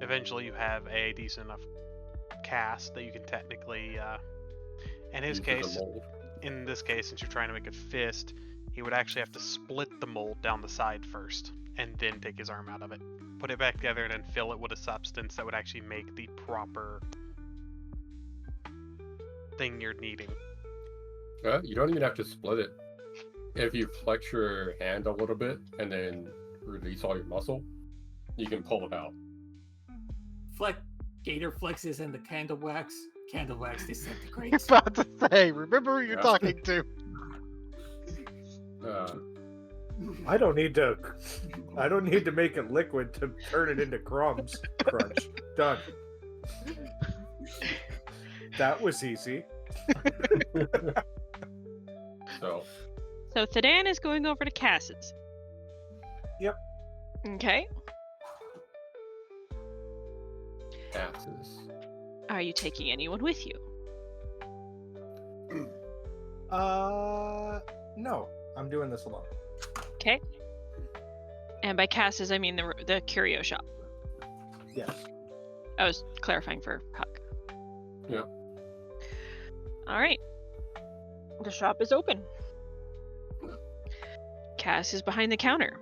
Eventually, you have a decent enough cast that you can technically, in Use this case, since you're trying to make a fist, he would actually have to split the mold down the side first, and then take his arm out of it. Put it back together, and then fill it with a substance that would actually make the proper thing you're needing. You don't even have to split it. If you flex your hand a little bit and then release all your muscle, you can pull it out. Gator flexes and the candle wax disintegrates. About to say, remember who you're Yeah. talking to. I don't need to make it liquid to turn it into crumbs. Crunch. Done. That was easy. So, So Thadan is going over to Cass's. Yep. Okay. passes. Are you taking anyone with you? No. I'm doing this alone. Okay. And by Cass's, I mean the curio shop. Yes. I was clarifying for Huck. Yeah. All right. The shop is open. Cass is behind the counter,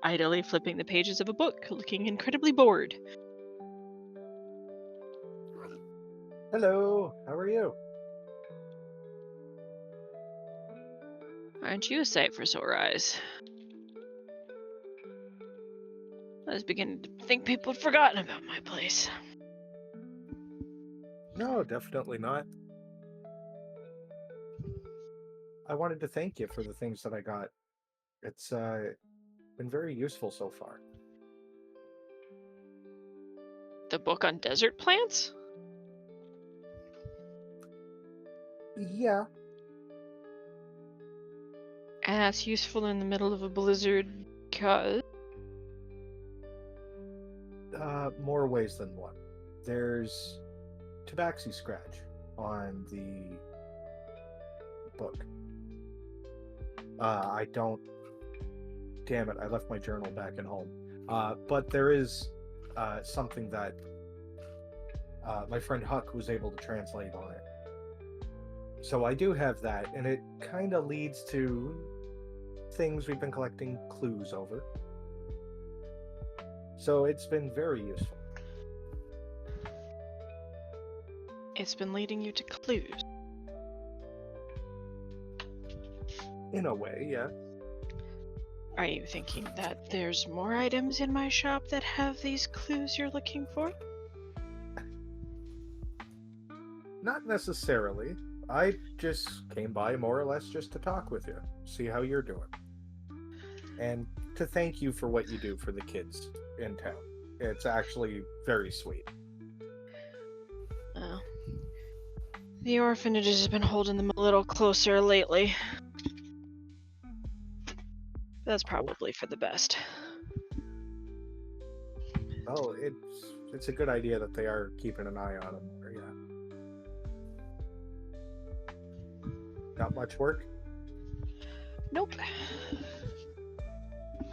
idly flipping the pages of a book, looking incredibly bored. Hello. How are you? Aren't you a sight for sore eyes? I was beginning to think people had forgotten about my place. No, definitely not. I wanted to thank you for the things that I got. It's been very useful so far. The book on desert plants? Yeah. And that's useful in the middle of a blizzard because... More ways than one. There's Tabaxi scratch on the book. I don't... Damn it, I left my journal back at home. But there is something that my friend Huck was able to translate on it. So I do have that, and it kind of leads to things we've been collecting clues over. So it's been very useful. It's been leading you to clues. In a way, yeah. Are you thinking that there's more items in my shop that have these clues you're looking for? Not necessarily. I just came by more or less just to talk with you, see how you're doing. And to thank you for what you do for the kids in town. It's actually very sweet. Oh. The orphanages have been holding them a little closer lately. That's probably for the best. Oh, it's a good idea that they are keeping an eye on them. Yeah. Not much work? Nope.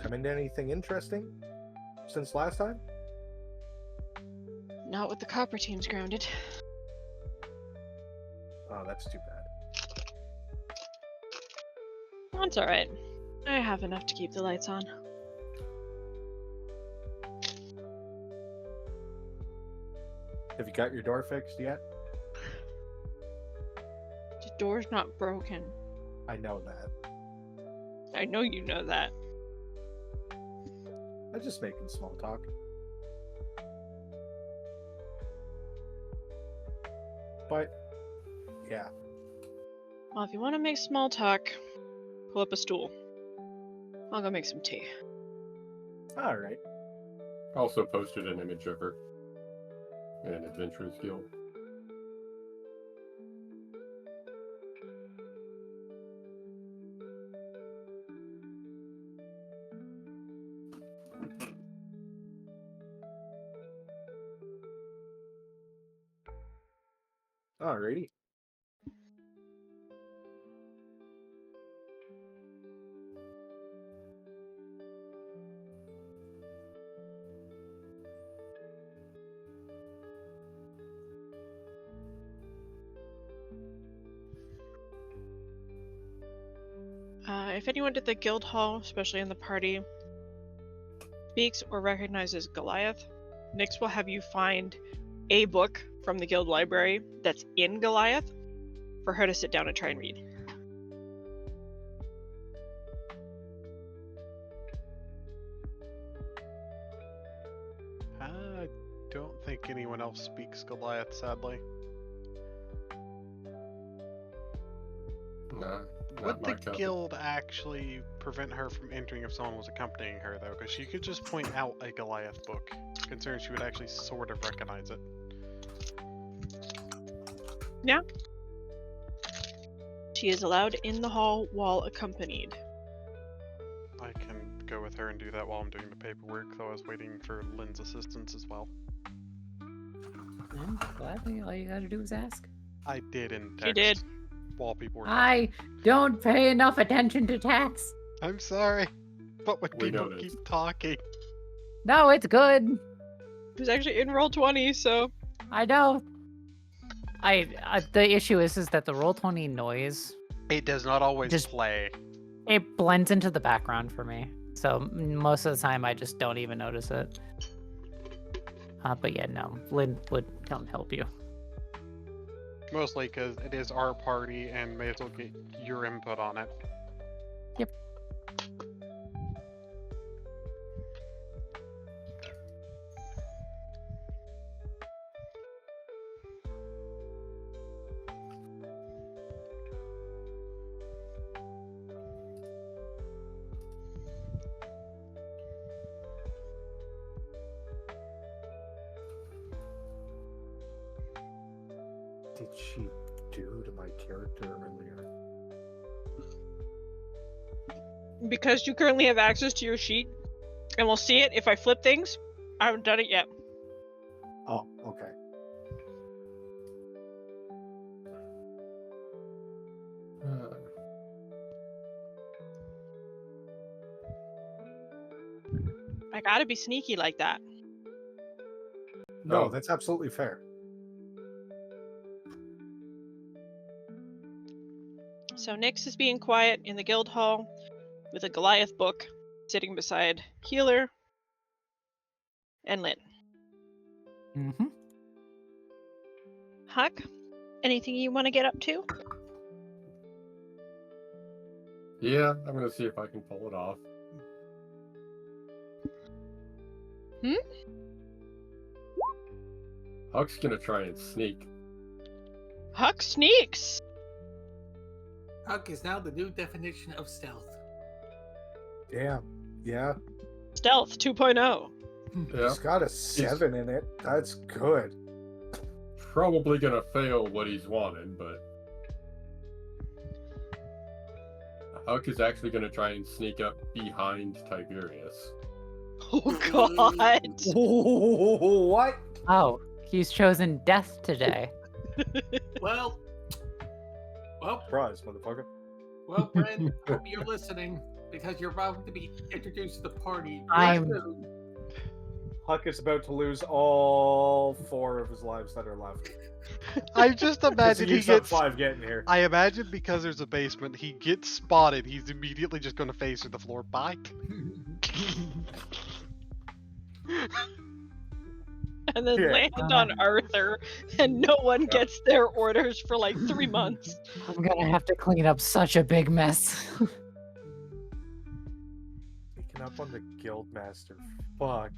Come into anything interesting since last time? Not with the copper teams grounded. Oh, that's too bad. That's alright. I have enough to keep the lights on. Have you got your door fixed yet? The door's not broken. I know that. I know you know that. I'm just making small talk. But, yeah. Well, if you want to make small talk, pull up a stool. I'll go make some tea. Alright. Also posted an image of her in an Adventurers Guild. Alrighty. If anyone at the guild hall, especially in the party, speaks or recognizes Goliath, Nyx will have you find a book from the guild library that's in Goliath for her to sit down and try and read. I don't think anyone else speaks Goliath, sadly. Nah, Would not my the cup. guild actually prevent her from entering if someone was accompanying her, though? Because she could just point out a Goliath book. Considering she would actually sort of recognize it. Yeah. She is allowed in the hall while accompanied. I can go with her and do that while I'm doing the paperwork, though I was waiting for Lin's assistance as well. Gladly, all you gotta do is ask. I did in text. She did. While people were I don't pay enough attention to text. I'm sorry, but when We people noticed. keep talking, No, it's good. It was actually in roll 20, so I know. The issue is that the Roll20 noise, it does not always Just- play. it blends into the background for me. So most of the time I just don't even notice it. But yeah, no, Lin would come help you. Mostly because it is our party and may as well get your input on it. did she do to my character earlier? Because you currently have access to your sheet, and we'll see it if I flip things. I haven't done it yet. Oh, okay. I gotta be sneaky like that. No, Oh. that's absolutely fair. So Nyx is being quiet in the guild hall with a Goliath book sitting beside Healer and Lin. Mm-hmm. Huck, anything you want to get up to? Yeah, I'm gonna see if I can pull it off. Huck's gonna try and sneak. Huck sneaks! Huck is now the new definition of stealth. Damn. Yeah. Stealth 2.0. Yeah, He's got a 7 in it. That's good. probably gonna fail what he's wanted, but Huck is actually gonna try and sneak up behind Tiberius. Oh god! What? Oh, he's chosen death today. Well, Surprise, motherfucker. Brent, hope you're listening because you're about to be introduced to the party. I'm- soon. Huck is about to lose all 4 of his lives that are left. I just 'Cause imagine he used up gets. 5 getting here. I imagine because there's a basement, he gets spotted. He's immediately just going to face through the floor. Bye. And then Yeah. land on Arthur, and no one gets their orders for like 3 months. I'm gonna have to clean up such a big mess. Picking up on the Guildmaster. Fuck.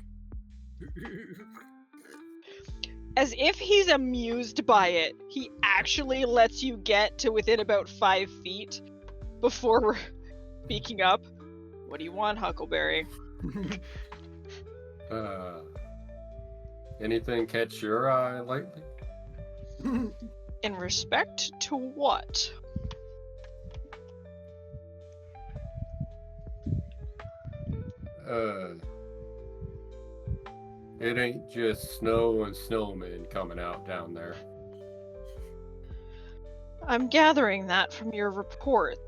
As if he's amused by it, he actually lets you get to within about 5 feet before speaking up. What do you want, Huckleberry? Anything catch your eye lately? In respect to what? It ain't just snow and snowmen coming out down there. I'm gathering that from your report.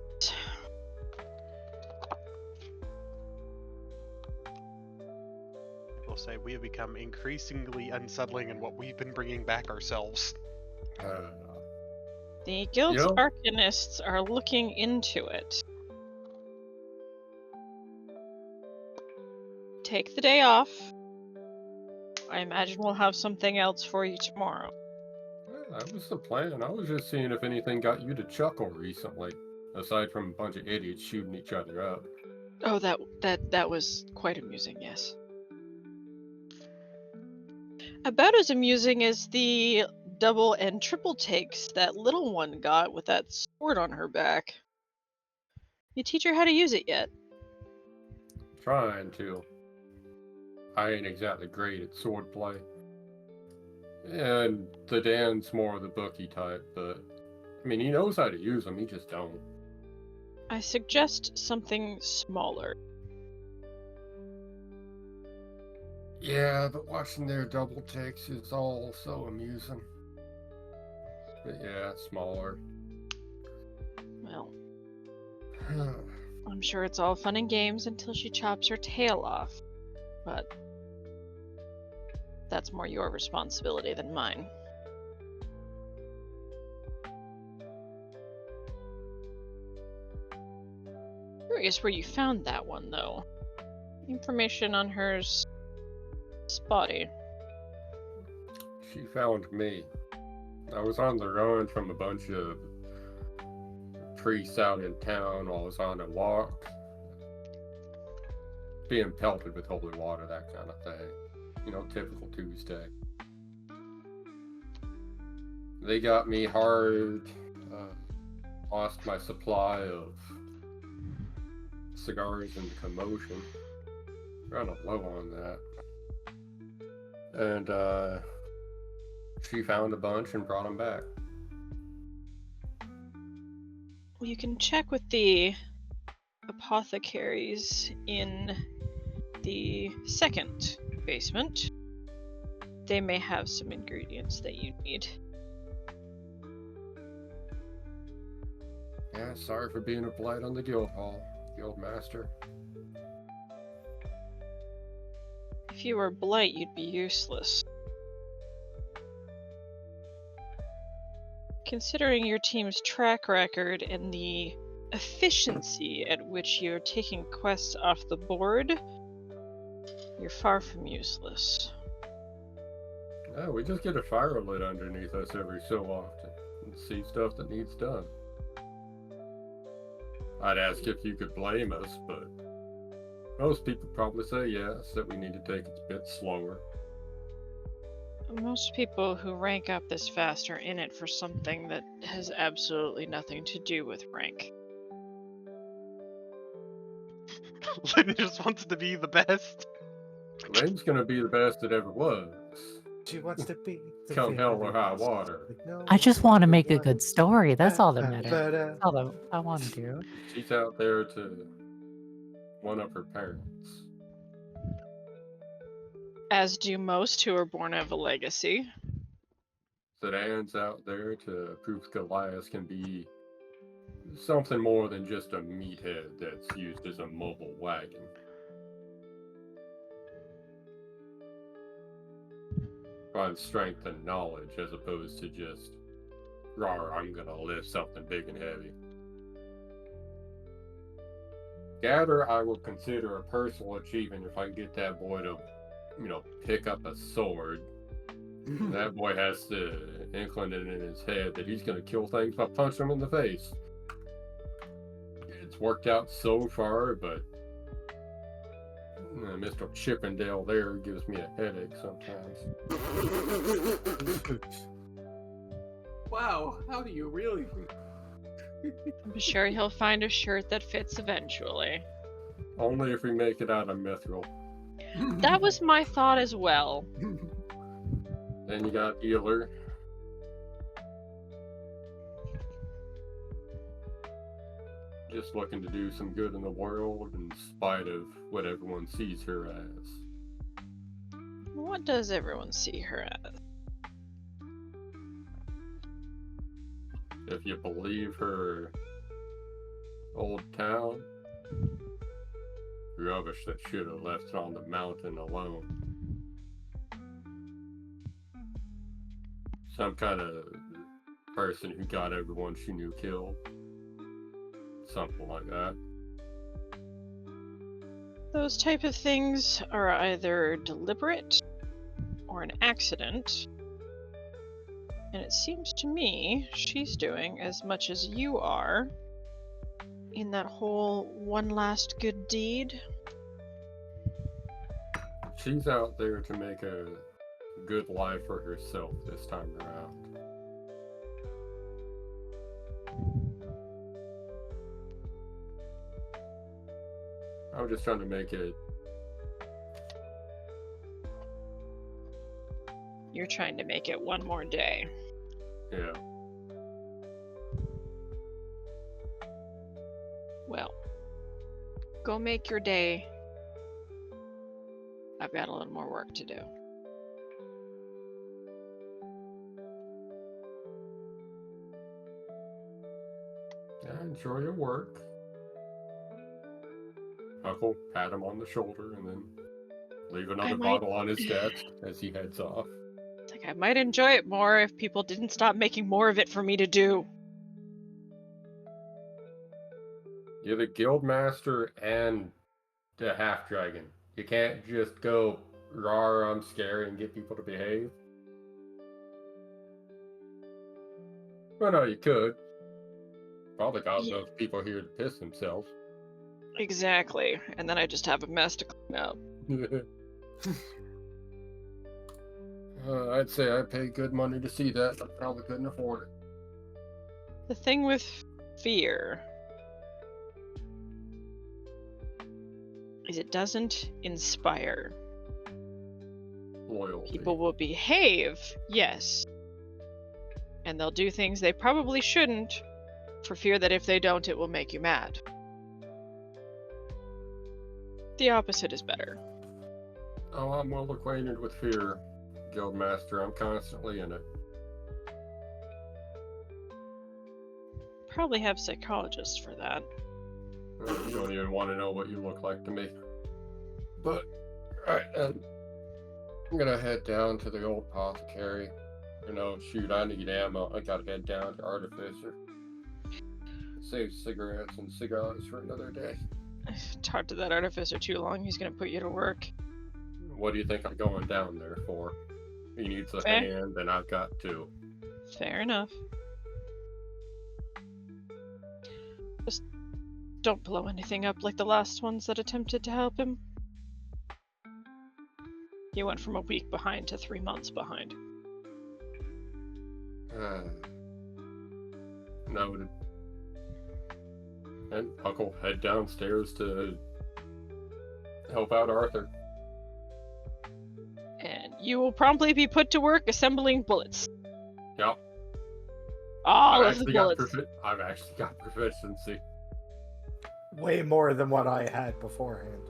We'll say we have become increasingly unsettling in what we've been bringing back ourselves. The Guild's Yep. Arcanists are looking into it. Take the day off. I imagine we'll have something else for you tomorrow. That was the plan. I was just seeing if anything got you to chuckle recently, aside from a bunch of idiots shooting each other up. Oh, that was quite amusing, yes. About as amusing as the double and triple takes that little one got with that sword on her back. You teach her how to use it yet? Trying to. I ain't exactly great at swordplay. And the Dan's more the bookie type, but I mean, he knows how to use them, he just don't. I suggest something smaller. Yeah, but watching their double takes is all so amusing. But yeah, smaller. Well, I'm sure it's all fun and games until she chops her tail off. But that's more your responsibility than mine. Curious where you found that one, though. Information on her's spotty. She found me. I was on the run from a bunch of priests out in town while I was on a walk. Being pelted with holy water, that kind of thing. You know, typical Tuesday. They got me hard. Lost my supply of cigars and commotion. Running low on that. And she found a bunch and brought them back. Well, you can check with the apothecaries in the second basement. They may have some ingredients that you need. Yeah, sorry for being a blight on the guild hall, guild master. If you were blight, you'd be useless. Considering your team's track record and the efficiency at which you're taking quests off the board, you're far from useless. No, we just get a fire lit underneath us every so often and see stuff that needs done. I'd ask if you could blame us, but most people probably say yes, that we need to take it a bit slower. Most people who rank up this fast are in it for something that has absolutely nothing to do with rank. Lin just wants to be the best. Lynn's gonna be the best it ever was. She wants to be the Come hell or very high best. water. No I just want to make a one- good story. That's all that matters. Ba-da. That's all that I want to do. She's out there to one of her parents. As do most who are born of a legacy. Thadan's out there to prove Goliath can be something more than just a meathead that's used as a mobile wagon. Find strength and knowledge as opposed to just, rawr, I'm gonna lift something big and heavy. Gatar, I will consider a personal achievement if I can get that boy to, pick up a sword. That boy has to incline it in his head that he's gonna kill things by punching them in the face. It's worked out so far, but Mr. Chippendale there gives me a headache sometimes. Wow, how do you really? I'm sure he'll find a shirt that fits eventually. Only if we make it out of mithril. That was my thought as well. Then you got Healer. Just looking to do some good in the world in spite of what everyone sees her as. What does everyone see her as? If you believe her old town, rubbish that should have left it on the mountain alone. Some kind of person who got everyone she knew killed. Something like that. Those type of things are either deliberate or an accident. And it seems to me she's doing as much as you are in that whole one last good deed. She's out there to make a good life for herself this time around. I'm just trying to make it. You're trying to make it one more day. Yeah. Well, go make your day. I've got a little more work to do. Enjoy your work. Huckle, pat him on the shoulder, and then leave another bottle on his desk as he heads off. It's like, I might enjoy it more if people didn't stop making more of it for me to do. You're the guild master and the half dragon. You can't just go, rawr, I'm scary, and get people to behave. Well, no, you could. Probably got enough people here to piss themselves. Exactly. And then I just have a mess to clean up. I'd say I paid good money to see that, but probably couldn't afford it. The thing with fear is it doesn't inspire. Loyalty. People will behave, yes. And they'll do things they probably shouldn't, for fear that if they don't, it will make you mad. The opposite is better. Oh, I'm well acquainted with fear, Guildmaster. I'm constantly in it. Probably have psychologists for that. You don't even want to know what you look like to me. But, alright, I'm gonna head down to the old apothecary. Shoot, I need ammo. I gotta head down to Artificer. Save cigarettes and cigars for another day. Talk to that artificer too long, he's gonna put you to work. What do you think I'm going down there for? He needs a hand, and I've got two. Fair enough. Just don't blow anything up like the last ones that attempted to help him. He went from a week behind to 3 months behind. Noted. And Huck'll head downstairs to help out Arthur. And you will promptly be put to work assembling bullets. Yep. All of the bullets. I've actually got proficiency. Way more than what I had beforehand.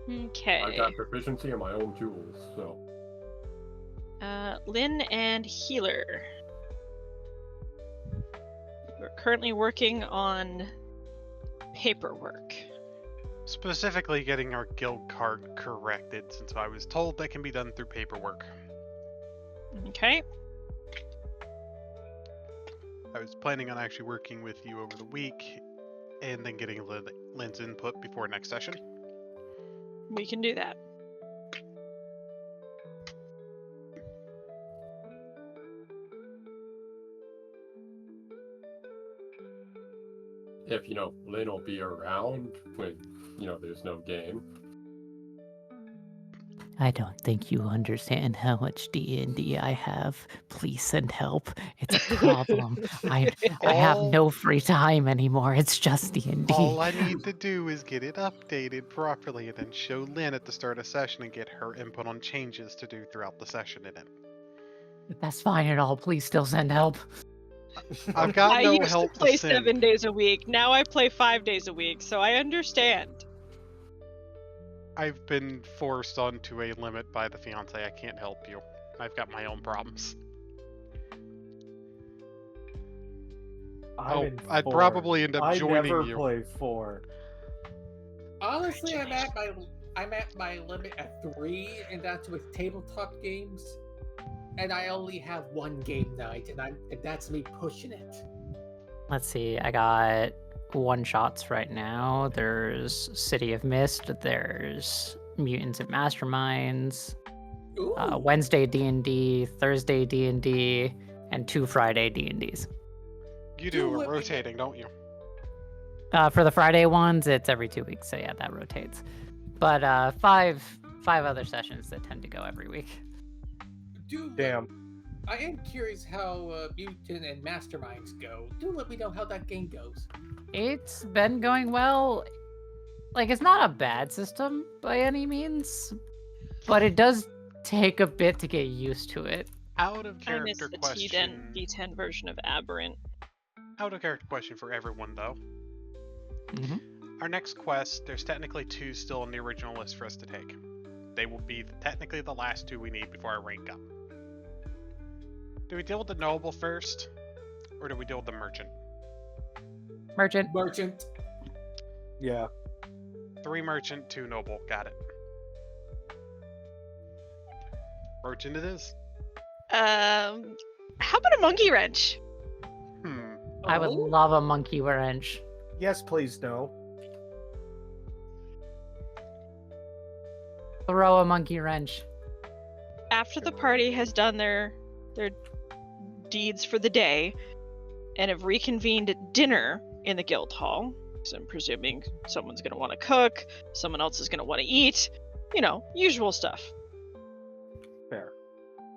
Okay. I've got proficiency in my own tools, so. Lin and Healer. We're currently working on paperwork. Specifically getting our guild card corrected, since I was told that can be done through paperwork. Okay. I was planning on actually working with you over the week, and then getting Lin's input before next session. We can do that. If, Lin will be around when, there's no game. I don't think you understand how much D&D I have. Please send help. It's a problem. I have no free time anymore. It's just D&D. All I need to do is get it updated properly and then show Lin at the start of session and get her input on changes to do throughout the session in it. That's fine at all. Please still send help. I've got no I used help to play send. 7 days a week. Now I play 5 days a week, so I understand. I've been forced onto a limit by the fiance. I can't help you. I've got my own problems. I'd probably end up joining I never you. play 4. Honestly, I'm at my limit at 3, and that's with tabletop games. And I only have 1 game night, and that's me pushing it. Let's see. I got one-shots right now. There's City of Mist. There's Mutants and Masterminds. Wednesday D&D, Thursday D&D, and 2 Friday D&Ds. You do a rotating, don't you? For the Friday ones, it's every 2 weeks, so yeah, that rotates. But 5 other sessions that tend to go every week. Damn. I am curious how Mutant and Masterminds go. Do let me know how that game goes. It's been going well. Like, it's not a bad system by any means, but it does take a bit to get used to it. Out of I miss character the question. D10 version of Aberrant. Out of character question for everyone though. Mm-hmm. Our next quest, there's technically 2 still on the original list for us to take. They will be technically the last 2 we need before I rank up. Do we deal with the noble first, or do we deal with the merchant? Merchant. Yeah. 3 merchant, 2 noble. Got it. Merchant it is. How about a monkey wrench? I would love a monkey wrench. Yes, please, no. Throw a monkey wrench. After the party has done their deeds for the day and have reconvened at dinner in the guild hall, so I'm presuming someone's going to want to cook, someone else is going to want to eat, usual stuff. Fair.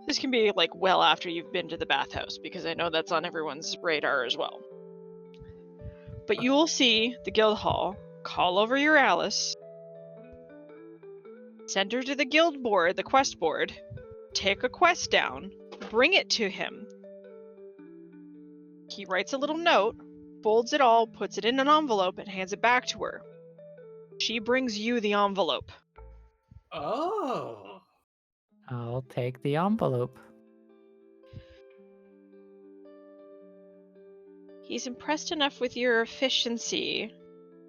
This can be well after you've been to the bathhouse, because I know that's on everyone's radar as well. But you will see the guild hall, call over your Alice, send her to the guild board, the quest board, take a quest down, bring it to him, He writes a little note, folds it all, puts it in an envelope, and hands it back to her. She brings you the envelope. Oh. I'll take the envelope. He's impressed enough with your efficiency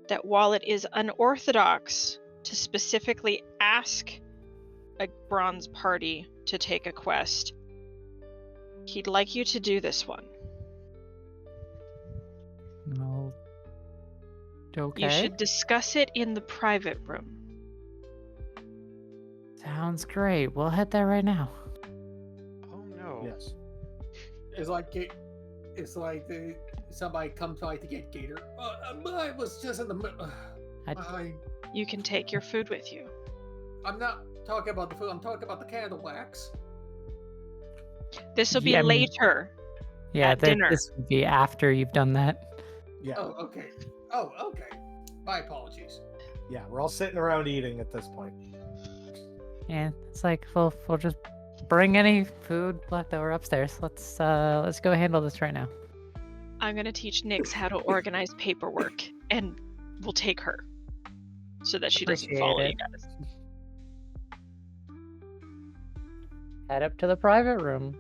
that while it is unorthodox to specifically ask a bronze party to take a quest, he'd like you to do this one. No. Okay. You should discuss it in the private room. Sounds great. We'll head there right now. Oh no. Yes. It's like somebody comes by to get Gator. I was just in the middle. You can take your food with you. I'm not talking about the food. I'm talking about the candle wax. This will be Yeah, I mean- later. Yeah, At dinner. this would be after you've done that. Yeah. Oh, okay. Oh, okay. My apologies. Yeah, we're all sitting around eating at this point. And it's like we'll just bring any food left over upstairs. Let's go handle this right now. I'm going to teach Nyx how to organize paperwork, and we'll take her so that she doesn't Appreciate follow it. you guys. Head up to the private room.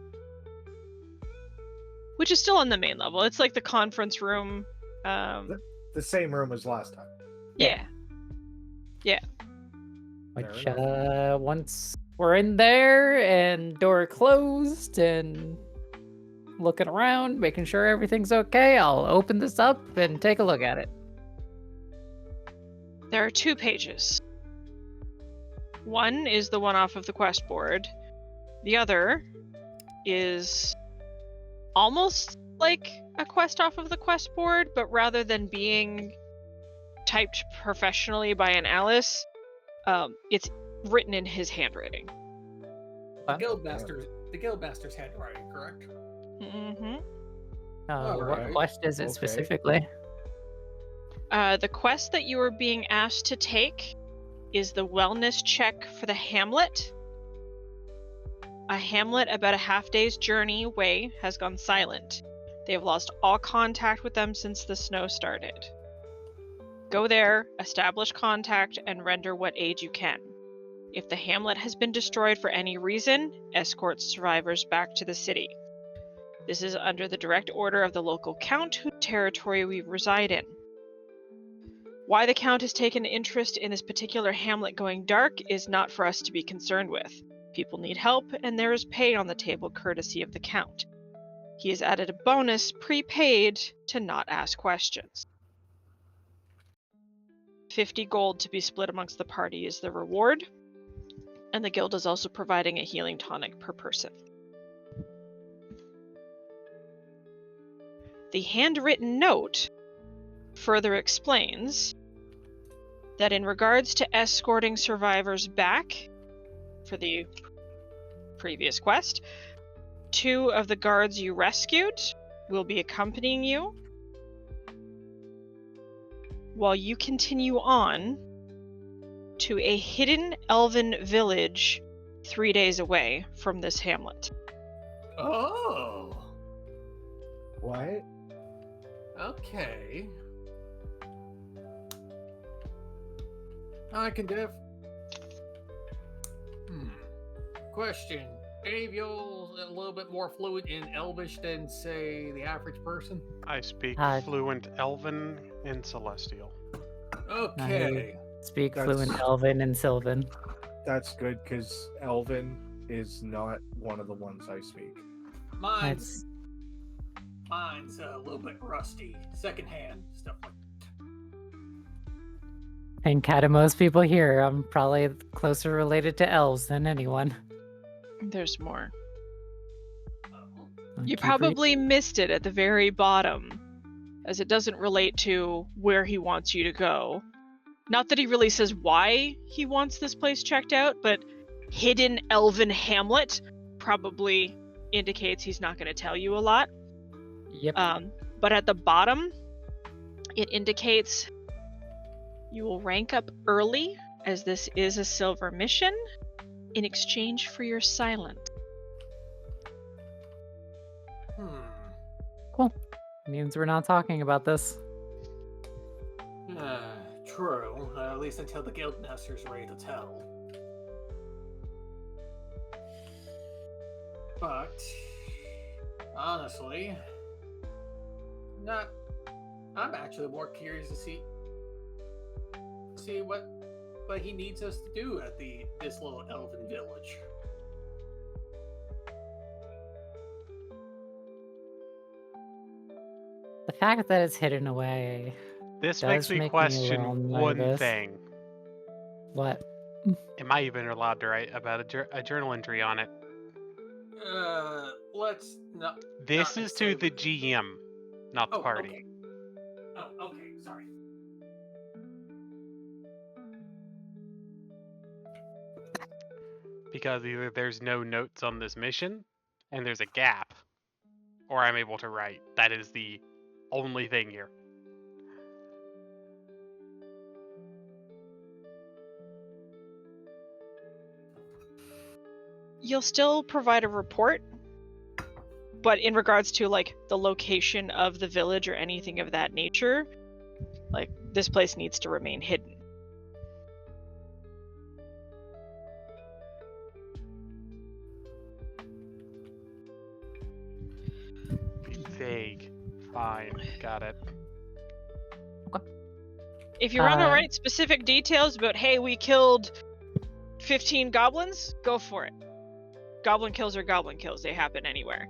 Which is still on the main level. It's like the conference room. The same room as last time. Yeah. Which Fair once we're in there and door closed and looking around, making sure everything's okay, I'll open this up and take a look at it. There are 2 pages. One is the one off of the quest board. The other is almost like a quest off of the quest board, but rather than being typed professionally by an Alice, it's written in his handwriting. The Guildmaster's handwriting, correct? Mm-hmm. What Alright. quest is it Okay. specifically? The quest that you are being asked to take is the wellness check for the hamlet. A hamlet about a half-day's journey away has gone silent. They have lost all contact with them since the snow started. Go there, establish contact, and render what aid you can. If the hamlet has been destroyed for any reason, escort survivors back to the city. This is under the direct order of the local count whose territory we reside in. Why the count has taken interest in this particular hamlet going dark is not for us to be concerned with. People need help, and there is pay on the table courtesy of the count. He has added a bonus prepaid to not ask questions. 50 gold to be split amongst the party is the reward, and the guild is also providing a healing tonic per person. The handwritten note further explains that in regards to escorting survivors back for the previous quest, 2 of the guards you rescued will be accompanying you while you continue on to a hidden elven village 3 days away from this hamlet. Oh. What? Okay. I can Question. Any of y'all a little bit more fluent in Elvish than, say, the average person? I speak Uh, fluent Elven and Celestial. Okay. Speak That's- fluent Elven and Sylvan. That's good because Elven is not one of the ones I speak. Mine's a little bit rusty, secondhand stuff like that. I think out of most people here, I'm probably closer related to elves than anyone. There's more. Oh. You Keep probably missed it at the very bottom, as it doesn't relate to where he wants you to go. Not that he really says why he wants this place checked out, but hidden elven hamlet probably indicates he's not going to tell you a lot. Yep. But at the bottom, it indicates you will rank up early, as this is a silver mission, in exchange for your silence. Cool. Means we're not talking about this. True. At least until the guildmaster's ready to tell. But honestly, I'm actually more curious to see what he needs us to do at this little elven village. The fact that it's hidden away. This Does makes me make me a question little one nervous. thing. What? Am I even allowed to write about a journal entry on it? Let's not. This not is to the necessarily- GM, not the Oh, party. okay. Oh, okay. Sorry. Because either there's no notes on this mission, and there's a gap, or I'm able to write. That is the only thing here. You'll still provide a report, but in regards to like the location of the village or anything of that nature, like this place needs to remain hidden. Vague. Fine. Got it. If you want to Uh, write specific details about, hey, we killed 15 goblins, go for it. Goblin kills are goblin kills. They happen anywhere.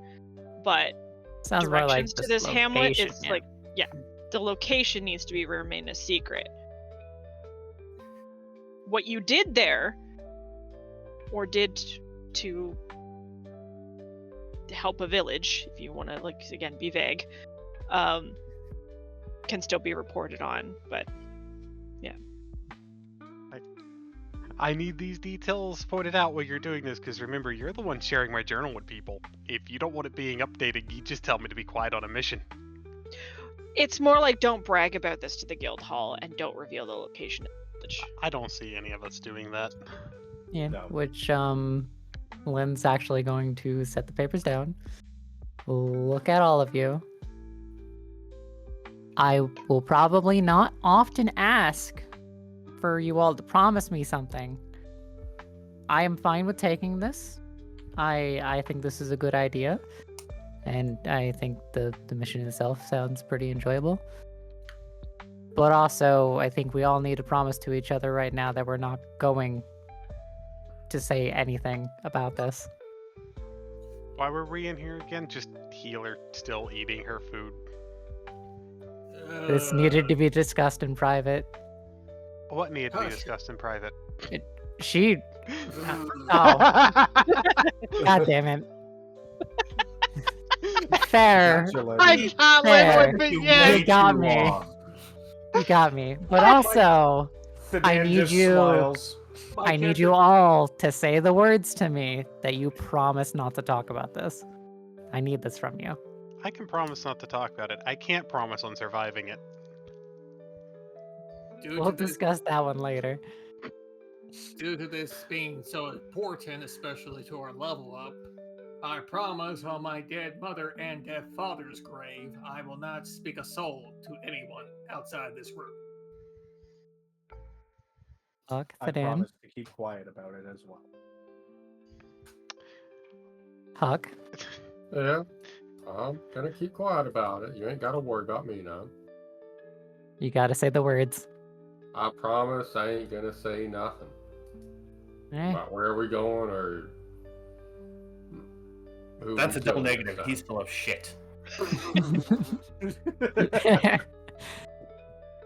But Sounds more like directions to just this hamlet, location, it's yeah. like, yeah, the location needs to remain a secret. What you did there, or did to help a village, if you want to, like, again, be vague, can still be reported on, but I need these details pointed out while you're doing this, because remember, you're the one sharing my journal with people. If you don't want it being updated, you just tell me to be quiet on a mission. it's more like don't brag about this to the guild hall and don't reveal the location of the village. I don't see any of us doing that. Yeah, No. which Lynn's actually going to set the papers down. Look at all of you. I will probably not often ask for you all to promise me something. I am fine with taking this. I think this is a good idea. And I think the mission itself sounds pretty enjoyable. But also, I think we all need to promise to each other right now that we're not going to say anything about this. Why were we in here again? Just Healer still eating her food. This needed to be discussed in private. What needed to be Hush. discussed in private? She... Oh, god damn it. Fair. Gotcha, Lin. I can't Fair. live with it You yet! got me. You got me. But also, I Thadan need just you- smiles. I need you all to say the words to me that you promise not to talk about this. I need this from you. I can promise not to talk about it. I can't promise on surviving it. We'll discuss that one later. Due to this being so important, especially to our level up, I promise on my dead mother and dead father's grave, I will not speak a soul to anyone outside this room. Fuck I Thadan. promise to keep quiet about it as well. Huck. Yeah, I'm gonna keep quiet about it. You ain't gotta worry about me now. You gotta say the words. I promise I ain't gonna say nothing Eh. about where we going or. who That's we a double killing negative. next He's time. full of shit.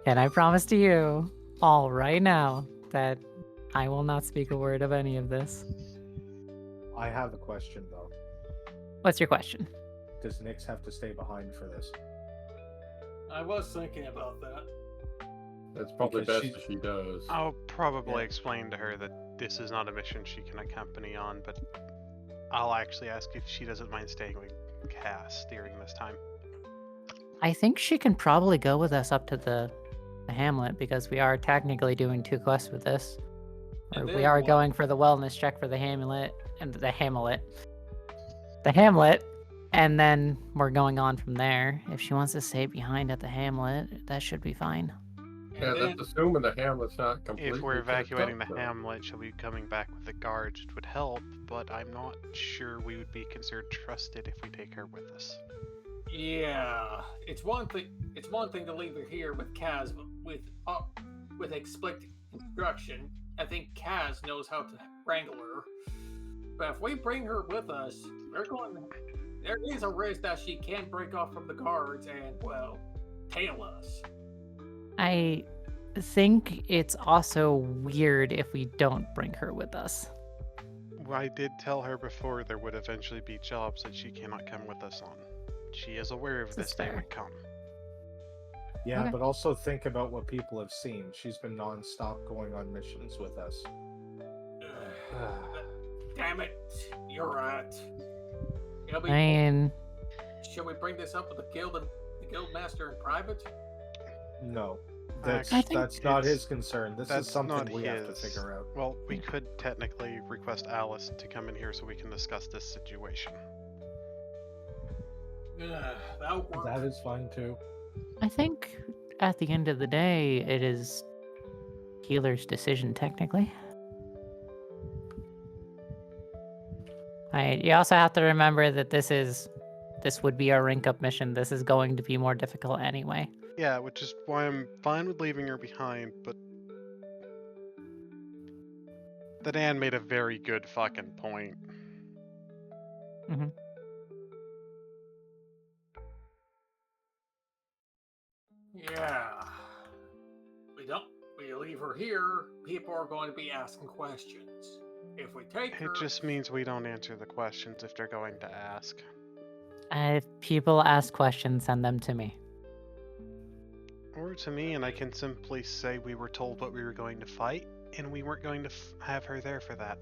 And I promise to you all right now that I will not speak a word of any of this. I have a question though. What's your question? Does Nyx have to stay behind for this? I was thinking about that. It's probably Because best if she does. I'll probably Yeah. explain to her that this is not a mission she can accompany on, but I'll actually ask if she doesn't mind staying with Cass during this time. I think she can probably go with us up to the hamlet because we are technically doing 2 quests with this. And We then are what? going for the wellness check for the hamlet and the hamlet. The hamlet, And then we're going on from there. If she wants to stay behind at the hamlet, that should be fine. Yeah, And then, that's assuming the hamlet's not completely. If we're evacuating the picked up, hamlet, she'll be coming back with the guards, which would help, but I'm not sure we would be considered trusted if we take her with us. yeah, it's one thing. It's one thing to leave her here with Kaz with explicit instruction. I think Kaz knows how to wrangle her. But if we bring her with us, there is a risk that she can break off from the guards and, well, tail us. I think it's also weird if we don't bring her with us. I did tell her before there would eventually be jobs that she cannot come with us on. She is aware of This this is day fair. would come. Yeah, Okay. but also think about what people have seen. She's been non-stop going on missions with us. Damn it, you're right. I mean, Should we bring this up with the guild and the guild master in private? No, I think that's not it's- his concern. This that's is something not we have to his. figure out. Well, we could technically request Alice to come in here so we can discuss this situation. That'll work. That is fine too. I think at the end of the day, it is healer's decision, technically. You also have to remember that this would be our rank up mission. This is going to be more difficult anyway. Yeah, which is why I'm fine with leaving her behind, but Thadan made a very good fucking point. Yeah. We leave her here, people are going to be asking questions. If we take her, It just means we don't answer the questions if they're going to ask. If people ask questions, send them to me. Or to me, and I can simply say we were told what we were going to fight, and we weren't going to have her there for that.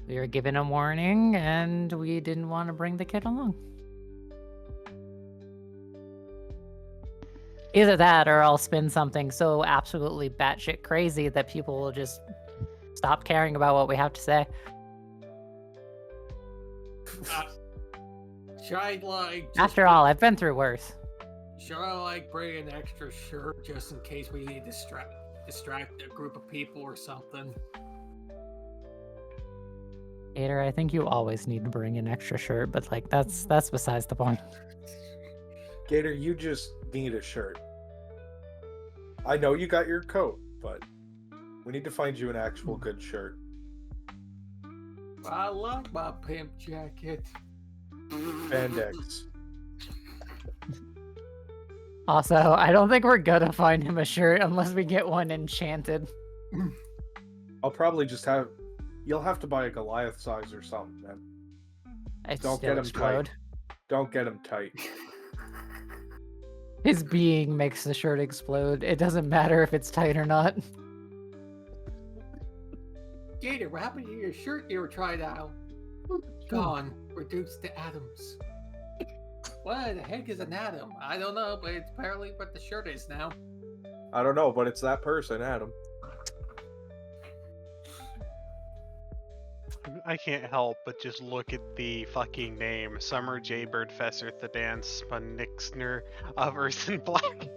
We were given a warning, and we didn't want to bring the kid along. Either that, or I'll spin something so absolutely batshit crazy that people will just stop caring about what we have to say. should I After all, I've been through worse. should I bring an extra shirt just in case we need to distract a group of people or something? Gator, I think you always need to bring an extra shirt, but that's besides the point. Gator, you just need a shirt. I know you got your coat, but we need to find you an actual good shirt. I like my pimp jacket. Spandex. Also, I don't think we're gonna find him a shirt unless we get one enchanted. I'll probably just have. You'll have to buy a Goliath size or something, man. It's Don't still get him explode. tight. Don't get him tight. His being makes the shirt explode. It doesn't matter if it's tight or not. Gator, what happened to your shirt you were trying out? Gone. Reduced to atoms. What the heck is an atom? I don't know, but it's apparently what the shirt is now. I don't know, but it's that person, Adam. I can't help but just look at the fucking name. Summer Jaybird Fesser Thadan Spunixner of Earth and Black.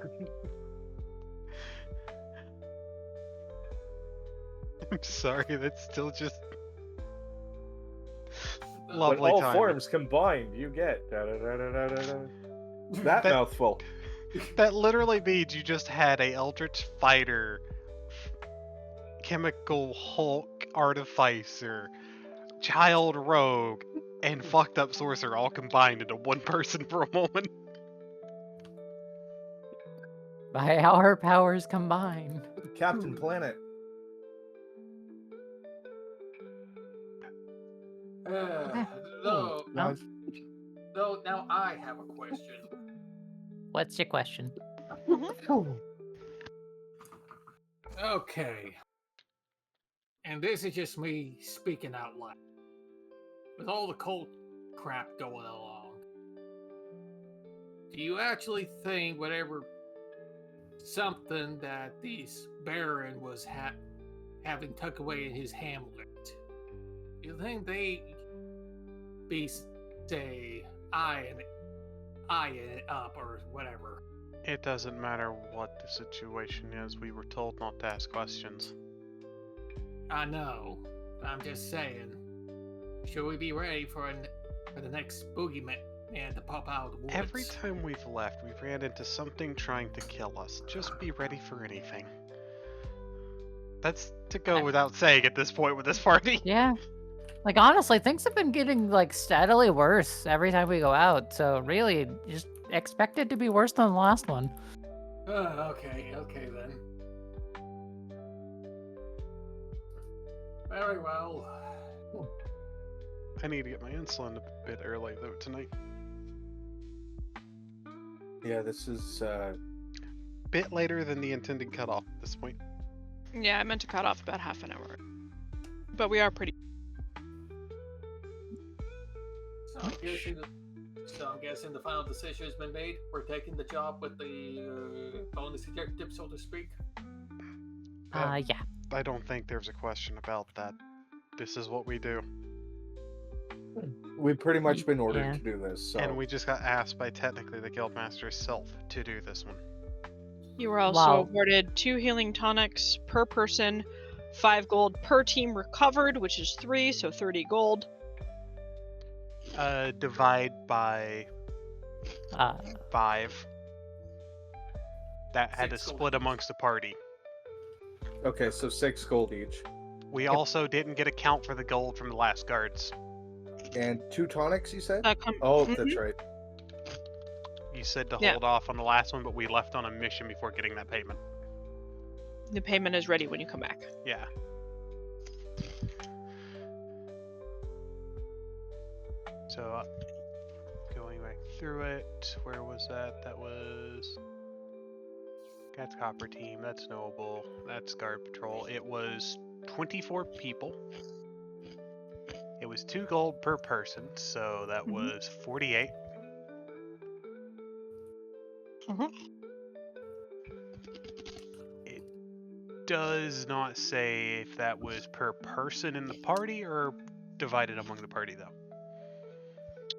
I'm sorry, that's still just lovely when all timing. forms combined, you get that That- mouthful. That literally means you just had a Eldritch Fighter, Chemical Hulk Artificer, Child Rogue, and fucked up Sorcerer all combined into one person for a moment. By our powers combined. Captain Planet. No, No? now I have a question. What's your question? Okay. And this is just me speaking out loud. With all the cult crap going along, do you actually think whatever something that this Baron was having tucked away in his hamlet You think they be say eyeing it up or whatever? It doesn't matter what the situation is. We were told not to ask questions. I know. I'm just saying. Should we be ready for the next boogeyman to pop out of the woods? Every time we've left, we've ran into something trying to kill us. Just be ready for anything. That's to go without saying at this point with this party. Yeah. Like, honestly, things have been getting, like, steadily worse every time we go out. So, really, just expect it to be worse than the last one. Okay then. Very well. I need to get my insulin a bit early, though, tonight. Yeah, this is Bit later than the intended cutoff at this point. Yeah, I meant to cut off about half an hour. But we are pretty. So I'm guessing the final decision has been made. We're taking the job with the bonus objective, so to speak. Yeah. I don't think there's a question about that. This is what we do. we've pretty much been ordered to do this. So And we just got asked by technically the Guildmaster himself to do this one. You were also Wow. awarded 2 healing tonics per person, 5 gold per team recovered, which is 3, so 30 gold. Divide by 5. That had to 6 gold split each. amongst the party. okay, so 6 gold each, We also didn't get a count for the gold from the last guards. and 2 tonics. You said? Oh, Oh, that's right. You said to Yeah. hold off on the last one, but we left on a mission before getting that payment. The payment is ready when you come back. Yeah. So, going back through it, where was that? That was... That's Copper Team, that's Noble, that's Guard Patrol. It was 24 people. It was 2 gold per person, so that was 48. It does not say if that was per person in the party or divided among the party, though.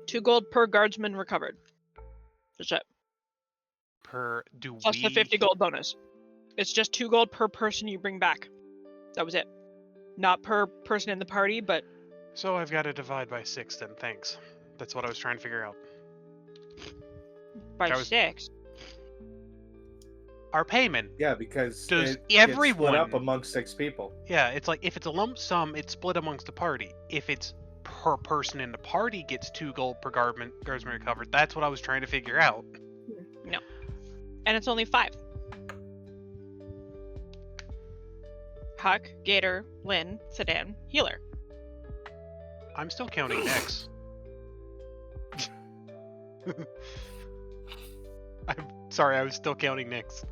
2 gold per guardsman recovered. Just it. Plus the 50 gold bonus. It's just 2 gold per person you bring back. That was it. Not per person in the party, but So I've got to divide by 6 then, thanks. That's what I was trying to figure out. by That was- 6. Our payment. Yeah, because Does it gets split everyone- up amongst 6 people. Yeah, it's like if it's a lump sum, it's split amongst the party. If it's per person in the party gets 2 gold per guardsman recovered, that's what I was trying to figure out. No. And it's only 5. Huck, Gator, Lin, Thadan, Healer. I'm still counting Nex. I'm sorry, I was still counting Nex.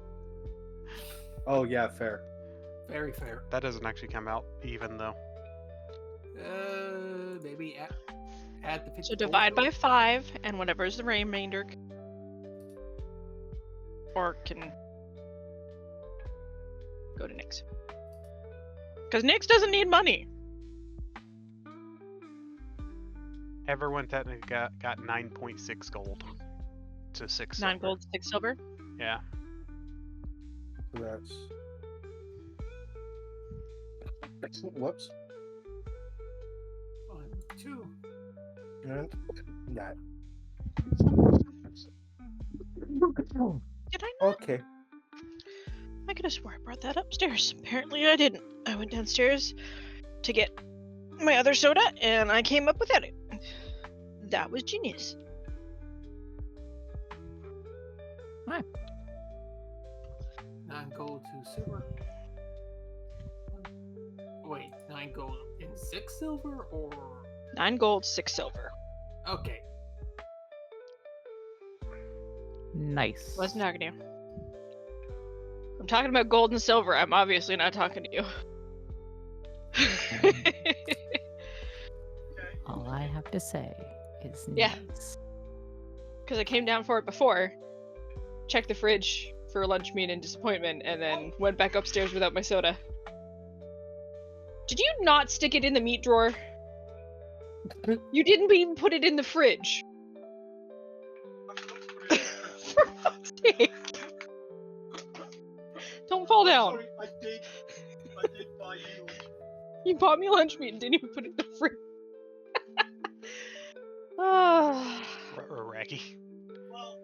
Oh yeah, fair. Very fair. That doesn't actually come out even though. Maybe add the 50 So gold divide to by it. 5, and whatever is the remainder. Or can go to Nyx. Because Nyx doesn't need money. Everyone technically got 9.6 gold. To 6 9 silver. gold, 6 silver. Yeah. That's. Whoops. 1, 2. And that. Did I not? Okay. I could have swore I brought that upstairs. Apparently I didn't. I went downstairs to get my other soda, and I came up without it. That was genius. 9 gold, 2 silver. Wait, 9 gold and 6 silver, or 9 gold, 6 silver. okay? Nice. Wasn't talking to you. I'm talking about gold and silver. I'm obviously not talking to you. All I have to say is Yeah. nice. Because I came down for it before, checked the fridge for lunch meat and disappointment, and then went back upstairs without my soda. Did you not stick it in the meat drawer? You didn't even put it in the fridge. For fuck's sake. Don't fall down. Sorry, I did buy you. You bought me lunch meat and didn't even put it in the fridge. Ah. Raggy. Well,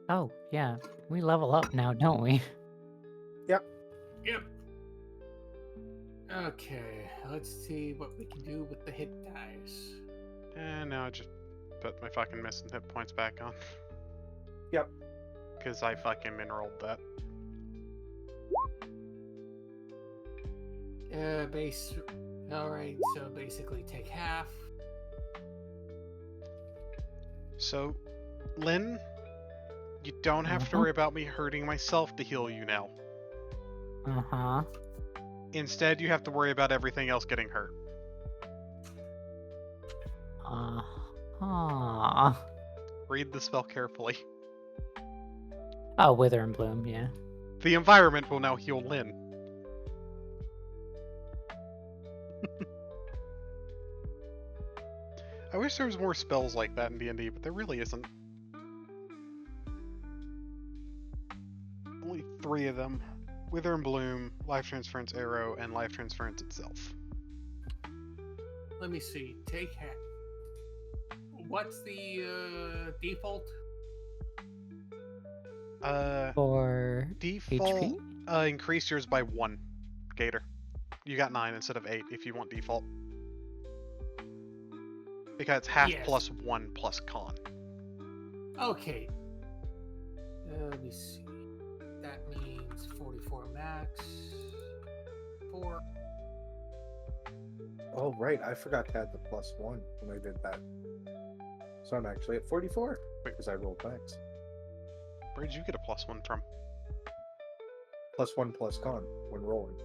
Oh, yeah. We level up now, don't we? Yep. Okay, let's see what we can do with the hit dice. And now I just put my fucking missing hit points back on. Yep. Because I fucking mineraled that. Base. Alright, so basically take half. So, Lin, you don't have to worry about me hurting myself to heal you now. Uh-huh. Instead, you have to worry about everything else getting hurt. Uh-huh. Read the spell carefully. Oh, Wither and Bloom, yeah. The environment will now heal Lin. I wish there was more spells like that in D&D, but there really isn't. Only 3 of them. Wither and Bloom, Life Transference Arrow, and Life Transference itself. Let me see. Take half. What's the default? For Default, HP? increase yours by 1, Gator. You got 9 instead of 8 if you want default. Because it's half Yes. plus 1 plus con. Okay. Let me see. That means 44 max. 4. Oh, right. I forgot to add the +1 when I did that. So I'm actually at 44 because I rolled max. Where'd you get a +1 from? +1 plus con when rolling.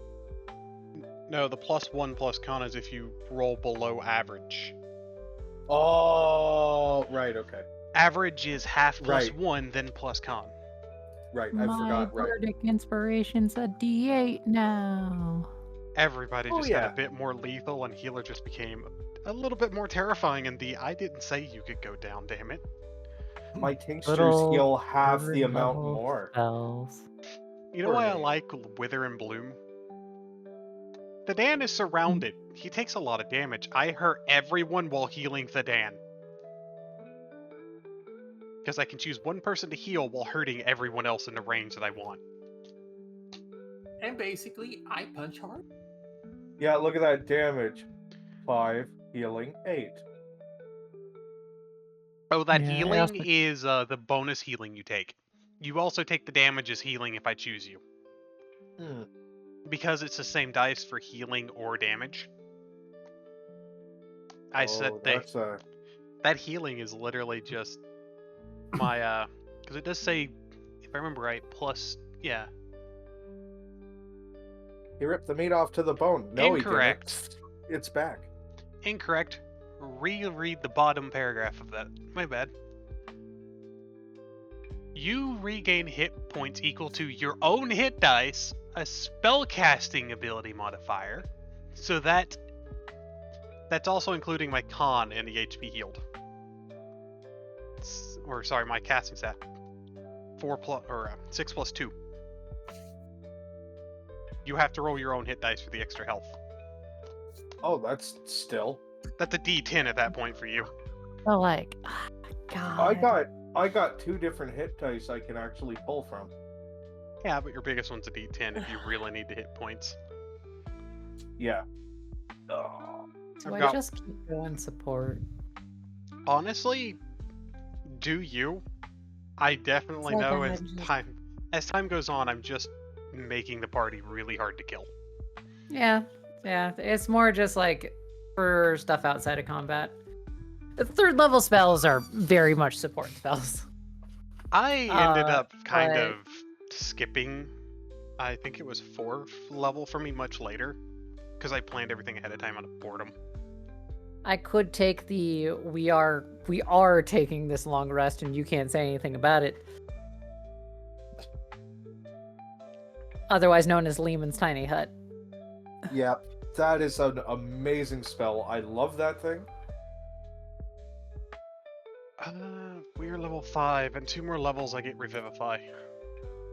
No, the +1 plus con is if you roll below average. Oh, right. Okay. Average is half plus Right. 1, then plus con. Right. I forgot. Right. Bardic Inspiration's a D8 now. Everybody Oh, just got yeah. a bit more lethal, and healer just became a little bit more terrifying in the I didn't say you could go down, damn it. My tinctures Little heal half the third amount level more. Spells. You know why I Right. like Wither and Bloom? Thadan is surrounded. He takes a lot of damage. I hurt everyone while healing Thadan. Because I can choose one person to heal while hurting everyone else in the range that I want. And basically, I punch hard. Yeah, look at that damage. 5, healing 8. Oh, that Yeah, I healing also- is the bonus healing you take. You also take the damage as healing if I choose you. Hmm. Because it's the same dice for healing or damage. I said that's that healing is literally just my because it does say, if I remember right, plus yeah. He ripped the meat off to the bone. No, Incorrect. he didn't. It's back. Incorrect. Reread the bottom paragraph of that. My bad. You regain hit points equal to your own hit dice, a spellcasting ability modifier, so that's also including my con and the HP healed. Or sorry, my casting stat. 6 plus 2. You have to roll your own hit dice for the extra health. Oh, that's still. That's a D10 at that point for you. So like, God. I got 2 different hit dice I can actually pull from. Yeah, but your biggest one's a D10 if you really need to hit points. Yeah. Oh. So I've I got- just keep going support. Honestly, do you? I definitely It's like know I as just- time goes on, I'm just making the party really hard to kill. Yeah. It's more just like for stuff outside of combat. The 3rd level spells are very much support spells. I ended up kind but- of skipping I think it was 4th level for me much later, because I planned everything ahead of time out of boredom. I could take the we are taking this long rest and you can't say anything about it. Otherwise known as Lehman's Tiny Hut. Yeah, that is an amazing spell. I love that thing. We're level 5, and 2 more levels I get Revivify.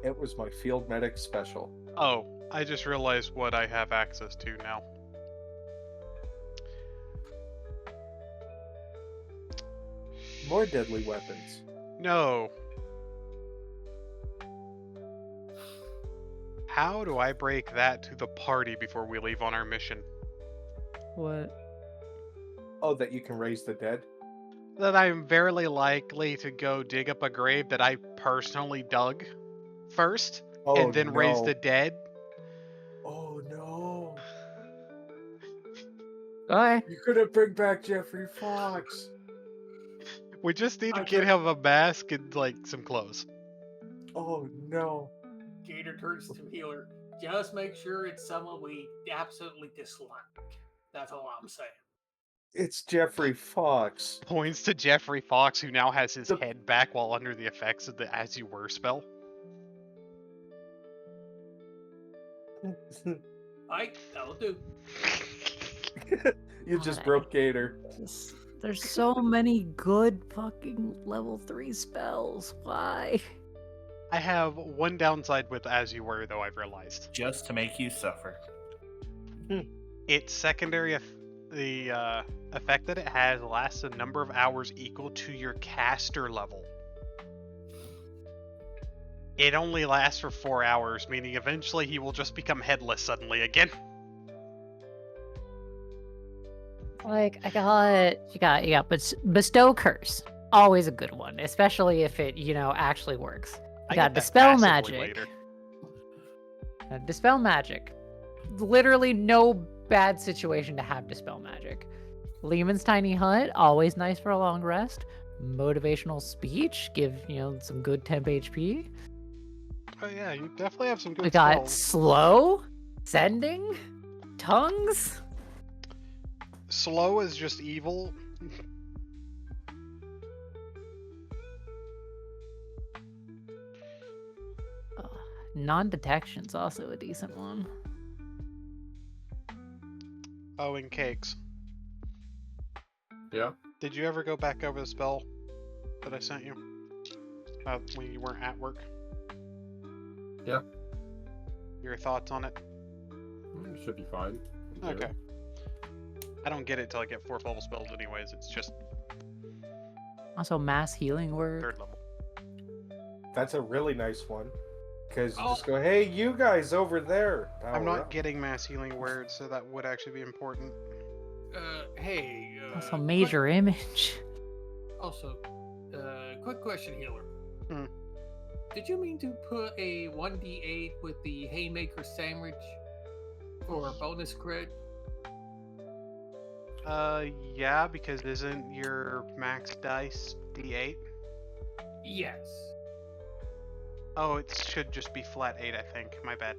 It was my field medic special. Oh, I just realized what I have access to now. More deadly weapons. No. How do I break that to the party before we leave on our mission? What? Oh, that you can raise the dead? That I'm very likely to go dig up a grave that I personally dug first, Oh, and then raise the no. dead. Oh, no. Okay. You couldn't bring back Jeffrey Fox. We just need to I get could- him a mask and like some clothes. Oh, no. Gator turns to healer. Just make sure it's someone we absolutely dislike. That's all I'm saying. It's Jeffrey Fox. Points to Jeffrey Fox, who now has his The- head back while under the effects of the As You Were spell. That'll do. You just God, broke Gator. There's so many good fucking level 3 spells. Why? I have one downside with As You Were, though, I've realized. Just to make you suffer. Its secondary, the effect that it has lasts a number of hours equal to your caster level. It only lasts for 4 hours, meaning eventually he will just become headless suddenly again. Like, you got Bestow Curse. Always a good one, especially if it, actually works. I got get that Dispel passively Magic. later. Dispel Magic. Literally no bad situation to have Dispel Magic. Lehman's Tiny Hut, always nice for a long rest. Motivational Speech, give, some good temp HP. Oh yeah, you definitely have some good We got spells. Slow, Sending, Tongues. Slow is just evil. Non-Detection's also a decent one. Oh, and Caex. Yeah. Did you ever go back over the spell that I sent you? When you weren't at work? Yeah. Your thoughts on it? Should be fine. Yeah. Okay. I don't get it till I get 4th level spells anyways, it's just Also, Mass Healing Word. 3rd level. That's a really nice one. Because you Oh. just go, hey, you guys over there. I'm Power not up. getting mass healing words, so that would actually be important. Hey. Also, Major Image. Also, quick question, healer. Hmm. Did you mean to put a 1d8 with the Haymaker sandwich for a bonus crit? Yeah, because isn't your max dice D8? Yes. Oh, it should just be flat 8, I think. My bad.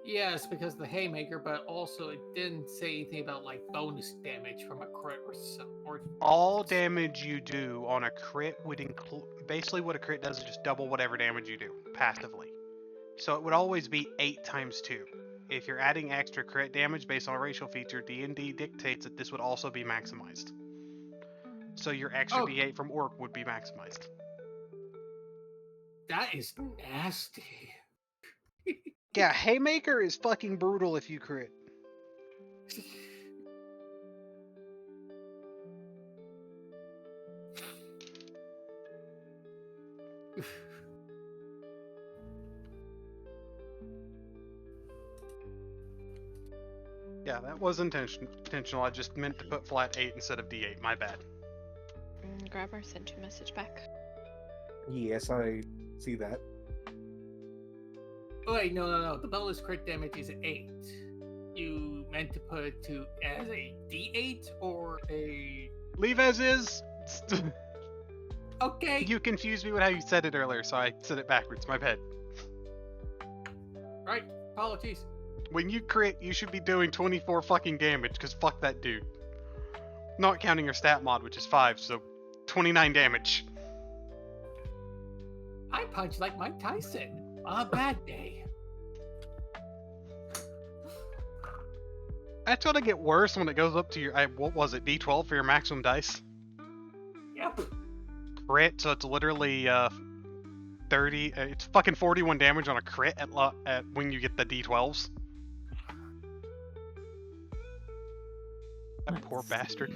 Yes, because the Haymaker, but also it didn't say anything about like bonus damage from a crit or so. Or All damage you do on a crit would include... Basically what a crit does is just double whatever damage you do, passively. So it would always be 8 times 2. If you're adding extra crit damage based on a racial feature, D&D dictates that this would also be maximized. So your extra Oh. D8 from Orc would be maximized. that is nasty. Yeah, Haymaker is fucking brutal if you crit. Yeah, that was intentional. I just meant to put flat 8 instead of D8. My bad. Grabber sent your message back. Yes, I see that. Oh, wait, no. The bonus crit damage is 8. You meant to put it to as a d8 or a... Leave as is. Okay. You confused me with how you said it earlier, so I said it backwards. My bad. Right, apologies. When you crit, you should be doing 24 fucking damage, because fuck that dude. Not counting your stat mod, which is 5, so 29 damage. I punch like Mike Tyson on a bad day. That's gonna get worse when it goes up to your, what was it, D12 for your maximum dice? Yep. Crit, so it's literally 30, it's fucking 41 damage on a crit at when you get the D12s. That poor bastard.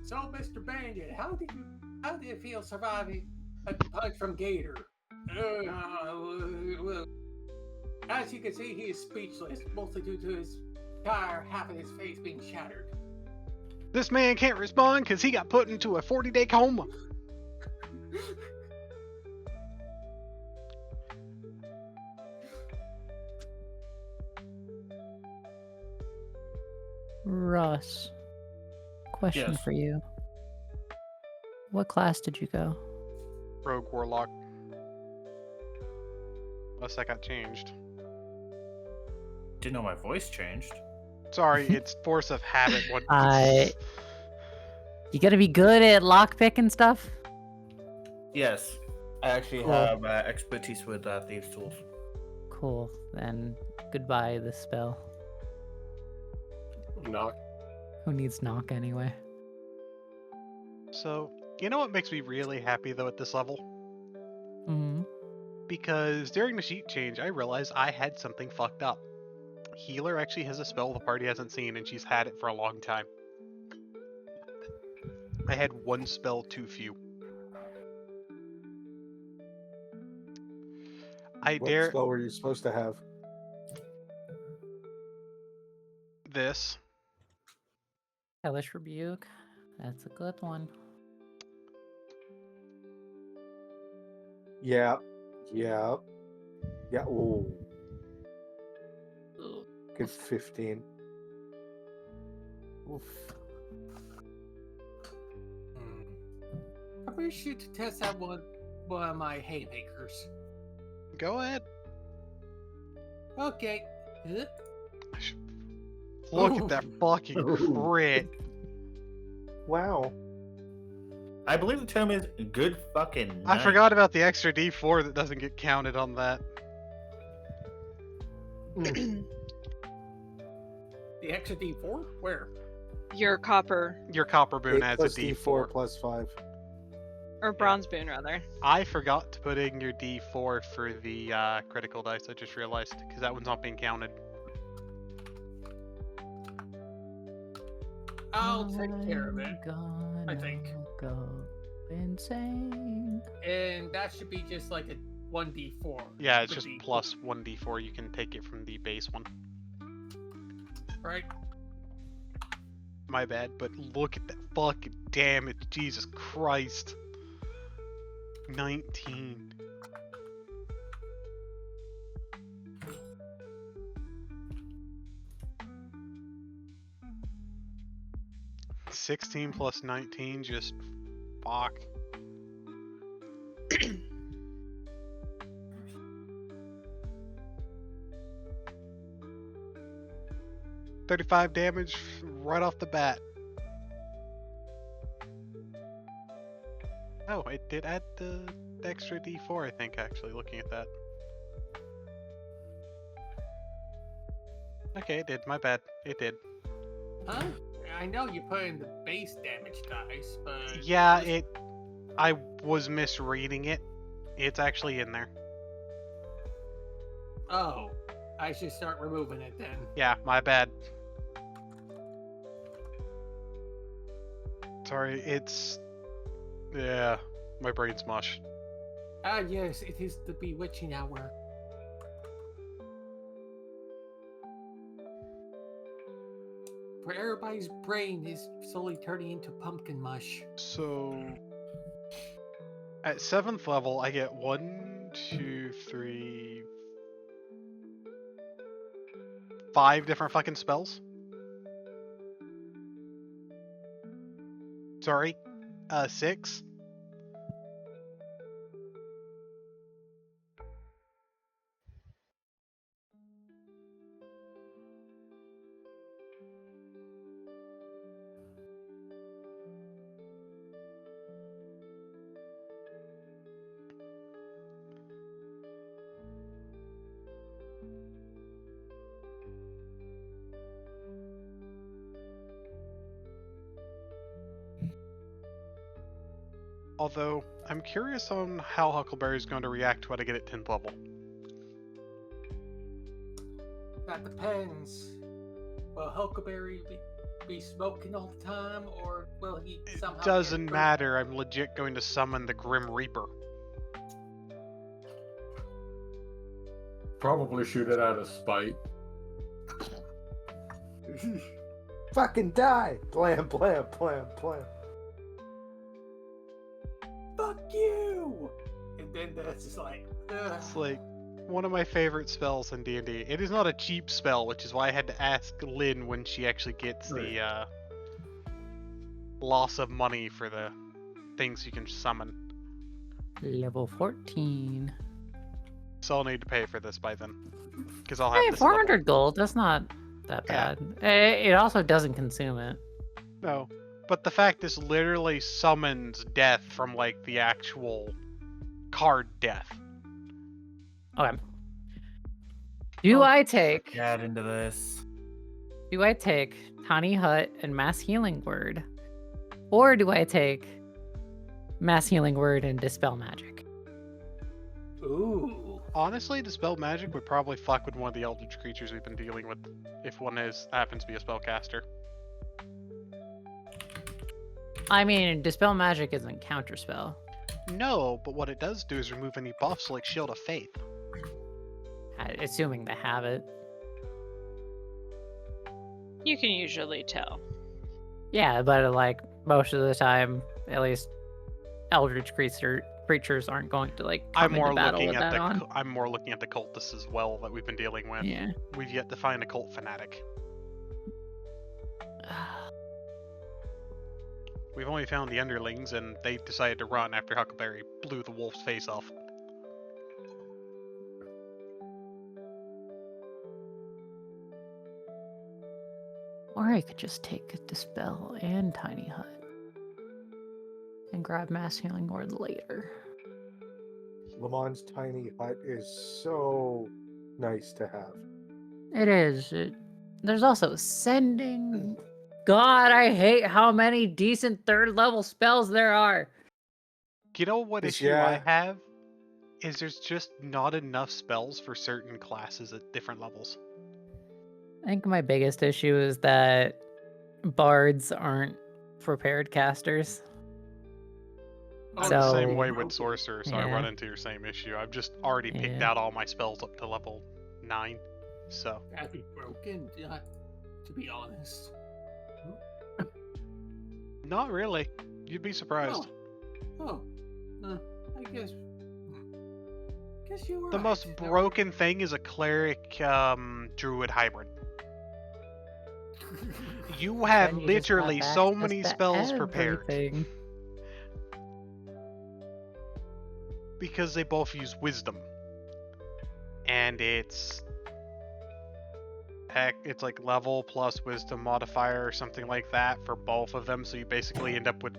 So, Mr. Bandit, how did it feel surviving a punch from Gator? As you can see, he is speechless, mostly due to his entire half of his face being shattered. This man can't respond because he got put into a 40-day coma. Russ, question Yes. for you. What class did you go? Rogue Warlock. Unless that got changed. Didn't know my voice changed. Sorry, it's force of habit. What? You gotta be good at lockpick and stuff? Yes, I actually Cool. have expertise with thieves' tools. Cool. Then goodbye this spell. Knock. Who needs knock anyway? So, you know what makes me really happy though at this level? Mm-hmm. Because during the sheet change, I realized I had something fucked up. Healer actually has a spell the party hasn't seen, and she's had it for a long time. I had one spell too few. I What dare spell were you supposed to have? this. Hellish Rebuke. That's a good one. Yeah. Ooh. Good 15. Oof. I wish you to test out one of my haymakers. Go ahead. Okay. Look at that fucking crit. Wow. I believe the term is good fucking I night. forgot about the extra D4 that doesn't get counted on that. The extra D4? Where? Your copper Your copper boon 8 adds a plus D4. D4 plus 5. or bronze boon rather. I forgot to put in your D4 for the critical dice. I just realized because that one's not being counted. I'll take care of it. I think. Go insane. And that should be just like a 1D4. Yeah, it's for just D4, plus 1D4. You can take it from the base one. Right? My bad, but look at that fucking damage. Jesus Christ. 19. $16 plus 19, just fuck. $35 damage right off the bat. Oh, it did add the extra D4, I think, actually, looking at that. Okay, it did. My bad. It did. Huh? I know you put in the base damage dice, but... Yeah, I was misreading it. It's actually in there. Oh, I should start removing it then. Yeah, my bad. Sorry, it's... Yeah, my brain's mush. Ah, yes, it is the bewitching hour. Where everybody's brain is slowly turning into pumpkin mush. So... At 7th level, I get 1, 2, 3... 5 different fucking spells. Sorry. 6. Although, I'm curious on how Huckleberry is going to react when I get it 10th level. That depends. Will Huckleberry be smoking all the time, or will he It somehow doesn't get matter, I'm legit going to summon the Grim Reaper. Probably shoot it out of spite. Fucking die! Blam, blam, blam, blam. Fuck you! And then that's just like, ugh. It's like one of my favorite spells in D&D. It is not a cheap spell, which is why I had to ask Lin when she actually gets the loss of money for the things you can summon. Level 14. So I'll need to pay for this by then. Because I'll have Hey, this 400 gold. That's not that Yeah. bad. It also doesn't consume it. No. But the fact this literally summons death from like the actual card death. Okay. Do I take Get into this. Tiny Hut and Mass Healing Word? Or do I take Mass Healing Word and Dispel Magic? Ooh. Honestly, Dispel Magic would probably fuck with one of the Eldritch creatures we've been dealing with if one happens to be a spellcaster. I mean, Dispel Magic isn't counterspell. No, but what it does do is remove any buffs like Shield of Faith. Assuming they have it. You can usually tell. Yeah, but like most of the time, at least Eldritch creatures aren't going to like come into battle with that on. I'm more looking at the cultists as well that we've been dealing with. Yeah. We've yet to find a cult fanatic. We've only found the underlings, and they decided to run after Huckleberry blew the wolf's face off. Or I could just take a Dispel and Tiny Hut. And grab Mass Healing Word later. Lamont's tiny hut is so nice to have. It is. There's also Sending. God, I hate how many decent 3rd level spells there are. You know what This- issue yeah. I have? Is there's just not enough spells for certain classes at different levels. I think my biggest issue is that bards aren't prepared casters. I'm the same So- way with Sorcerer, so I yeah. run into your same issue. I've just already picked Yeah. out all my spells up to level 9, so... That'd be broken, to be honest. Not really. You'd be surprised. Oh. I guess you were The right. most broken thing is a cleric druid hybrid. You have Then you just got literally so access many to spells prepared. everything. Because they both use wisdom. And it's like level plus wisdom modifier or something like that for both of them, so you basically end up with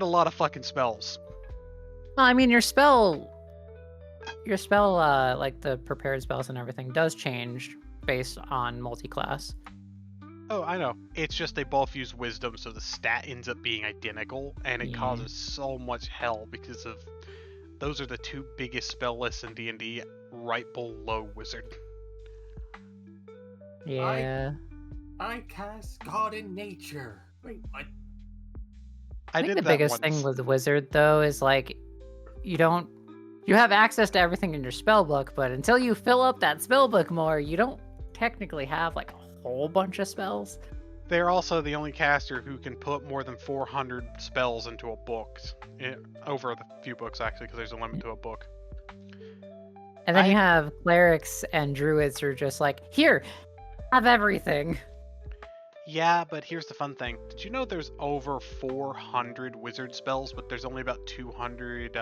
a lot of fucking spells. Well, I mean, your spell, like the prepared spells and everything, does change based on multi-class. Oh, I know. It's just they both use wisdom, so the stat ends up being identical, and it Yeah. causes so much hell because of those are the two biggest spell lists in D&D, right below wizard. Yeah. I cast God in Nature. Wait, what? I think did the that biggest once. thing with Wizard though is like you have access to everything in your spell book, but until you fill up that spell book more, you don't technically have like a whole bunch of spells. They're also the only caster who can put more than 400 spells into a book. Over the few books, actually, because there's a limit to a book. And then you have clerics and druids who are just like, here, have everything. Yeah, but here's the fun thing. Did you know there's over 400 wizard spells, but there's only about 200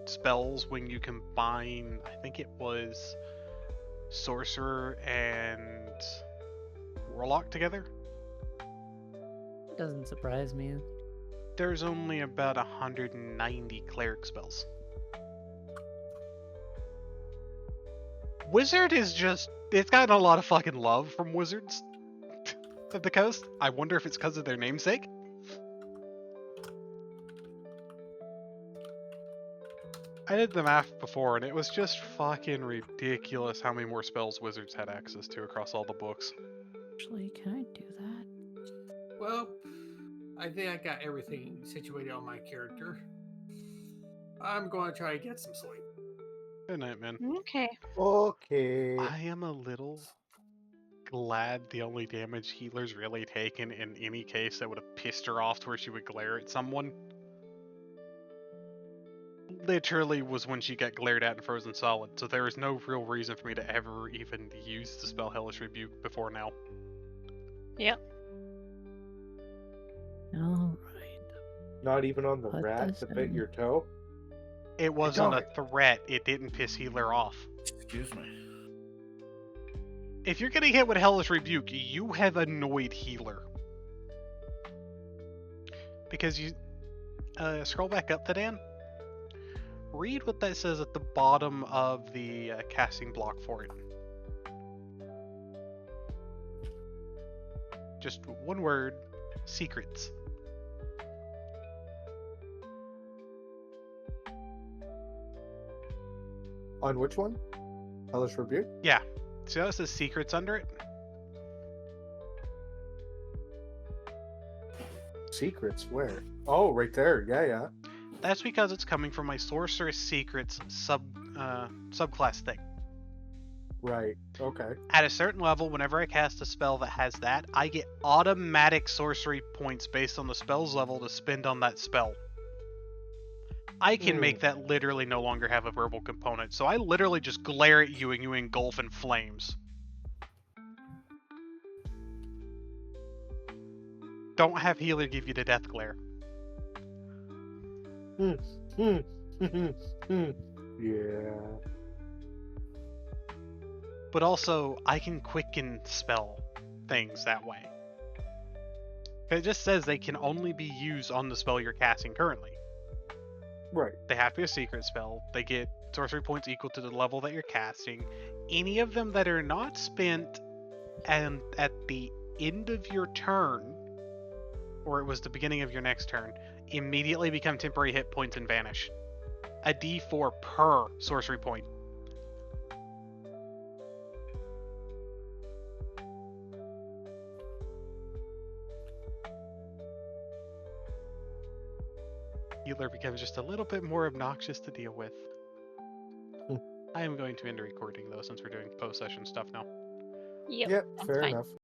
spells when you combine, I think it was Sorcerer and Warlock together? Doesn't surprise me. There's only about 190 cleric spells. Wizard is just... It's gotten a lot of fucking love from wizards at the coast. I wonder if it's because of their namesake. I did the math before, and it was just fucking ridiculous how many more spells wizards had access to across all the books. Actually, can I do that? Well, I think I got everything situated on my character. I'm going to try to get some sleep. Good night, man. Okay. Okay. I am a little glad the only damage healer's really taken in any case that would have pissed her off to where she would glare at someone literally was when she got glared at in Frozen Solid, so there is no real reason for me to ever even use the spell Hellish Rebuke before now. Yep. All right. Not even on the Put rat this that bit in. your toe? It wasn't a don't. threat, it didn't piss healer off. Excuse me. If you're getting hit with Hellish Rebuke, you have annoyed healer. Because you... scroll back up, Thadan. Read what that says at the bottom of the casting block for it. Just one word, secrets. On which one? Hellish Rebuke? Yeah. See how it says secrets under it? Secrets, where? Oh, right there. Yeah. That's because it's coming from my Sorceress Secrets subclass thing. Right. Okay. At a certain level, whenever I cast a spell that has that, I get automatic sorcery points based on the spell's level to spend on that spell. I can make that literally no longer have a verbal component, so I literally just glare at you and you engulf in flames. Don't have healer give you the death glare. Yeah. But also, I can quicken spell things that way. It just says they can only be used on the spell you're casting currently. Right. They have to be a secret spell. They get sorcery points equal to the level that you're casting. Any of them that are not spent and at the end of your turn, or it was the beginning of your next turn, immediately become temporary hit points and vanish. A d4 per sorcery point. Healer becomes just a little bit more obnoxious to deal with. I am going to end the recording though, since we're doing post-session stuff now. Yep. Yep, that's fair fine. enough.